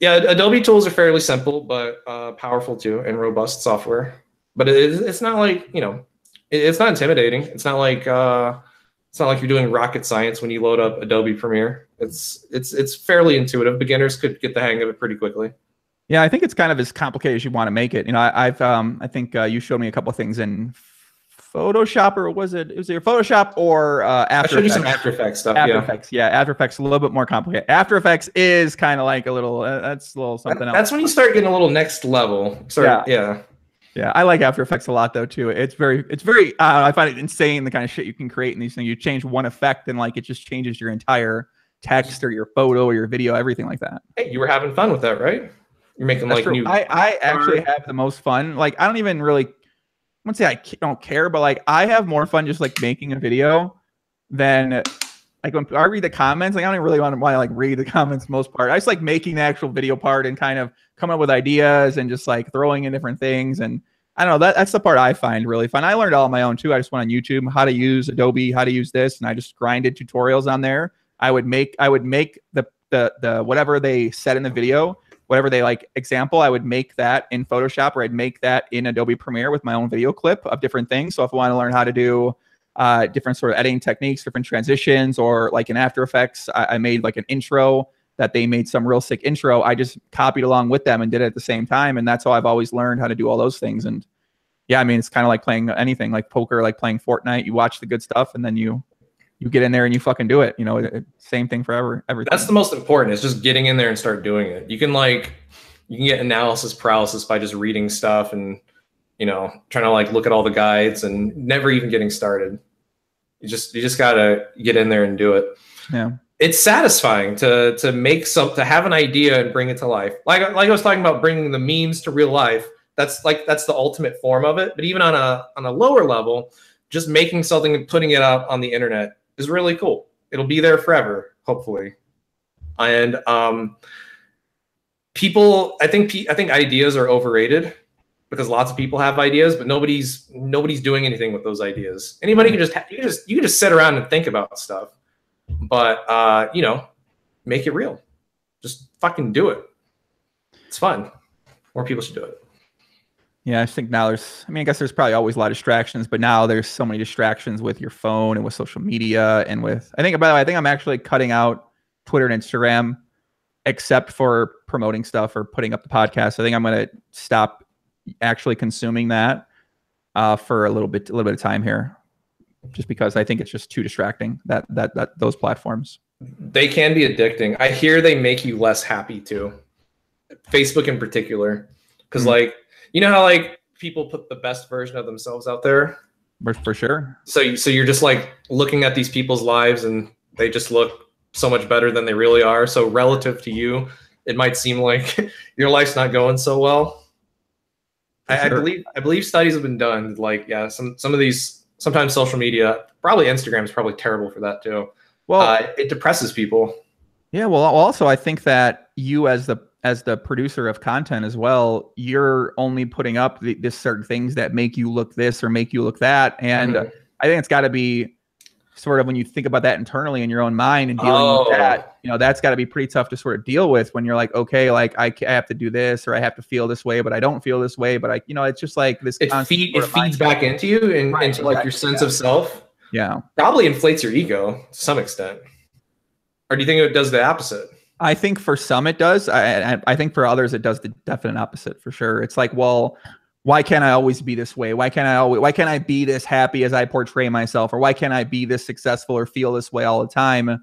Yeah, Adobe tools are fairly simple, but powerful too, and robust software. but it's not like, you know, it's not intimidating. It's not like you're doing rocket science when you load up Adobe Premiere. It's fairly intuitive. Beginners could get the hang of it pretty quickly. Yeah, I think it's kind of as complicated as you want to make it. You know, I think you showed me a couple of things in Photoshop, or was it your Photoshop or After Effects? I showed you some After Effects stuff. After Effects, yeah. After Effects a little bit more complicated. After Effects is kind of like a little that's a little something else. That's when you start getting a little next level. Yeah, I like After Effects a lot though too. It's very I find it insane the kind of shit you can create in these things. You change one effect and like it just changes your entire text or your photo or your video, everything like that. Hey, you were having fun with that, right? You're making like new. I actually have the most fun. Like I don't even really, I wouldn't say I don't care, but like I have more fun just like making a video than like when I read the comments. Like I don't even really want to like read the comments most part. I just like making the actual video part and kind of coming up with ideas and just like throwing in different things. And I don't know, that's the part I find really fun. I learned all on my own too. I just went on YouTube how to use Adobe, how to use this, and I just grinded tutorials on there. I would make the whatever they said in the video, whatever they like example, I would make that in Photoshop, or I'd make that in Adobe Premiere with my own video clip of different things. So if I want to learn how to do different sort of editing techniques, different transitions, or like in After Effects, I made like an intro that they made some real sick intro. I just copied along with them and did it at the same time. And that's how I've always learned how to do all those things. And yeah, I mean, it's kind of like playing anything, like poker, like playing Fortnite. You watch the good stuff and then you get in there and you fucking do it. You know, same thing for everything. That's the most important. It's just getting in there and start doing it. You can get analysis paralysis by just reading stuff and, you know, trying to like look at all the guides and never even getting started. You just gotta get in there and do it. Yeah. It's satisfying to have an idea and bring it to life. Like I was talking about bringing the memes to real life. That's the ultimate form of it. But even on a lower level, just making something and putting it out on the internet is really cool. It'll be there forever, hopefully. And people, I think ideas are overrated because lots of people have ideas, but nobody's doing anything with those ideas. Anybody can you can just sit around and think about stuff, but you know, make it real. Just fucking do it. It's fun. More people should do it. Yeah, I think now I guess there's probably always a lot of distractions, but now there's so many distractions with your phone and with social media and with, by the way, I think I'm actually cutting out Twitter and Instagram except for promoting stuff or putting up the podcast. I think I'm going to stop actually consuming that for a little bit of time here, just because I think it's just too distracting, that those platforms. They can be addicting. I hear they make you less happy too. Facebook in particular, because like, you know how like people put the best version of themselves out there? For sure. So you're just like looking at these people's lives and they just look so much better than they really are. So relative to you, it might seem like your life's not going so well. I believe studies have been done. Like, yeah, some of these, sometimes social media, probably Instagram is probably terrible for that too. Well, it depresses people. Yeah. Well, also I think that you as the producer of content as well, you're only putting up this certain things that make you look this or make you look that. And I think it's got to be sort of, when you think about that internally in your own mind and dealing with that, you know, that's got to be pretty tough to sort of deal with when you're like, okay, like I have to do this, or I have to feel this way, but I don't feel this way. But you know, it's just like this. It feeds back into you and into like your sense of self. Yeah. Probably inflates your ego to some extent. Or do you think it does the opposite? I think for some it does. I think for others it does the definite opposite for sure. It's like, well, why can't I always be this way? Why can't I be this happy as I portray myself? Or why can't I be this successful or feel this way all the time?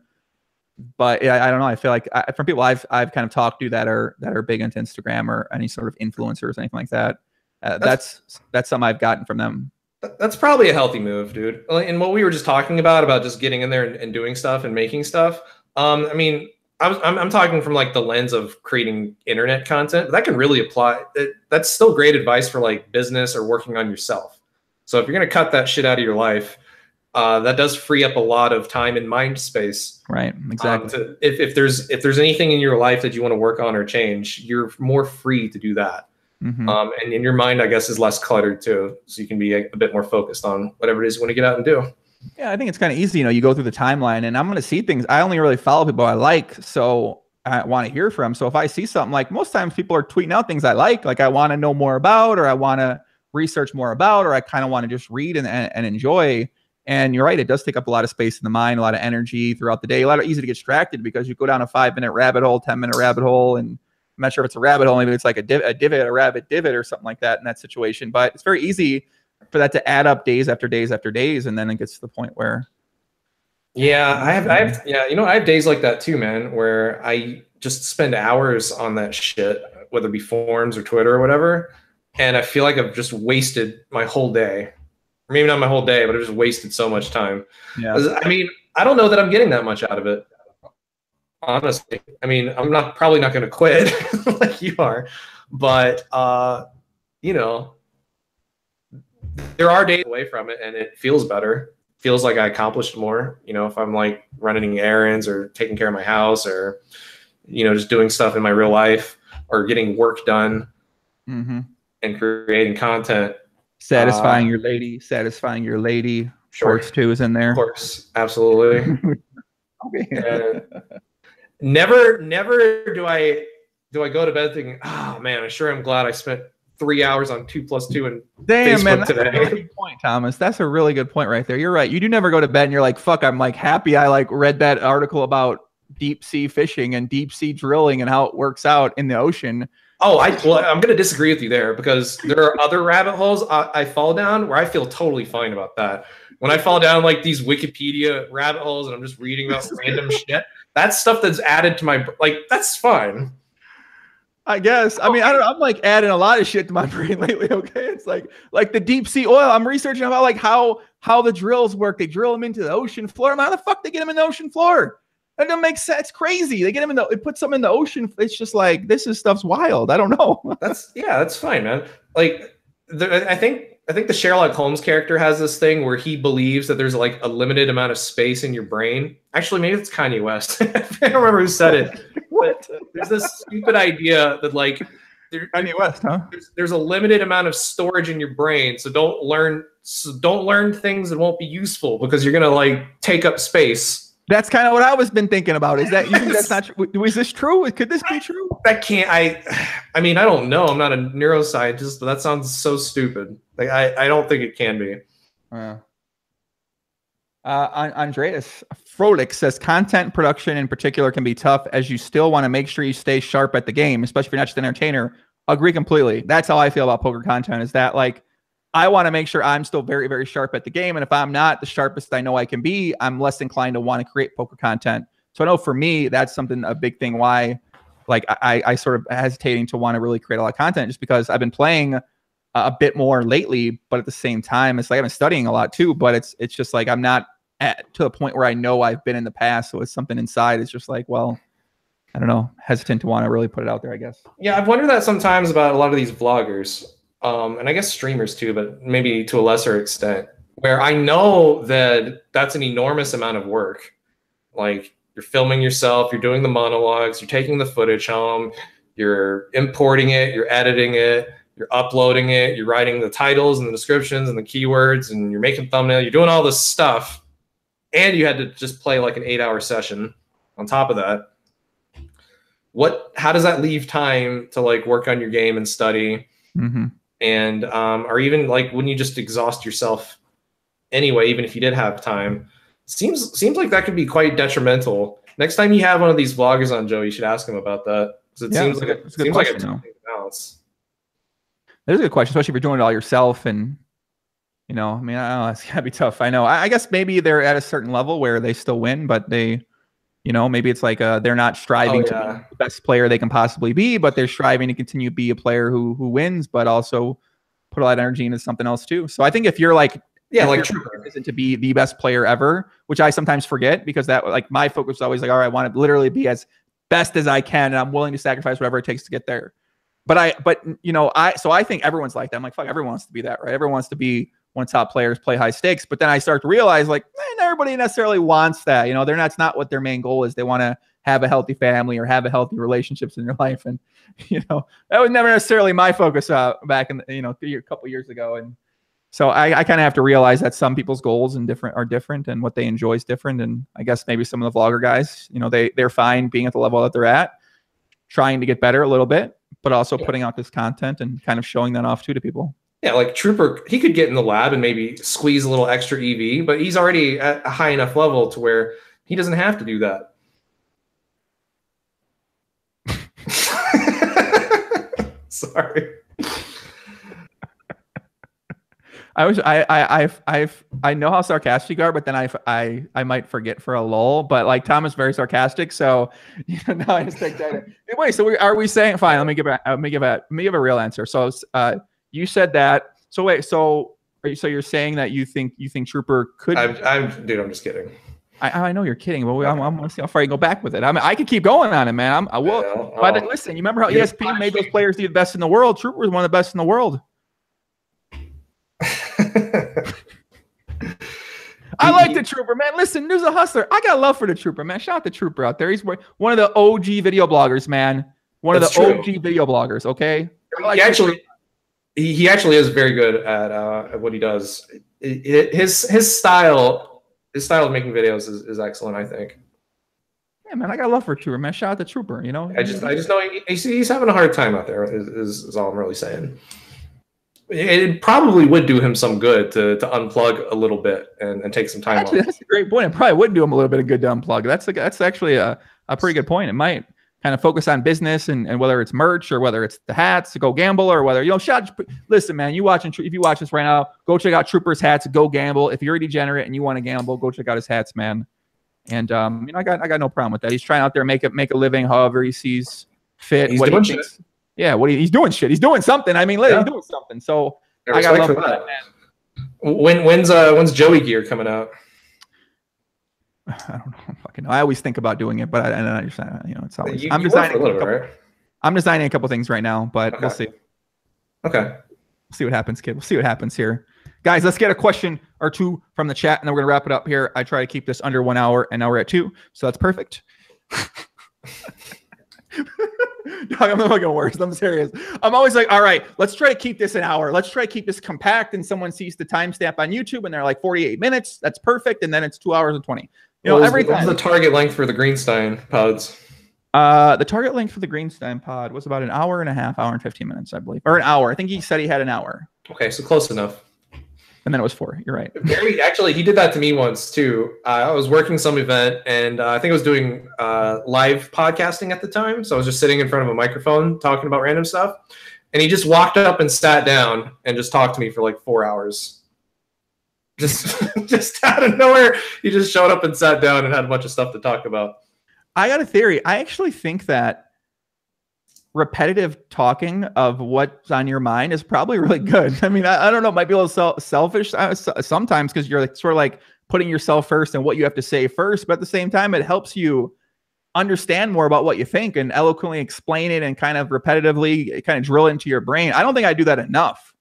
But I don't know. I feel like from people I've kind of talked to that are big into Instagram or any sort of influencers, anything like that. That's something I've gotten from them. That's probably a healthy move, dude. And what we were just talking about just getting in there and doing stuff and making stuff. I mean, I'm talking from like the lens of creating internet content, but that can really apply. That's still great advice for like business or working on yourself. So if you're going to cut that shit out of your life, that does free up a lot of time and mind space. Right. Exactly. If there's anything in your life that you want to work on or change, you're more free to do that. And in your mind, I guess, is less cluttered too. So you can be a bit more focused on whatever it is you want to get out and do. Yeah, I think it's kind of easy. You know, you go through the timeline and I'm going to see things. I only really follow people I like. So I want to hear from. So if I see something, like most times people are tweeting out things I like I want to know more about, or I want to research more about, or I kind of want to just read and enjoy. And you're right, it does take up a lot of space in the mind, a lot of energy throughout the day, a lot of easy to get distracted because you go down a 5-minute rabbit hole, 10-minute rabbit hole, and I'm not sure if it's a rabbit hole, maybe it's like a divot, a rabbit divot or something like that in that situation. But it's very easy for that to add up days after days after days, and then it gets to the point where I have days like that too, man, where I just spend hours on that shit, whether it be forums or Twitter or whatever, and I feel like I've just wasted my whole day. Maybe not my whole day, but I've just wasted so much time. Yeah. I mean, I don't know that I'm getting that much out of it, honestly. I mean, I'm probably not going to quit like you are, but you know, there are days away from it, and it feels better. Feels like I accomplished more. You know, if I'm like running errands or taking care of my house, or you know, just doing stuff in my real life, or getting work done, and creating content. Satisfying your lady. Sure. Sports 2 is in there. Of course, absolutely. Okay. Never do I go to bed thinking, oh man, I'm glad I spent 3 hours on 2+2 and Facebook man, today. That's a really good point, Thomas. That's a really good point right there. You're right. You do never go to bed and you're like, fuck, I'm like happy I like read that article about deep sea fishing and deep sea drilling and how it works out in the ocean. Oh, I'm going to disagree with you there, because there are other rabbit holes I fall down where I feel totally fine about that. When I fall down like these Wikipedia rabbit holes and I'm just reading about random shit, that's stuff that's added to my, like, that's fine. I guess. I mean, I'm like adding a lot of shit to my brain lately. Okay. It's like the deep sea oil. I'm researching about like how the drills work. They drill them into the ocean floor. How the fuck they get them in the ocean floor? That doesn't make sense. It's crazy. They get them it puts them in the ocean. It's just like, stuff's wild. I don't know. That's fine, man. Like, I think the Sherlock Holmes character has this thing where he believes that there's like a limited amount of space in your brain. Actually, maybe it's Kanye West. I don't remember who said it. But there's this stupid idea that like Kanye West, huh? There's a limited amount of storage in your brain, so don't learn things that won't be useful because you're gonna like take up space. That's kind of what I was been thinking about. Is that you think that's not true? Is this true? Could this be true? That can't. I mean, I don't know. I'm not a neuroscientist, but that sounds so stupid. Like I don't think it can be. Andreas Frolik says content production in particular can be tough, as you still want to make sure you stay sharp at the game, especially if you're not just an entertainer. Agree completely. That's how I feel about poker content. Is that like I want to make sure I'm still very, very sharp at the game. And if I'm not the sharpest I know I can be, I'm less inclined to want to create poker content. So I know for me, that's a big thing why like I sort of hesitating to want to really create a lot of content, just because I've been playing a bit more lately, but at the same time, it's like I've been studying a lot too, but it's just like I'm not to the point where I know I've been in the past. So it's something inside. It's just like, well, I don't know, hesitant to want to really put it out there, I guess. Yeah, I've wondered that sometimes about a lot of these vloggers. And I guess streamers too, but maybe to a lesser extent, where I know that that's an enormous amount of work. Like you're filming yourself, you're doing the monologues, you're taking the footage home, you're importing it, you're editing it, you're uploading it, you're writing the titles and the descriptions and the keywords, and you're making thumbnail, you're doing all this stuff. And you had to just play like an 8-hour session on top of that. How does that leave time to like work on your game and study? And or even like when you just exhaust yourself anyway, even if you did have time, seems like that could be quite detrimental. Next time you have one of these vloggers on, Joe, you should ask him about that, because it seems like a balance. That is a good question, especially if you're doing it all yourself. And you know, I mean, I don't know, it's gotta be tough. I know. I guess maybe they're at a certain level where they still win, but they, you know, maybe it's like they're not striving to be the best player they can possibly be, but they're striving to continue to be a player who wins, but also put a lot of energy into something else too. So I think if you're like, isn't to be the best player ever, which I sometimes forget, because that like my focus is always like, all right, I want to literally be as best as I can, and I'm willing to sacrifice whatever it takes to get there. But you know, so I think everyone's like that. I'm like, fuck, everyone wants to be that, right? Everyone wants to be one of the top players, play high stakes. But then I start to realize like, everybody necessarily wants that. You know, that's not what their main goal is. They want to have a healthy family or have a healthy relationships in their life. And, you know, that was never necessarily my focus back in, you know, a couple of years ago. And so I kind of have to realize that some people's goals are different and what they enjoy is different. And I guess maybe some of the vlogger guys, you know, they're fine being at the level that they're at, trying to get better a little bit, but also putting out this content and kind of showing that off too to people. Yeah, like Trooper, he could get in the lab and maybe squeeze a little extra EV, but he's already at a high enough level to where he doesn't have to do that. Sorry. I know how sarcastic you are, but then I might forget for a lull. But like Tom is very sarcastic, so now I just take that. Anyway, so are we saying fine? Let me give a real answer. So you said that. So wait, so you're saying that you think Trooper could? Dude, I'm just kidding. I know you're kidding, but I'm gonna see how far you go back with it. I mean, I could keep going on it, man. I will. But listen, you remember how ESPN made those players the best in the world? Trooper was one of the best in the world. I like the Trooper, man. Listen, there's a hustler. I got love for the Trooper, man. Shout out the Trooper out there. He's one of the OG video bloggers, man. One of the OG video bloggers. Okay. He actually is very good at what he does. His style of making videos is excellent, I think. Yeah, man, I got love for Trooper, man. Shout out to Trooper. You know, I just know he's having a hard time out there. Is all I'm really saying. It probably would do him some good to unplug a little bit and take some time off. That's a great point. It probably would do him a little bit of good to unplug. That's actually a pretty good point. It might kind of focus on business and whether it's merch or whether it's the hats to go gamble or whether, listen, man, if you watch this right now, go check out Trooper's hats, go gamble. If you're a degenerate and you want to gamble, go check out his hats, man. And I got no problem with that. He's trying out there, make a living however he sees fit. He's doing shit. Yeah, he's doing shit. He's doing something. I mean, he's doing something. So I got love for that, man. When's Joey gear coming out? I don't know. Fucking know. I always think about doing it, but I don't understand. It's always. I'm designing a couple things right now, but we'll see. Okay. We'll see what happens, kid. We'll see what happens here, guys. Let's get a question or two from the chat, and then we're gonna wrap it up here. I try to keep this under 1 hour, and now we're at 2, so that's perfect. Dog, I'm the fucking worst. I'm serious. I'm always like, all right, let's try to keep this an hour. Let's try to keep this compact. And someone sees the timestamp on YouTube and they're like 48 minutes. That's perfect. And then it's 2 hours and 20. Every time. What's the target length for the Greenstein pods? The target length for the Greenstein pod was about an hour and a half, hour and 15 minutes, I believe. Or an hour. I think he said he had an hour. Okay, so close enough. And then it was 4. You're right. Actually, he did that to me once too. I was working some event, and I think I was doing live podcasting at the time. So I was just sitting in front of a microphone talking about random stuff. And he just walked up and sat down and just talked to me for like 4 hours. Just out of nowhere, he just showed up and sat down and had a bunch of stuff to talk about. I got a theory. I actually think that repetitive talking of what's on your mind is probably really good. I mean, I don't know, it might be a little selfish sometimes because you're like sort of like putting yourself first and what you have to say first, but at the same time, it helps you understand more about what you think and eloquently explain it and kind of repetitively kind of drill into your brain. I don't think I do that enough.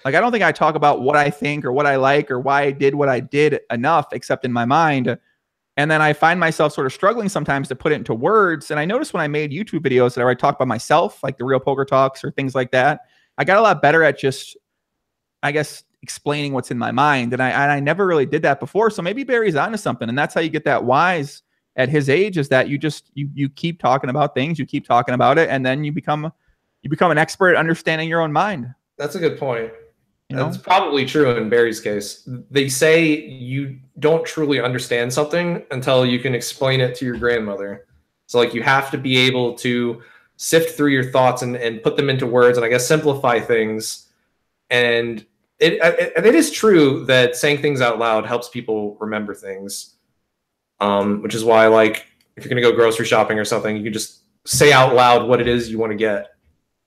Like, I don't think I talk about what I think or what I like or why I did what I did enough, except in my mind. And then I find myself sort of struggling sometimes to put it into words. And I noticed when I made YouTube videos that I talk about myself, like the Real Poker Talks or things like that, I got a lot better at just, I guess, explaining what's in my mind. And I never really did that before. So maybe Barry's onto something. And that's how you get that wise at his age, is that you keep talking about things, you keep talking about it, and then you become an expert at understanding your own mind. That's a good point. That's probably true in Barry's case. They say you don't truly understand something until you can explain it to your grandmother. So like you have to be able to sift through your thoughts and put them into words and I guess simplify things. And it is true that saying things out loud helps people remember things. Which is why, like, if you're going to go grocery shopping or something, you can just say out loud what it is you want to get.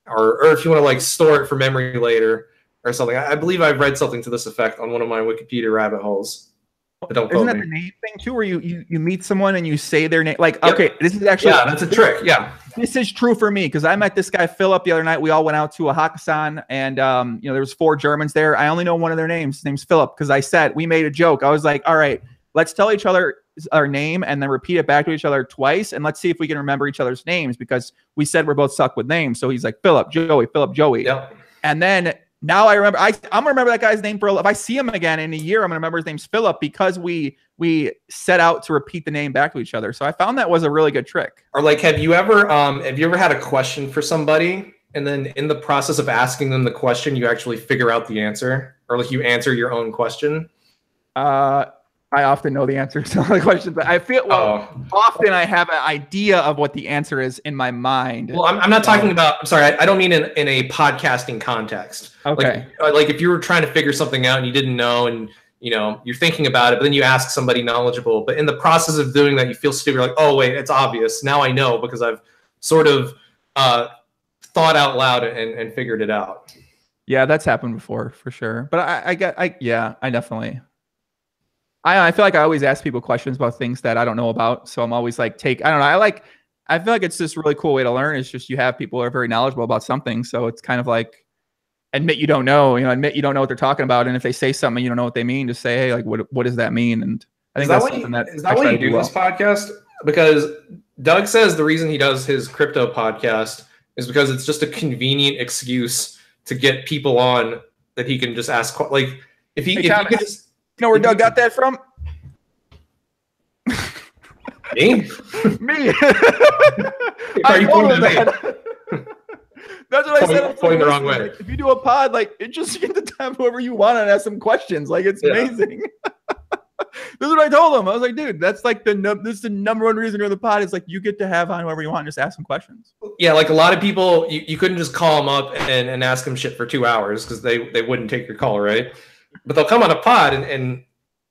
Or if you want to like store it for memory later or something. I believe I've read something to this effect on one of my Wikipedia rabbit holes. But don't quote me. Isn't that the name thing too, where you meet someone and you say their name? Like, yep. Okay, this is actually... Yeah, that's a trick, yeah. This is true for me, because I met this guy, Philip, the other night. We all went out to a Hakkasan, and there was 4 Germans there. I only know one of their names. His name's Philip, because we made a joke. I was like, all right, let's tell each other our name and then repeat it back to each other twice, and let's see if we can remember each other's names, because we said we're both suck with names. So he's like, Philip, Joey. Yep. And then... Now I remember. I'm gonna remember that guy's name for. If I see him again in a year, I'm gonna remember his name's Philip, because we set out to repeat the name back to each other. So I found that was a really good trick. Or like, have you ever had a question for somebody and then in the process of asking them the question, you actually figure out the answer, or like you answer your own question? I often know the answer to all the questions, but I feel often I have an idea of what the answer is in my mind. Well, I'm not talking about. I'm sorry, I don't mean in a podcasting context. Okay. Like if you were trying to figure something out and you didn't know, and you're thinking about it, but then you ask somebody knowledgeable. But in the process of doing that, you feel stupid. You're like, oh wait, it's obvious. Now I know because I've sort of thought out loud and figured it out. Yeah, that's happened before for sure. But I definitely. I feel like I always ask people questions about things that I don't know about. So I'm always like, I don't know. I feel like it's just a really cool way to learn. It's just you have people who are very knowledgeable about something. So it's kind of like admit you don't know, admit you don't know what they're talking about. And if they say something, you don't know what they mean, just say, hey, like, what does that mean? And I think that's something that is that why you do this podcast? Because Doug says the reason he does his crypto podcast is because it's just a convenient excuse to get people on that he can just ask. Like if he could just. You know where Doug got that from? Me? Me. Are you pointing at me? That's what I said. Pointing the wrong way. Like, if you do a pod, like it just get to time whoever you want and ask some questions. Like it's amazing. This is what I told him. I was like, dude, that's like this is the number one reason you're the pod. Is like you get to have on whoever you want and just ask some questions. Yeah, like a lot of people, you couldn't just call them up and ask them shit for 2 hours because they wouldn't take your call, right? But they'll come on a pod and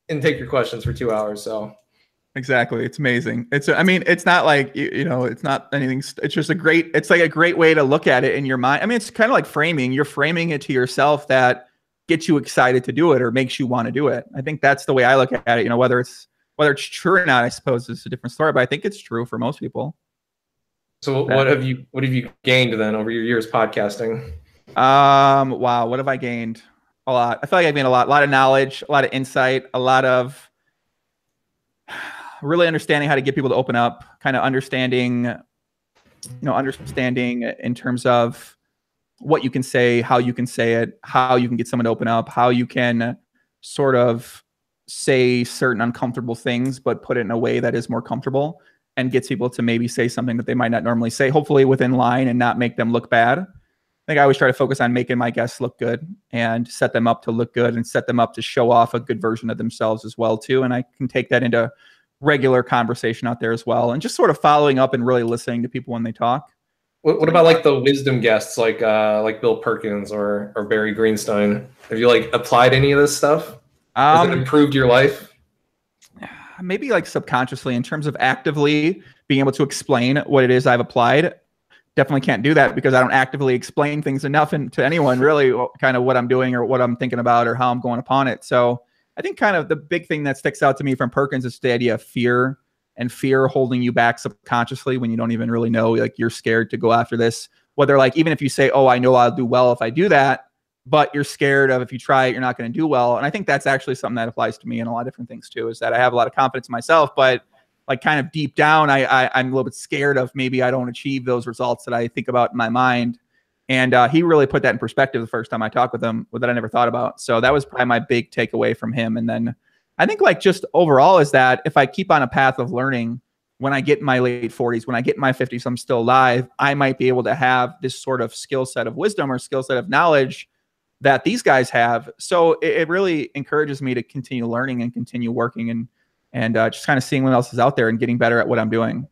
take your questions for 2 hours. So exactly, it's amazing. It's not like it's not anything. It's just it's like a great way to look at it in your mind. I mean, it's kind of like framing. You're framing it to yourself that gets you excited to do it or makes you want to do it. I think that's the way I look at it. Whether it's true or not, I suppose is a different story. But I think it's true for most people. So what have you gained then over your years podcasting? Wow, what have I gained? A lot. I feel like I've gained a lot of knowledge, a lot of insight, a lot of really understanding how to get people to open up, kind of understanding in terms of what you can say, how you can say it, how you can get someone to open up, how you can sort of say certain uncomfortable things, but put it in a way that is more comfortable and gets people to maybe say something that they might not normally say, hopefully within line and not make them look bad. I think I always try to focus on making my guests look good and set them up to look good and set them up to show off a good version of themselves as well too. And I can take that into regular conversation out there as well. And just sort of following up and really listening to people when they talk. What about like the wisdom guests like Bill Perkins or Barry Greenstein? Have you like applied any of this stuff? Has it improved your life? Maybe like subconsciously in terms of actively being able to explain what it is I've applied. Definitely can't do that because I don't actively explain things enough to anyone really kind of what I'm doing or what I'm thinking about or how I'm going upon it. So I think kind of the big thing that sticks out to me from Perkins is the idea of fear and fear holding you back subconsciously when you don't even really know, like you're scared to go after this, whether like, even if you say, oh, I know I'll do well if I do that, but you're scared of if you try it, you're not going to do well. And I think that's actually something that applies to me in a lot of different things too, is that I have a lot of confidence in myself, but like kind of deep down, I'm a little bit scared of maybe I don't achieve those results that I think about in my mind. And he really put that in perspective the first time I talked with him that I never thought about. So that was probably my big takeaway from him. And then I think like just overall is that if I keep on a path of learning, when I get in my late 40s, when I get in my 50s, I'm still alive, I might be able to have this sort of skill set of wisdom or skill set of knowledge that these guys have. So it really encourages me to continue learning and continue working and just kind of seeing what else is out there and getting better at what I'm doing.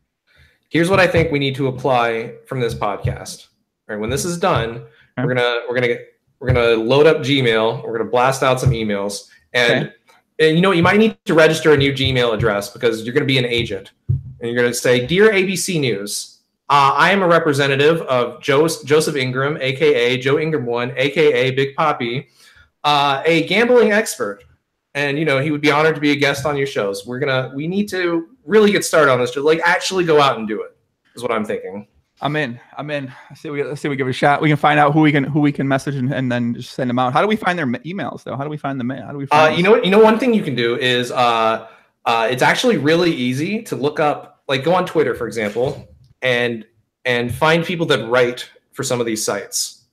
Here's what I think we need to apply from this podcast. All right, when this is done, we're gonna load up Gmail. We're gonna blast out some emails, and you might need to register a new Gmail address because you're gonna be an agent, and you're gonna say, "Dear ABC News, I am a representative of Joseph Ingram, aka Joe Ingram 1, aka Big Papi, a gambling expert." And he would be honored to be a guest on your shows. We need to really get started on this. Just like actually go out and do it is what I'm thinking. I'm in. Let's see we give it a shot. We can find out who we can message and then just send them out. How do we find their emails though? How do we find them? How do we find one thing you can do is it's actually really easy to look up, like go on Twitter, for example, and find people that write for some of these sites.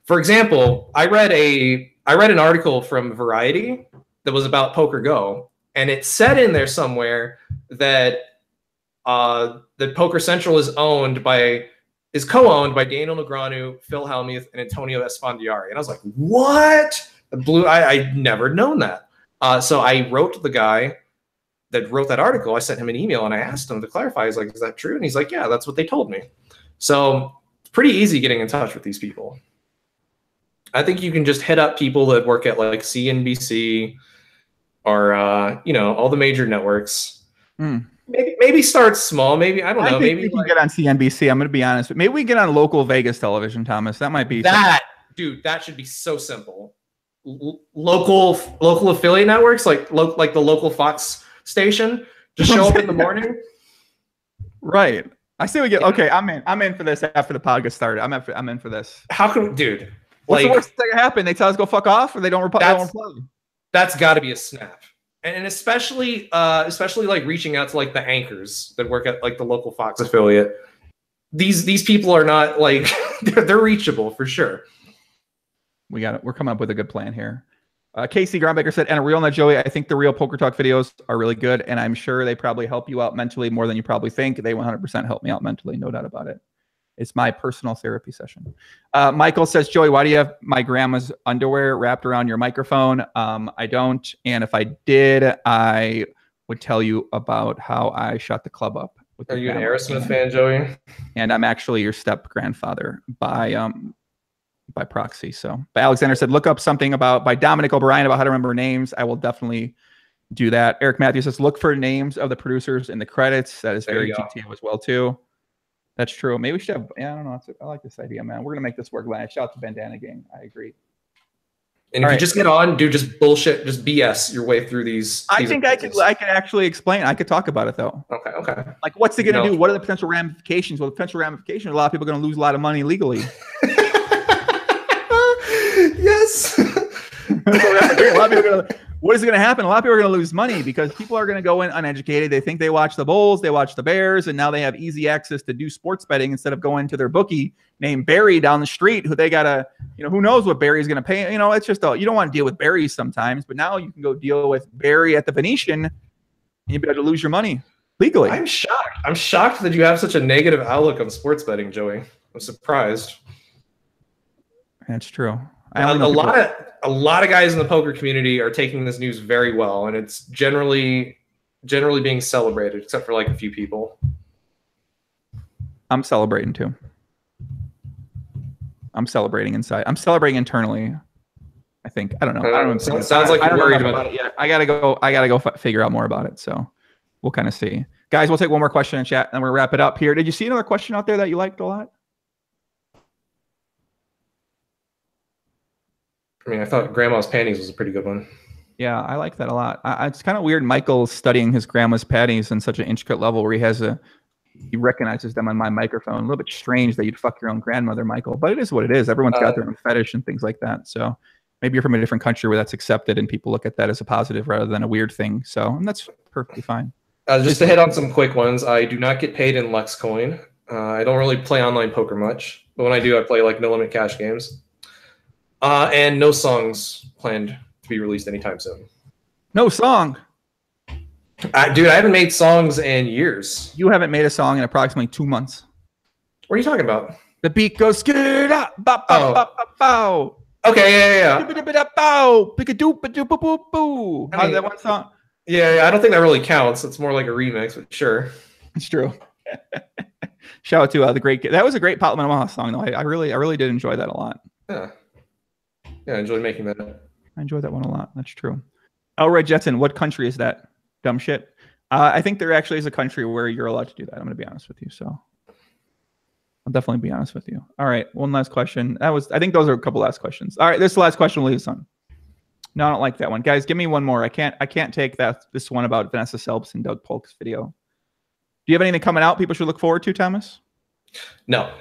For example, I read an article from Variety that was about Poker Go, and it said in there somewhere that that Poker Central is owned by is co-owned by Daniel Negreanu, Phil Hellmuth, and Antonio Esfandiari. And I was like, what? I'd never known that. So I wrote the guy that wrote that article. I sent him an email and I asked him to clarify. He's like, is that true? And he's like, yeah, that's what they told me. So it's pretty easy getting in touch with these people. I think you can just hit up people that work at like CNBC or, you know, all the major networks. Maybe start small. Maybe, I don't know. Maybe we can get on CNBC. I'm going to be honest. Maybe we can get on local Vegas television, Thomas. That might be that, dude. That should be so simple. Local affiliate networks, like the local Fox station, just show up in the morning. Right. I see. We get okay. I'm in for this after the pod gets started. I'm in for this. How can, dude? What's the worst thing that happen? They tell us go fuck off, or they don't reply. That's got to be a snap. And especially like reaching out to like the anchors that work at like the local Fox affiliate. These people are not like they're reachable for sure. We're coming up with a good plan here. Casey Groundbaker said, and a real nut, Joey, I think the real Poker Talk videos are really good, and I'm sure they probably help you out mentally more than you probably think. They 100% help me out mentally, no doubt about it. It's my personal therapy session. Michael says, Joey, why do you have my grandma's underwear wrapped around your microphone? I don't, and if I did, I would tell you about how I shut the club up. Are you an Aerosmith fan, Joey? And I'm actually your step-grandfather by proxy. So, but Alexander said, look up something by Dominic O'Brien about how to remember names. I will definitely do that. Eric Matthews says, look for names of the producers in the credits. That is very GTO as well too. That's true. Maybe we should have, I don't know. I like this idea, man. We're going to make this work. Shout out to Bandana Gang. I agree. And if you just get on, do just bullshit, just BS your way through these. I think I could actually explain. I could talk about it though. Okay. Like, what's it going to do? What are the potential ramifications? Well, the potential ramifications, a lot of people are going to lose a lot of money legally. Yes. What is going to happen? A lot of people are going to lose money because people are going to go in uneducated. They think they watch the Bulls, they watch the Bears, and now they have easy access to do sports betting instead of going to their bookie named Barry down the street, who they got to, who knows what Barry's going to pay. It's just, you don't want to deal with Barry sometimes, but now you can go deal with Barry at the Venetian and you'll be able to lose your money legally. I'm shocked. I'm shocked that you have such a negative outlook on sports betting, Joey. I'm surprised. That's true. A lot of guys in the poker community are taking this news very well, and it's generally being celebrated, except for like a few people. I'm celebrating too. I'm celebrating inside. I'm celebrating internally. I think. I don't know. Sounds like you're worried about it. Yeah, I gotta go figure out more about it. So we'll kind of see. Guys, we'll take one more question in chat, and we'll wrap it up here. Did you see another question out there that you liked a lot? I mean, I thought Grandma's Panties was a pretty good one. Yeah, I like that a lot. It's kind of weird Michael studying his grandma's panties on such an intricate level where he recognizes them on my microphone. A little bit strange that you'd fuck your own grandmother, Michael, but it is what it is. Everyone's got their own fetish and things like that. So maybe you're from a different country where that's accepted and people look at that as a positive rather than a weird thing. So that's perfectly fine. Just to hit on some quick ones, I do not get paid in Lexcoin. I don't really play online poker much, but when I do, I play like no limit cash games. And no songs planned to be released anytime soon. No song? Dude, I haven't made songs in years. You haven't made a song in approximately 2 months. What are you talking about? The beat goes skid up, bow, bow, bow, bow. Okay, yeah. How's that one song? Yeah, I don't think that really counts. It's more like a remix, but sure. It's true. Shout out to the great. That was a great Pat Omaha song, though. I really did enjoy that a lot. Yeah, I enjoyed making that. I enjoyed that one a lot. That's true. Elroy Jetson, what country is that? Dumb shit. I think there actually is a country where you're allowed to do that. I'm going to be honest with you. So I'll definitely be honest with you. All right. One last question. I think those are a couple last questions. All right. This is the last question. We'll leave this on. No, I don't like that one. Guys, give me one more. I can't take this one about Vanessa Selbst and Doug Polk's video. Do you have anything coming out people should look forward to, Thomas? No.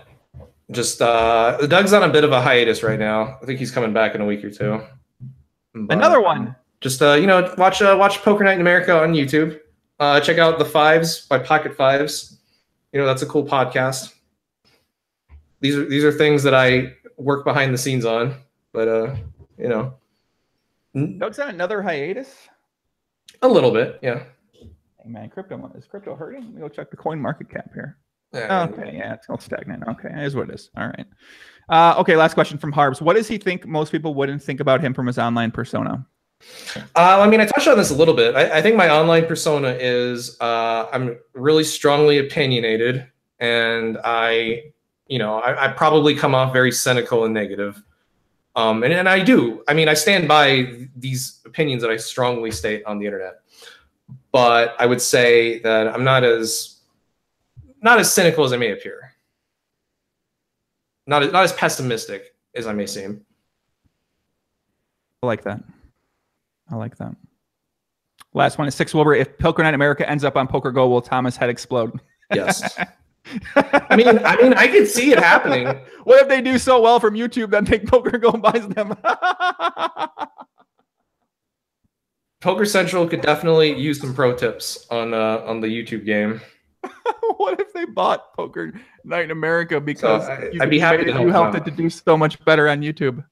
Just Doug's on a bit of a hiatus right now. I think he's coming back in a week or two. But, another one. Just watch Poker Night in America on YouTube. Check out The Fives by Pocket Fives. That's a cool podcast. These are things that I work behind the scenes on. But Doug's on another hiatus. A little bit, yeah. Hey man, is crypto hurting? Let me go check the coin market cap here. Okay, yeah, it's all stagnant. Okay, it is what it is. All right. Okay, last question from Harbs. What does he think most people wouldn't think about him from his online persona? I mean, I touched on this a little bit. I think my online persona is I'm really strongly opinionated, and I probably come off very cynical and negative. And I do. I mean, I stand by these opinions that I strongly state on the internet. But I would say that I'm not as cynical as I may appear. Not as pessimistic as I may seem. I like that. I like that. Last one is 6 Wilbur. If Poker Night America ends up on Poker Go, will Thomas' head explode? Yes. I mean, I could see it happening. What if they do so well from YouTube that Take Poker Go buys them? Poker Central could definitely use some pro tips on the YouTube game. What if they bought Poker Night in America because I'd be happy to help you helped it to do so much better on YouTube?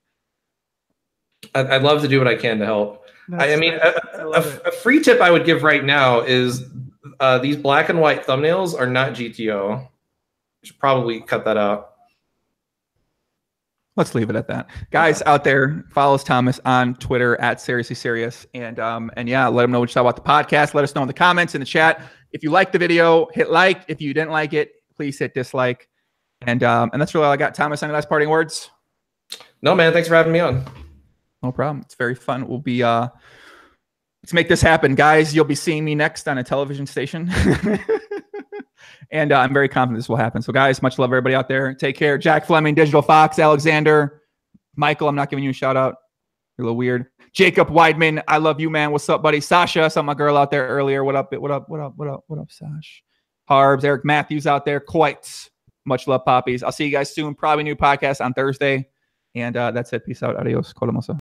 I'd love to do what I can to help. I mean, a free tip I would give right now is these black and white thumbnails are not GTO. You should probably cut that out. Let's leave it at that. Guys out there, follows Thomas on Twitter at SrslySirius. And yeah, let him know what you thought about the podcast. Let us know in the comments, in the chat. If you liked the video, hit like. If you didn't like it, please hit dislike. And that's really all I got. Thomas, any last parting words? No, man. Thanks for having me on. No problem. It's very fun. We'll be let's make this happen, guys. You'll be seeing me next on a television station. And I'm very confident this will happen. So guys, much love everybody out there. Take care. Jack Fleming, Digital Fox, Alexander, Michael, I'm not giving you a shout out. You're a little weird. Jacob Weidman, I love you, man. What's up, buddy? Sasha, saw my girl out there earlier. What up, Sash? Harbs, Eric Matthews out there. Quite much love, poppies. I'll see you guys soon. Probably new podcast on Thursday. And that's it. Peace out. Adios. Kodamosa.